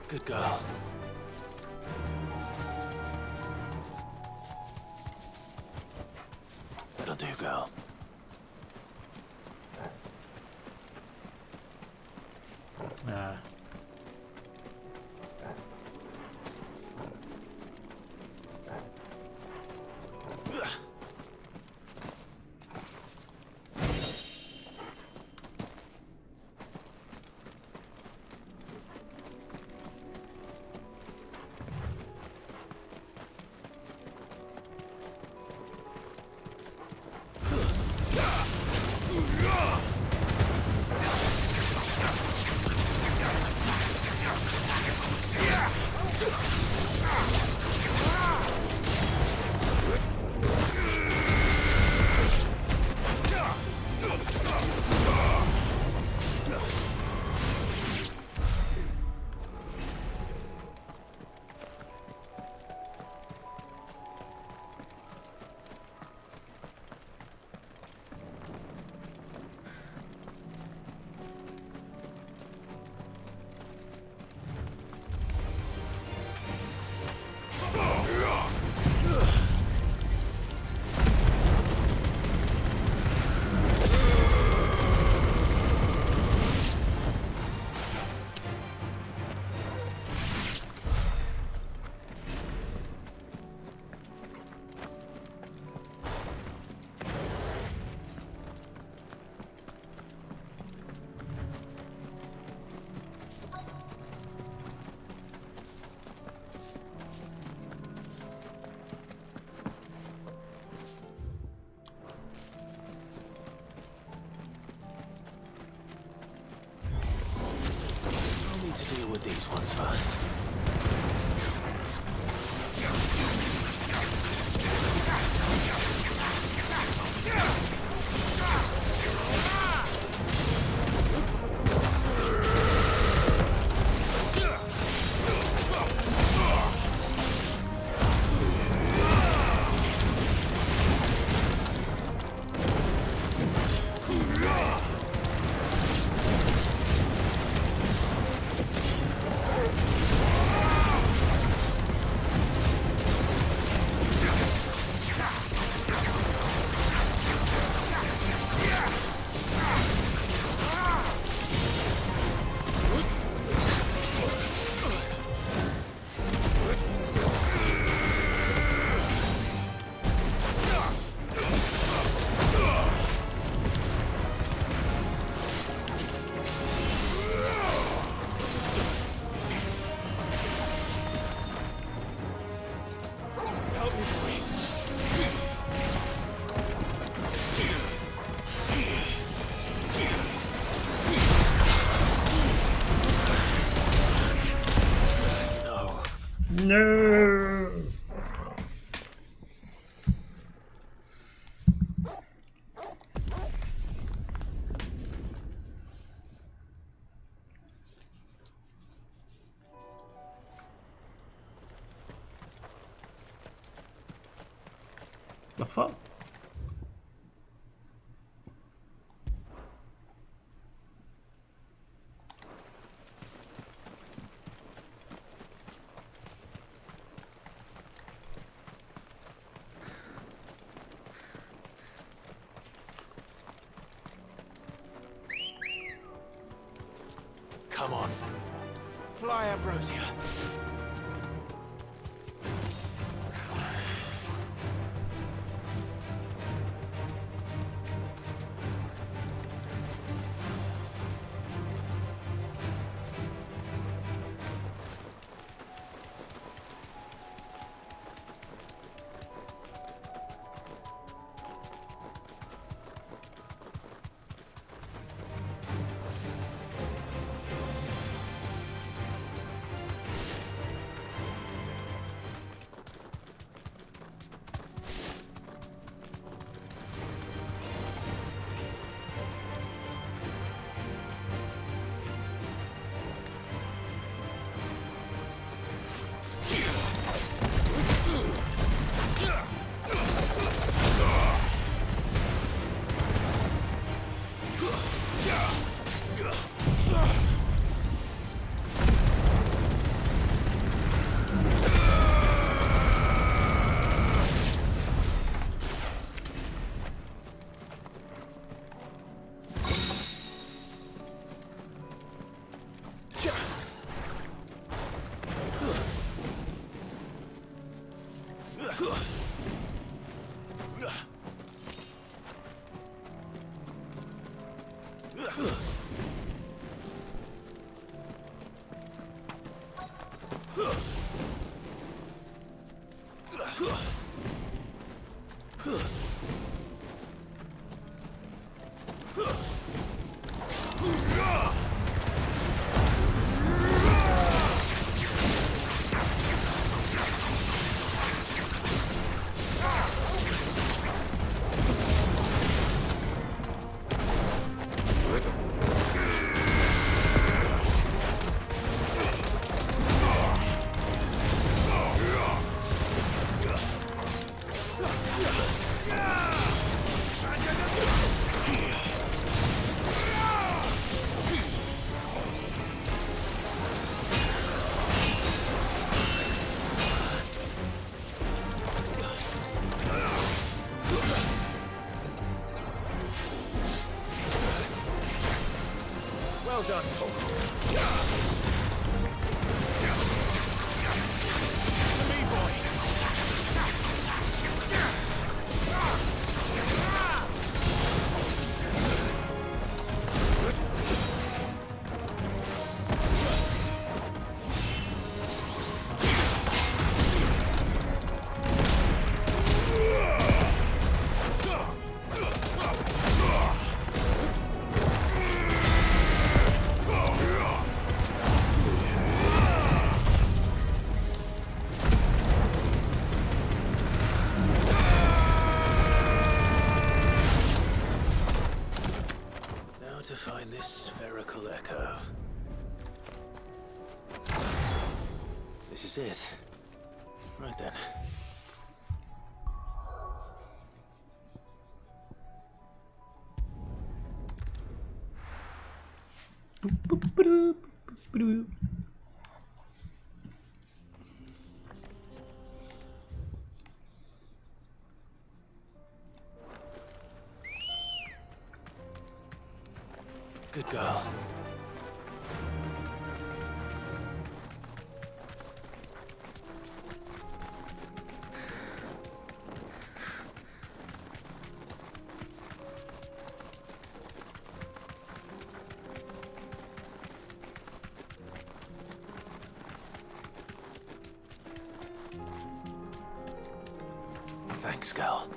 Good girl. That'll do, girl. those ones first. No. The fuck? Come on. Fly, Ambrosia. Well done, Tom. Me, boy. was it. Right then. Good girl. Thanks, girl.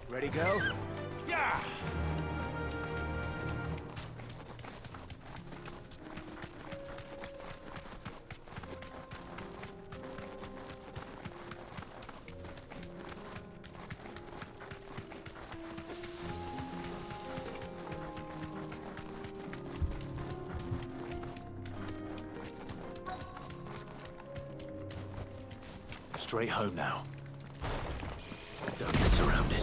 Ready, go? Yeah! Straight home now. Don't get surrounded.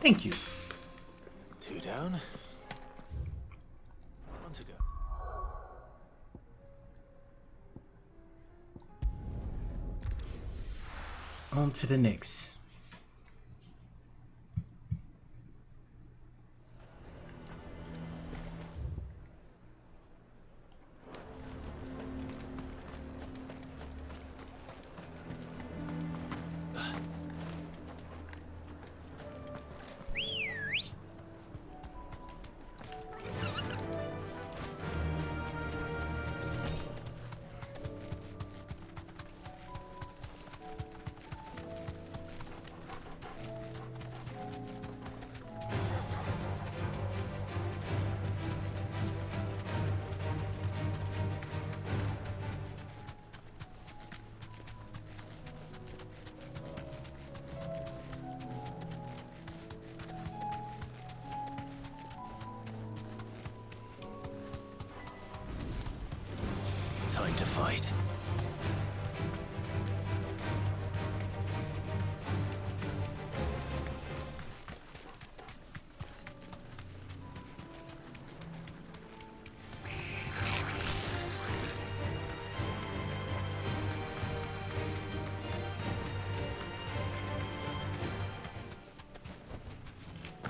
Thank you. 2 down. 1 to go. On to the next. Time to fight.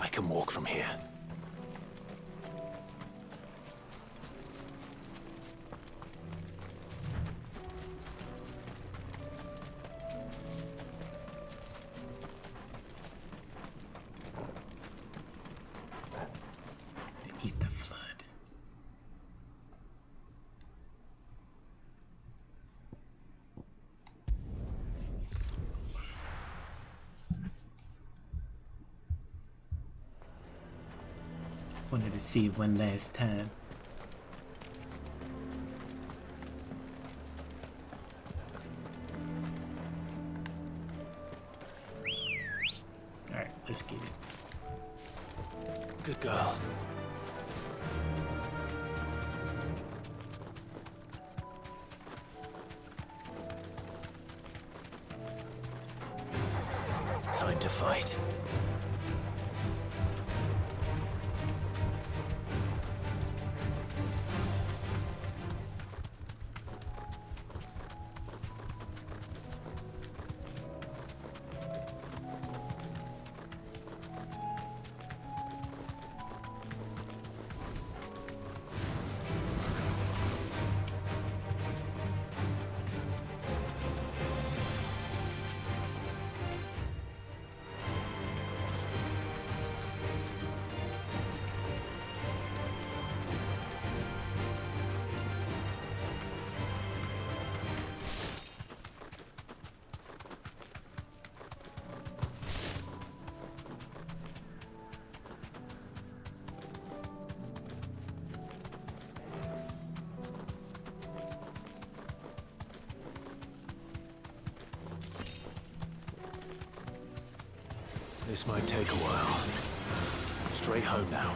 I can walk from here. Eat the flood. Wanted to see one last time. Alright, let's get it. Good girl. Time to fight. This might take a while. Straight home now.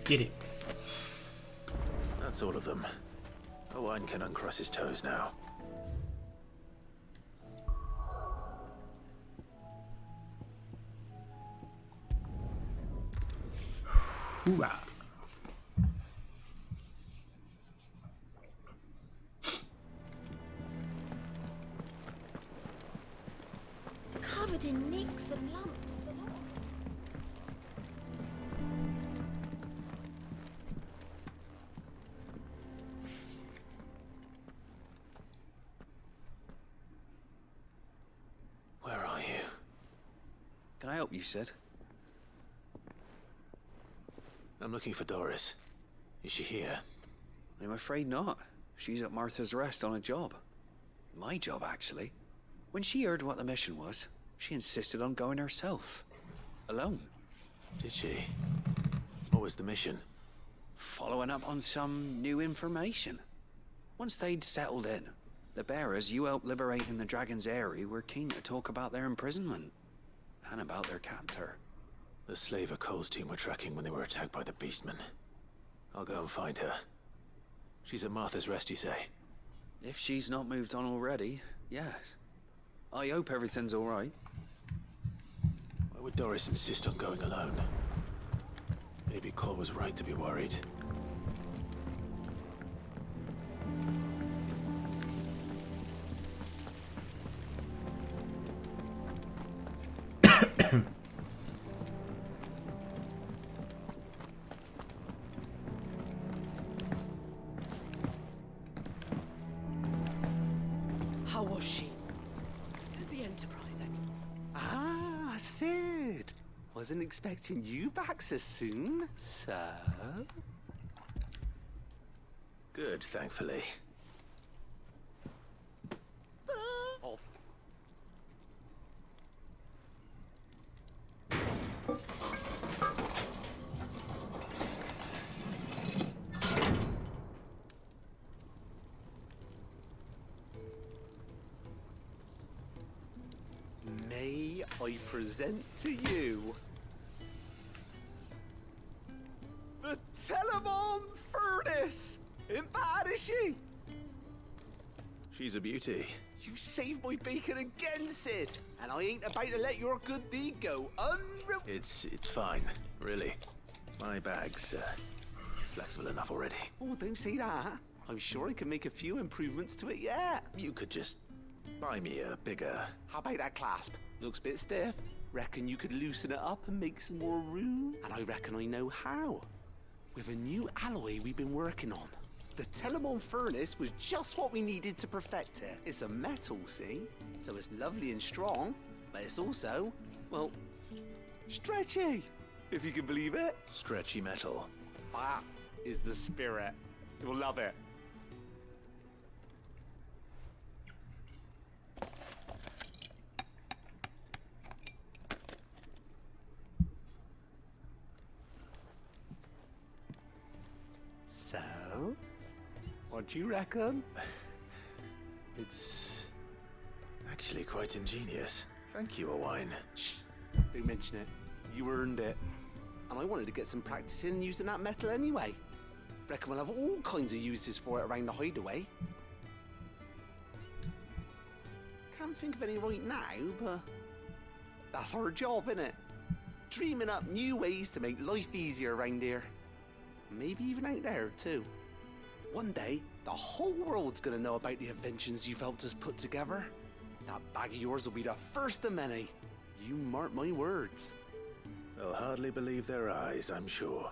Get it. That's all of them. Owain can uncross his toes now. Hoorah. Covered in nicks and lumps. Where are you? Can I help you, Sid? I'm looking for Doris. Is she here? I'm afraid not. She's at Martha's Rest on a job. My job, actually. When she heard what the mission was, she insisted on going herself. Alone. Did she? What was the mission? Following up on some new information. Once they'd settled in, the bearers you helped liberate in the Dragon's Eyrie were keen to talk about their imprisonment. And about their captor. The slaver Cole's team were tracking when they were attacked by the Beastmen. I'll go and find her. She's at Martha's Rest, you say? If she's not moved on already, yes. I hope everything's all right. Why would Doris insist on going alone? Maybe Cole was right to be worried. How was she? The Enterprise, I mean. Ah, Sid. Wasn't expecting you back so soon, sir. Good, thankfully. Oh. May I present to you the Telemon Furnace? Ain't bad, is she? She's a beauty. You saved my bacon again, Sid. And I ain't about to let your good deed go It's fine, really. My bag's flexible enough already. Oh, don't say that. I'm sure I can make a few improvements to it yet. You could just buy me a bigger... How about that clasp? Looks a bit stiff. Reckon you could loosen it up and make some more room? And I reckon I know how. With a new alloy we've been working on. The Telemon furnace was just what we needed to perfect it. It's a metal, see? So it's lovely and strong, but it's also, well, stretchy, if you can believe it. Stretchy metal. That is the spirit. You'll love it. So, what do you reckon? It's actually quite ingenious. Thank you, Owain. Shh, don't mention it. You earned it. And I wanted to get some practice in using that metal anyway. Reckon we'll have all kinds of uses for it around the hideaway. Can't think of any right now, but that's our job, innit? Dreaming up new ways to make life easier around here. Maybe even out there, too. One day, the whole world's gonna know about the inventions you've helped us put together. That bag of yours will be the first of many. You mark my words. They'll hardly believe their eyes, I'm sure.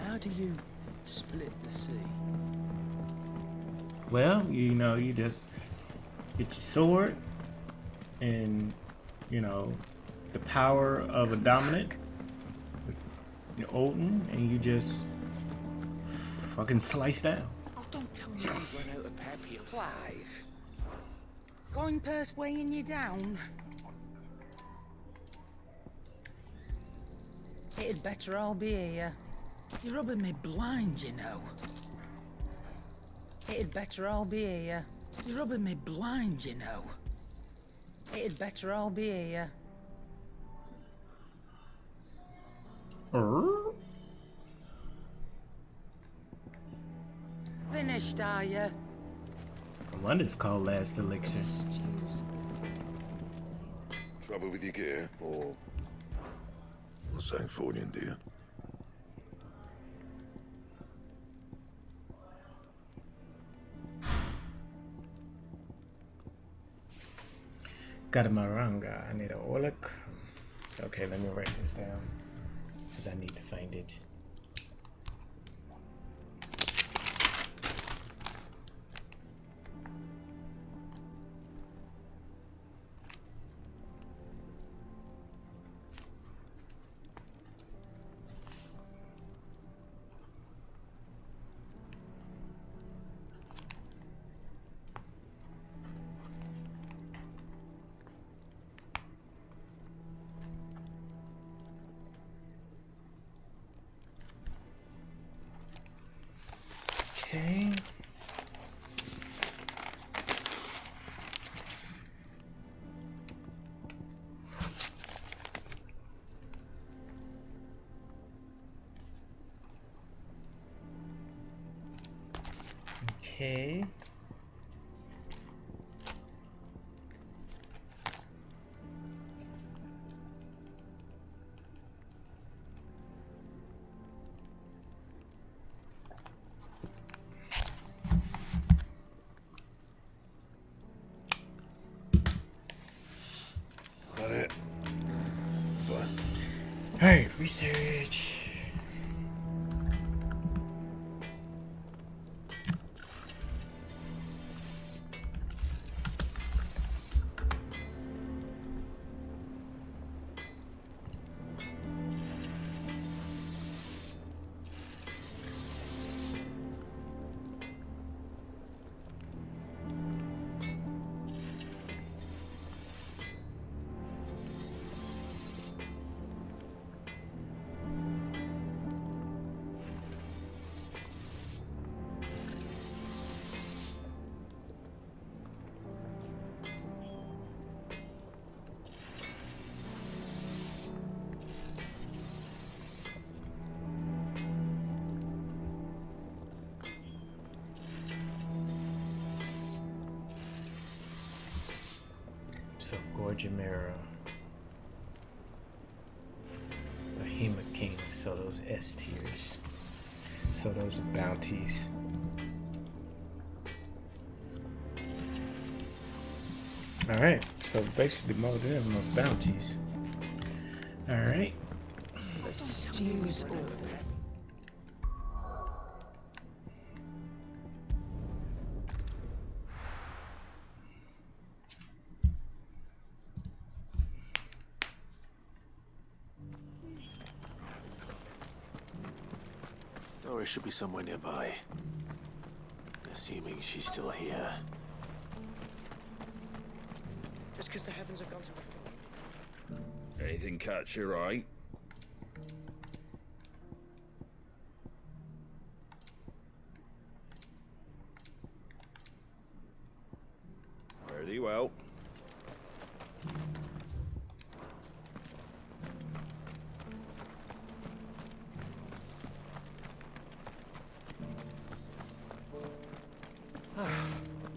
How do you split the sea? Well, you know, you just get your sword and, you know, the power of a dominant, your Odin, and you just fucking slice down. Oh, don't tell me you've run out of pep here. Clive. Going purse weighing you down. It'd better all be here. You're rubbing me blind, you know. It'd better all be here. You're rubbing me blind, you know. It'd better all be here. Finished, are you? wonder it's called Last Elixir. Trouble with your gear, or something for you, dear? Gadamaranga. I need a Orlick. Okay, let me write this down because I need to find it. Okay. Okay. Got it. Fine. Alright, research. So Gorgemera, Behemoth King, so those S tiers. So those are bounties. Alright, so basically most of them are bounties. Alright. The stew's awful. Doris should be somewhere nearby. Assuming she's still here. Just because the heavens have gone to... Anything catch your eye? Very well.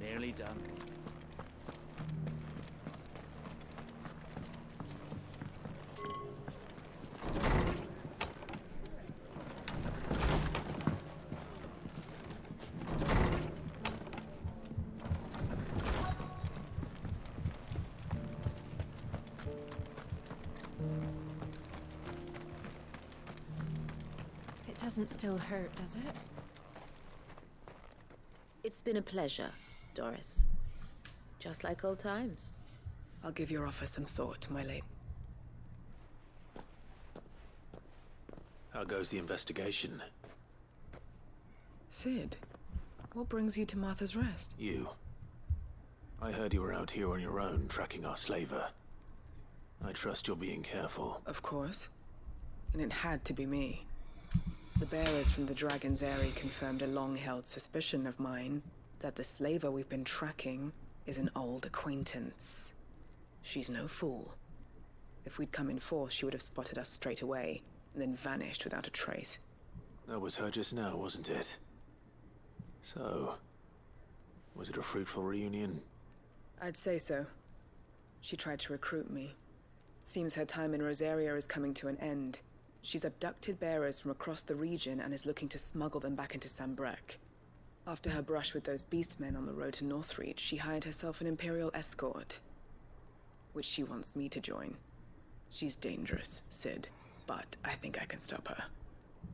Nearly done. It doesn't still hurt, does it? It's been a pleasure, Doris. Just like old times. I'll give your offer some thought, my lady. How goes the investigation? Sid, what brings you to Martha's Rest? You. I heard you were out here on your own, tracking our slaver. I trust you're being careful. Of course. And it had to be me. The bearers from the Dragon's Eyrie confirmed a long-held suspicion of mine that the slaver we've been tracking is an old acquaintance. She's no fool. If we'd come in force, she would have spotted us straight away, and then vanished without a trace. That was her just now, wasn't it? So, Was it a fruitful reunion? I'd say so. She tried to recruit me. Seems her time in Rosaria is coming to an end. She's abducted bearers from across the region and is looking to smuggle them back into Sambrek. After her brush with those beastmen on the road to Northreach, she hired herself an Imperial escort, which she wants me to join. She's dangerous, Sid, but I think I can stop her.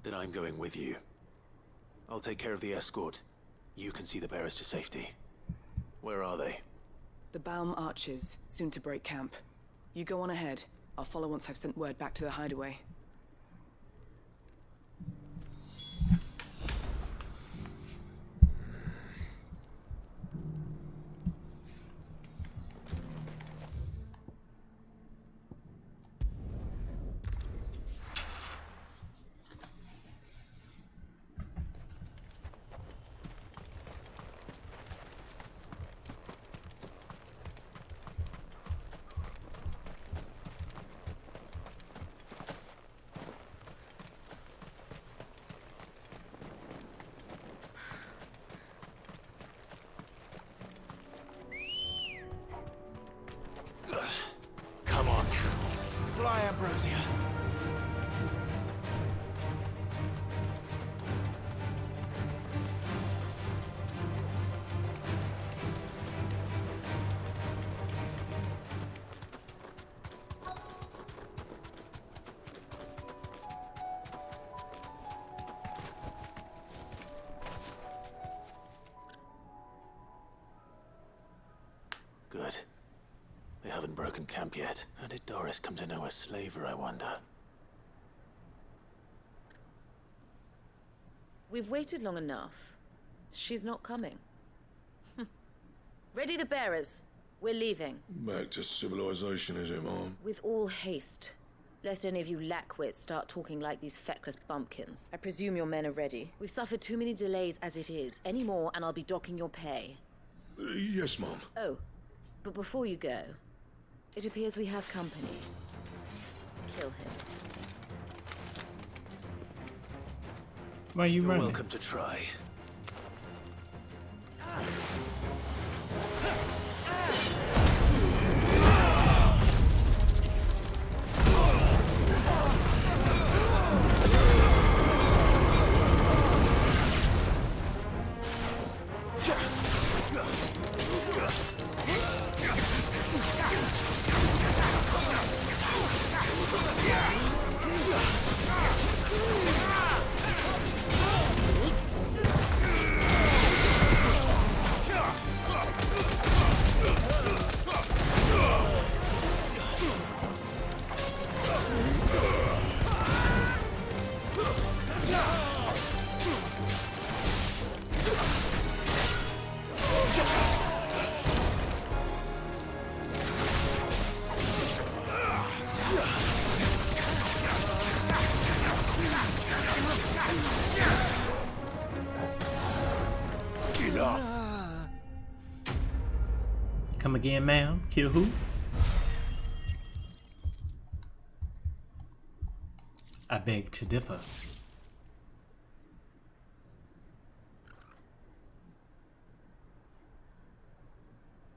Then I'm going with you. I'll take care of the escort. You can see the bearers to safety. Where are they? The Baum Archers, soon to break camp. You go on ahead. I'll follow once I've sent word back to the hideaway. Come on. Fly, Ambrosia. Good. They haven't broken camp yet. How did Doris come to know a slaver, I wonder? We've waited long enough. She's not coming. Ready the bearers. We're leaving. Back to civilization, is it, Mom? With all haste. Lest any of you lackwits start talking like these feckless bumpkins. I presume your men are ready. We've suffered too many delays as it is. Any more and I'll be docking your pay. Yes, Mom. Oh, but before you go, it appears we have company. Kill him. Why are you You're running? welcome to try. Come again, ma'am? Kill who? I beg to differ.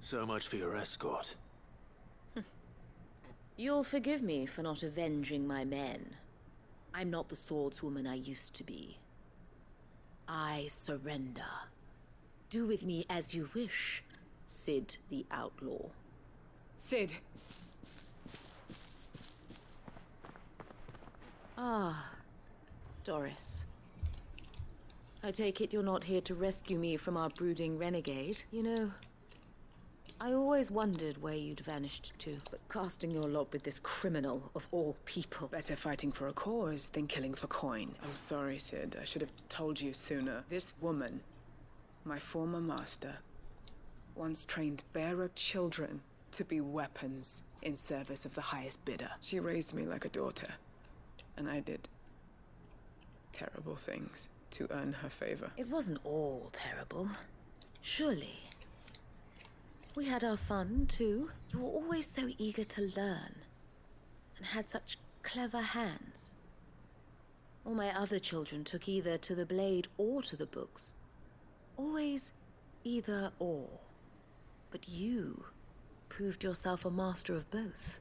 So much for your escort. You'll forgive me for not avenging my men. I'm not the swordswoman I used to be. I surrender. Do with me as you wish, Sid the Outlaw. Sid! Ah, Doris. I take it you're not here to rescue me from our brooding renegade. You know, I always wondered where you'd vanished to, but casting your lot with this criminal of all people. Better fighting for a cause than killing for coin. I'm sorry, Sid. I should have told you sooner. This woman, my former master, once trained bearer children to be weapons in service of the highest bidder. She raised me like a daughter, and I did terrible things to earn her favor. It wasn't all terrible, surely. We had our fun, too. You were always so eager to learn, and had such clever hands. All my other children took either to the blade or to the books. Always either or. But you proved yourself a master of both.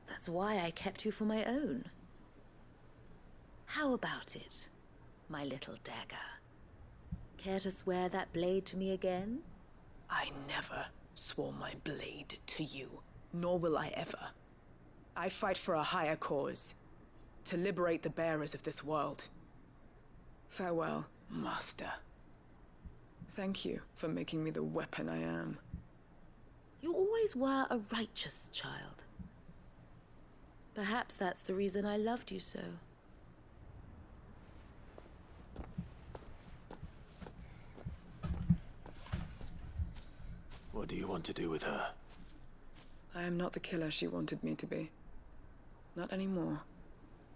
That's why I kept you for my own. How about it, my little dagger? Care to swear that blade to me again? I never swore my blade to you, nor will I ever. I fight for a higher cause, to liberate the bearers of this world. Farewell, Master. Thank you for making me the weapon I am. You always were a righteous child. Perhaps that's the reason I loved you so. What do you want to do with her? I am not the killer she wanted me to be. Not anymore.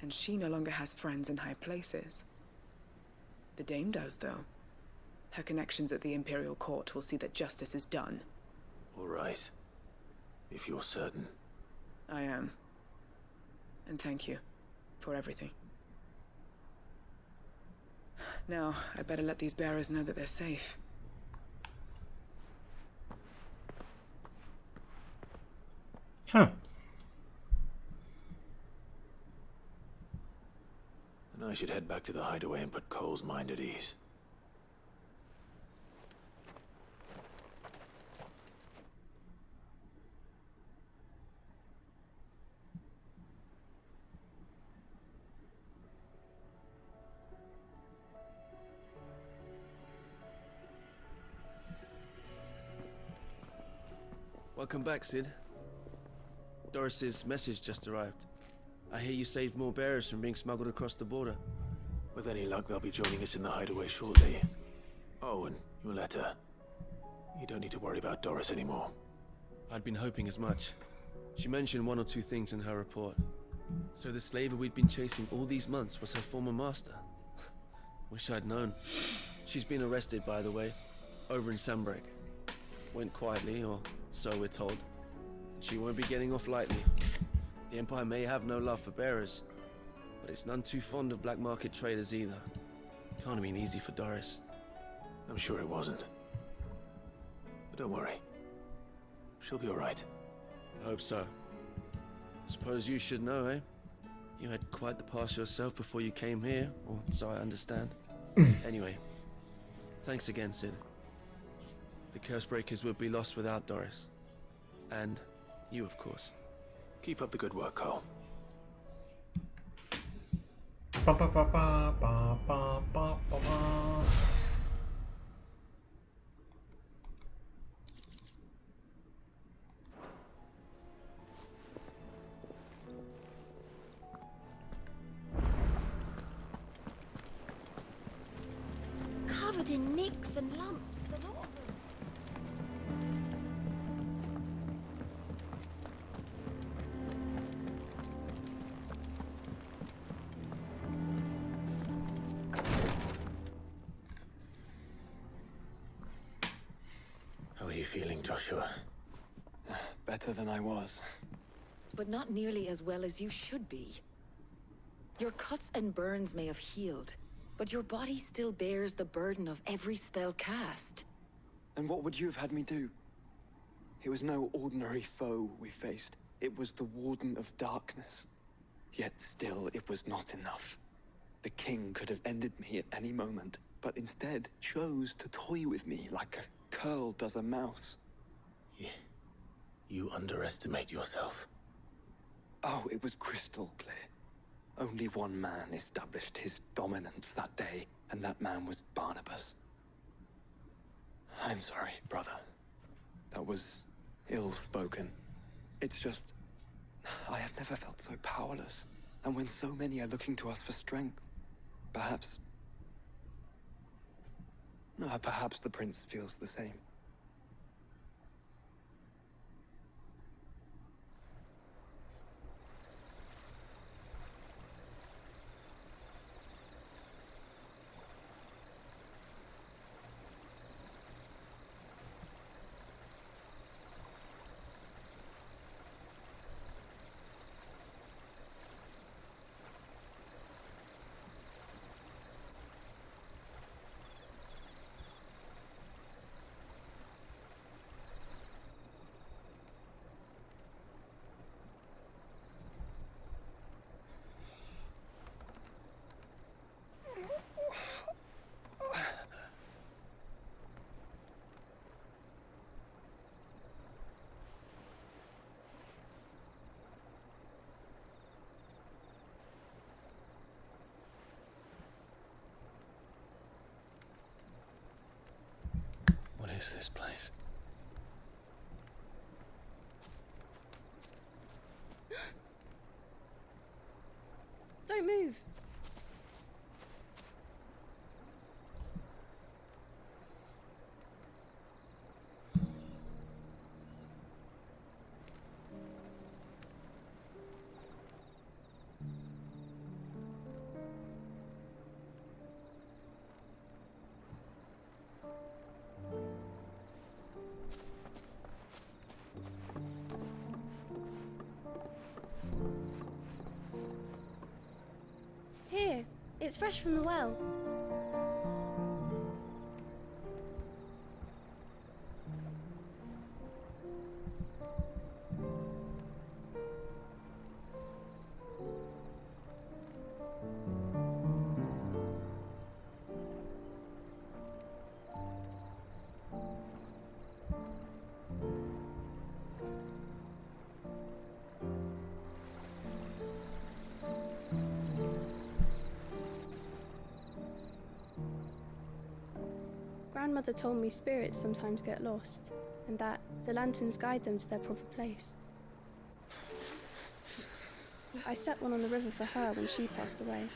And she no longer has friends in high places. The Dame does, though. Her connections at the Imperial Court will see that justice is done. All right. If you're certain. I am. And thank you for everything. Now, I better let these bearers know that they're safe. Huh. And I should head back to the hideaway and put Cole's mind at ease. Welcome back, Sid. Doris's message just arrived. I hear you saved more bearers from being smuggled across the border. With any luck, they'll be joining us in the hideaway shortly. Oh, and your letter. You don't need to worry about Doris anymore. I'd been hoping as much. She mentioned one or two things in her report. So the slaver we'd been chasing all these months was her former master. Wish I'd known. She's been arrested, by the way, over in Sambrek. Went quietly, or so we're told. She won't be getting off lightly. The Empire may have no love for bearers, but it's none too fond of black market traders either. Can't have been easy for Doris. I'm sure it wasn't. But don't worry. She'll be all right. I hope so. Suppose you should know, eh? You had quite the past yourself before you came here, or so I understand. Anyway, thanks again, Sid. The Cursebreakers would be lost without Doris. And you, of course. Keep up the good work, Cole. Ba, ba, ba, ba, ba, ba, ba, ba, ba. Covered in nicks and lumps, the lot of them. How are you feeling, Joshua? Better than I was. But not nearly as well as you should be. Your cuts and burns may have healed, but your body still bears the burden of every spell cast. And what would you have had me do? It was no ordinary foe we faced. It was the Warden of Darkness. Yet still, it was not enough. The king could have ended me at any moment, but instead chose to toy with me like a curl does a mouse. You underestimate yourself. Oh, it was crystal clear. Only one man established his dominance that day, and that man was Barnabas. I'm sorry, brother. That was ill-spoken. It's just, I have never felt so powerless. And when so many are looking to us for strength, perhaps the prince feels the same. is this place? Don't move. Here, it's fresh from the well. Grandmother told me spirits sometimes get lost, and that the lanterns guide them to their proper place. I set one on the river for her when she passed away.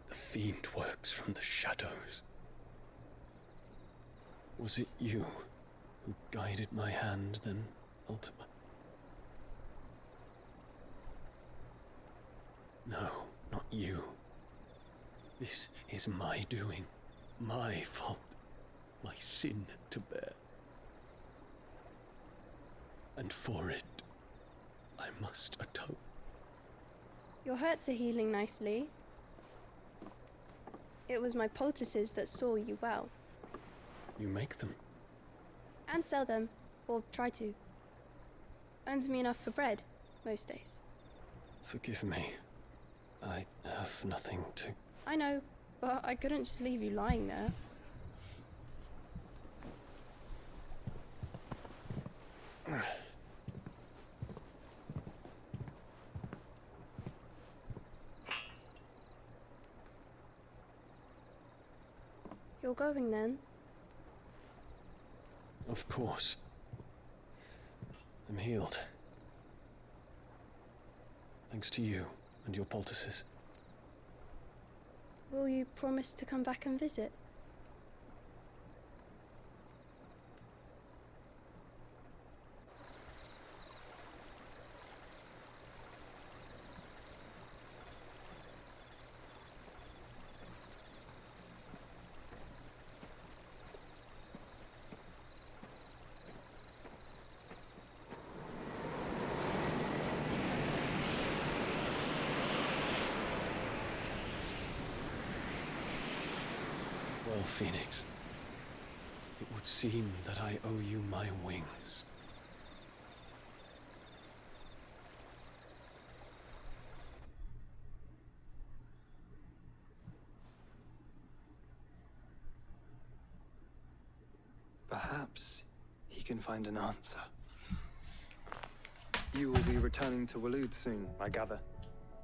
The fiend works from the shadows. Was it you who guided my hand, then, Ultima? No, not you. This is my doing, my fault, my sin to bear. And for it, I must atone. Your hurts are healing nicely. It was my poultices that saw you well. You make them? And sell them, or try to. Earns me enough for bread, most days. Forgive me. I have nothing to... I know, but I couldn't just leave you lying there. You're going then? Of course. I'm healed. Thanks to you and your poultices. Will you promise to come back and visit? Well, Phoenix, it would seem that I owe you my wings. Perhaps he can find an answer. You will be returning to Waloed soon, I gather.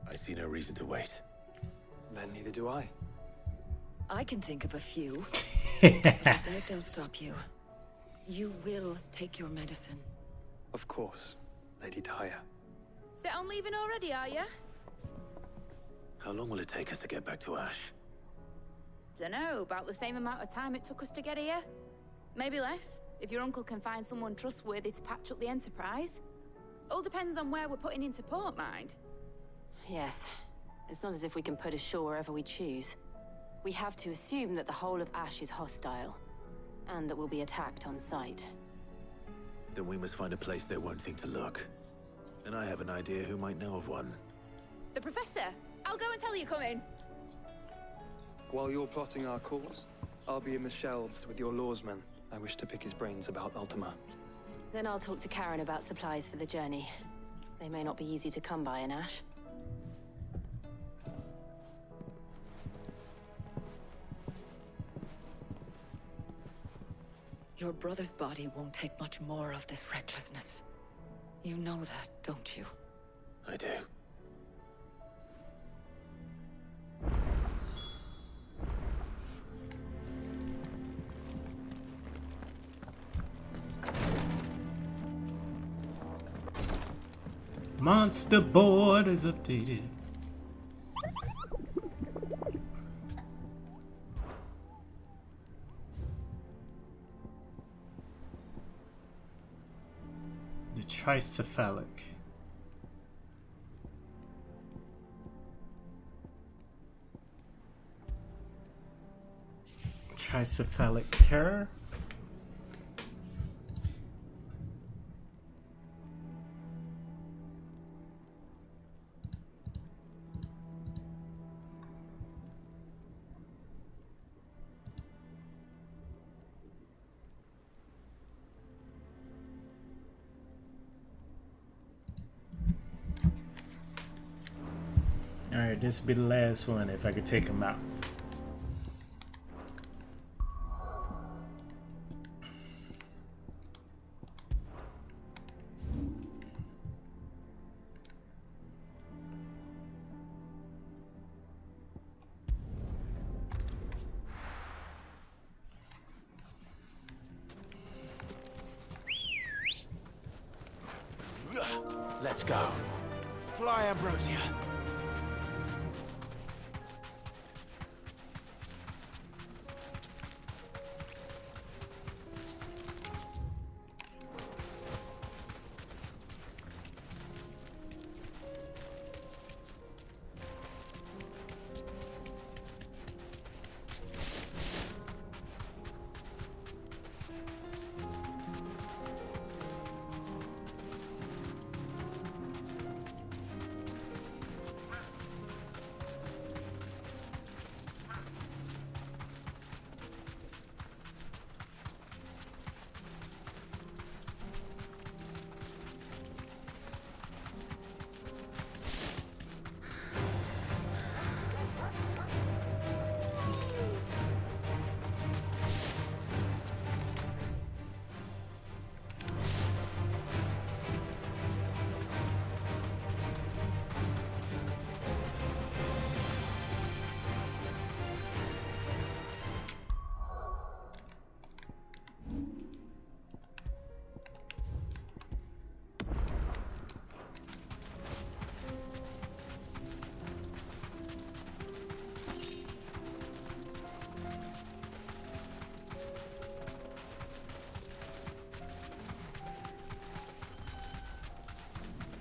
I see no reason to wait. Then neither do I. I can think of a few. I doubt they'll stop you. You will take your medicine. Of course, Lady Daya. Set on leaving already, are you? How long will it take us to get back to Ash? Dunno, about the same amount of time it took us to get here. Maybe less, if your uncle can find someone trustworthy to patch up the Enterprise. All depends on where we're putting into port, mind. Yes. It's not as if we can put ashore wherever we choose. We have to assume that the whole of Ash is hostile, and that we'll be attacked on sight. Then we must find a place they won't think to look. And I have an idea who might know of one. The Professor! I'll go and tell you come in. While you're plotting our course, I'll be in the shelves with your lawsmen I wish to pick his brains about Ultima. Then I'll talk to Karen about supplies for the journey. They may not be easy to come by in Ash. Your brother's body won't take much more of this recklessness. You know that, don't you? I do. Monster board is updated. The tricephalic. Tricephalic terror. Alright, this will be the last one if I could take him out. Let's go. Fly, Ambrosia.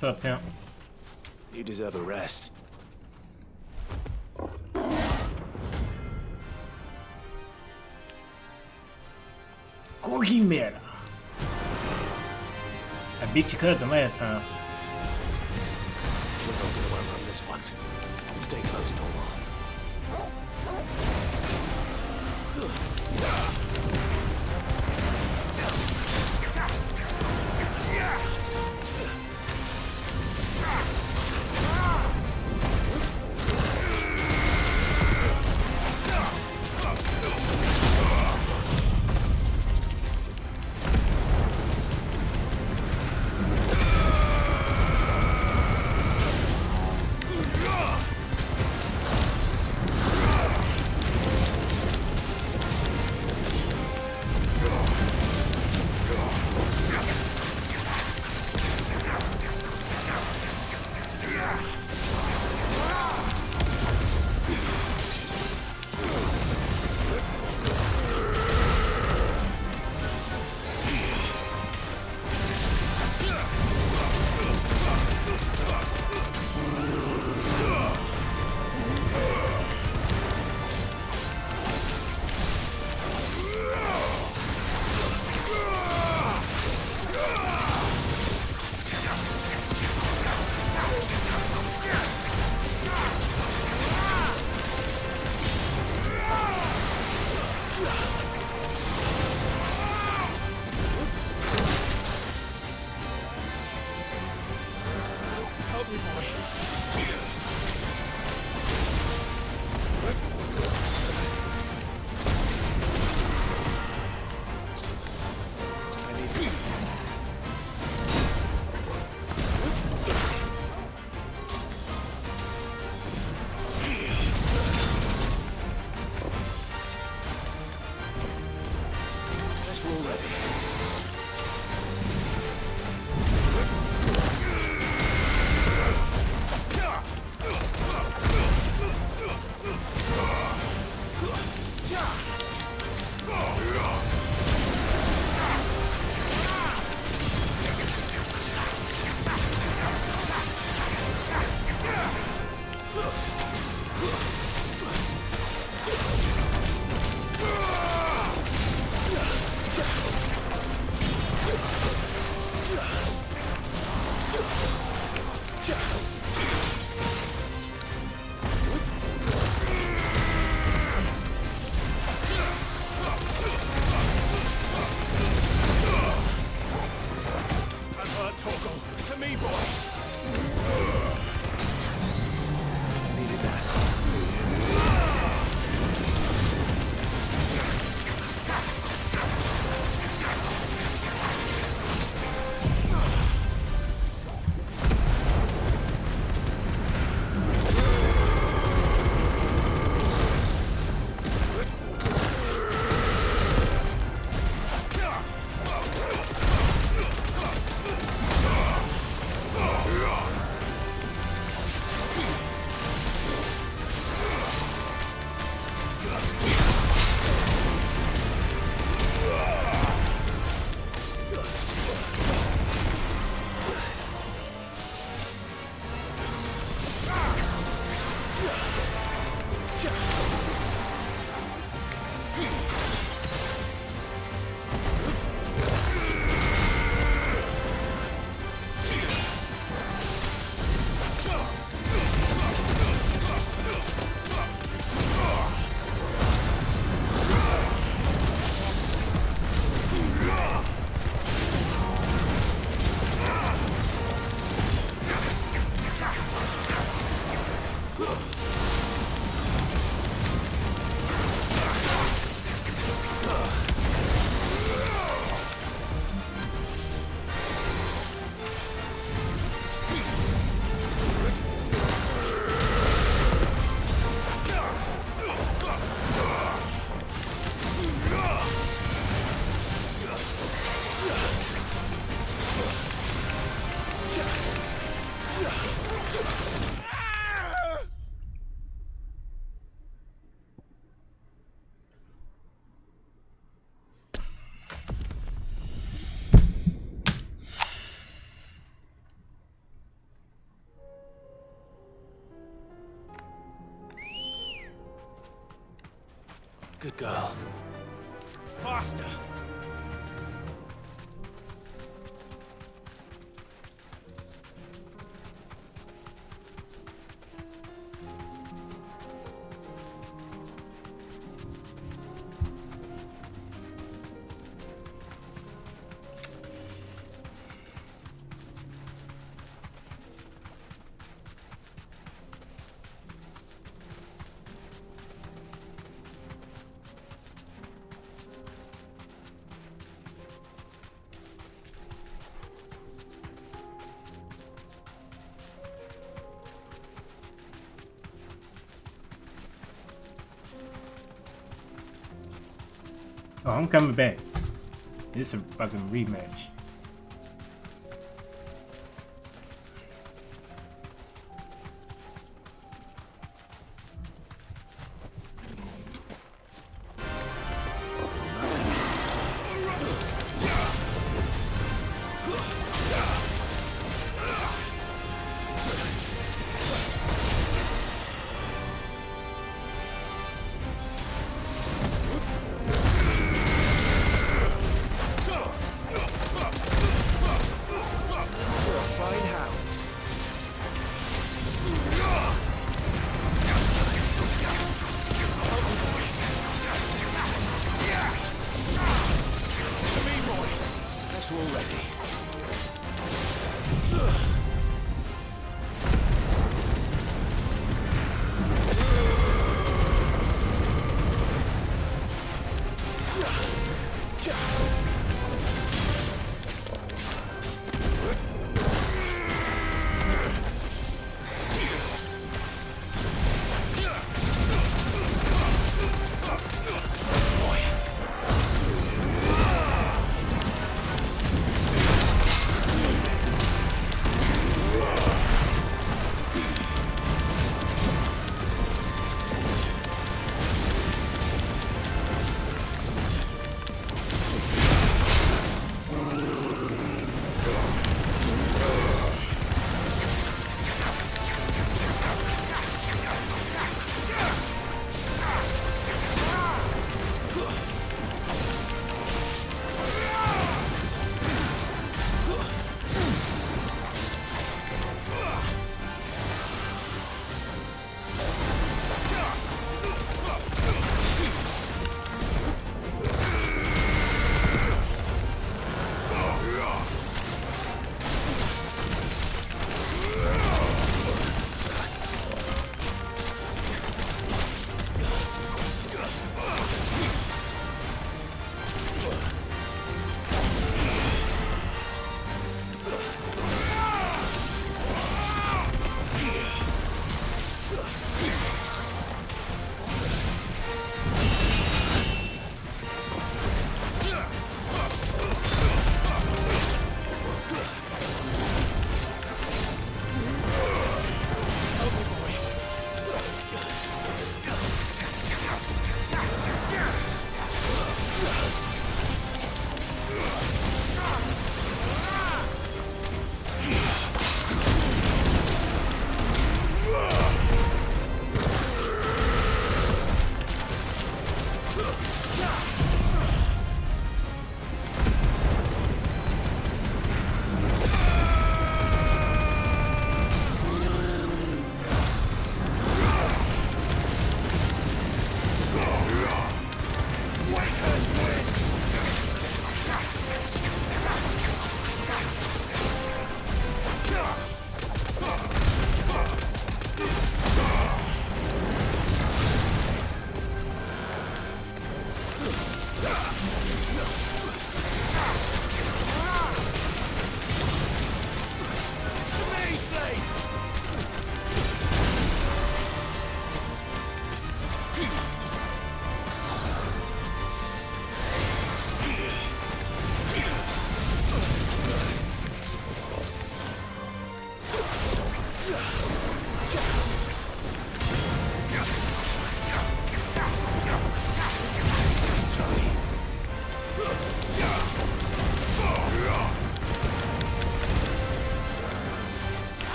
What's up, pimp? You deserve a rest. MadeMenMelo. I beat your cousin last time. We're not gonna outrun this one. Stay close, Torwal. Good girl. Faster! Oh, I'm coming back. This is a fucking rematch.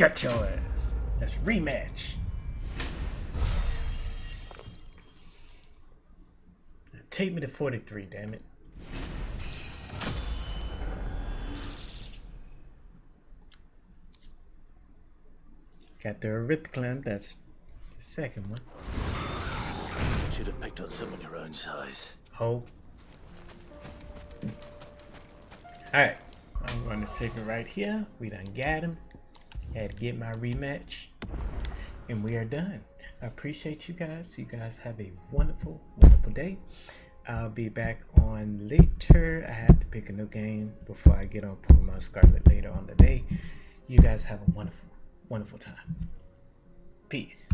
Get your ass. That's rematch. Take me to 43, damn it. Got the Arithclan, that's the second one. Should have picked on someone your own size. Ho. Alright, I'm going to save it right here. We done got him. Had to get my rematch. And we are done. I appreciate you guys. You guys have a wonderful, wonderful day. I'll be back on later. I have to pick a new game before I get on Pokemon Scarlet later on the day. You guys have a wonderful, wonderful time. Peace.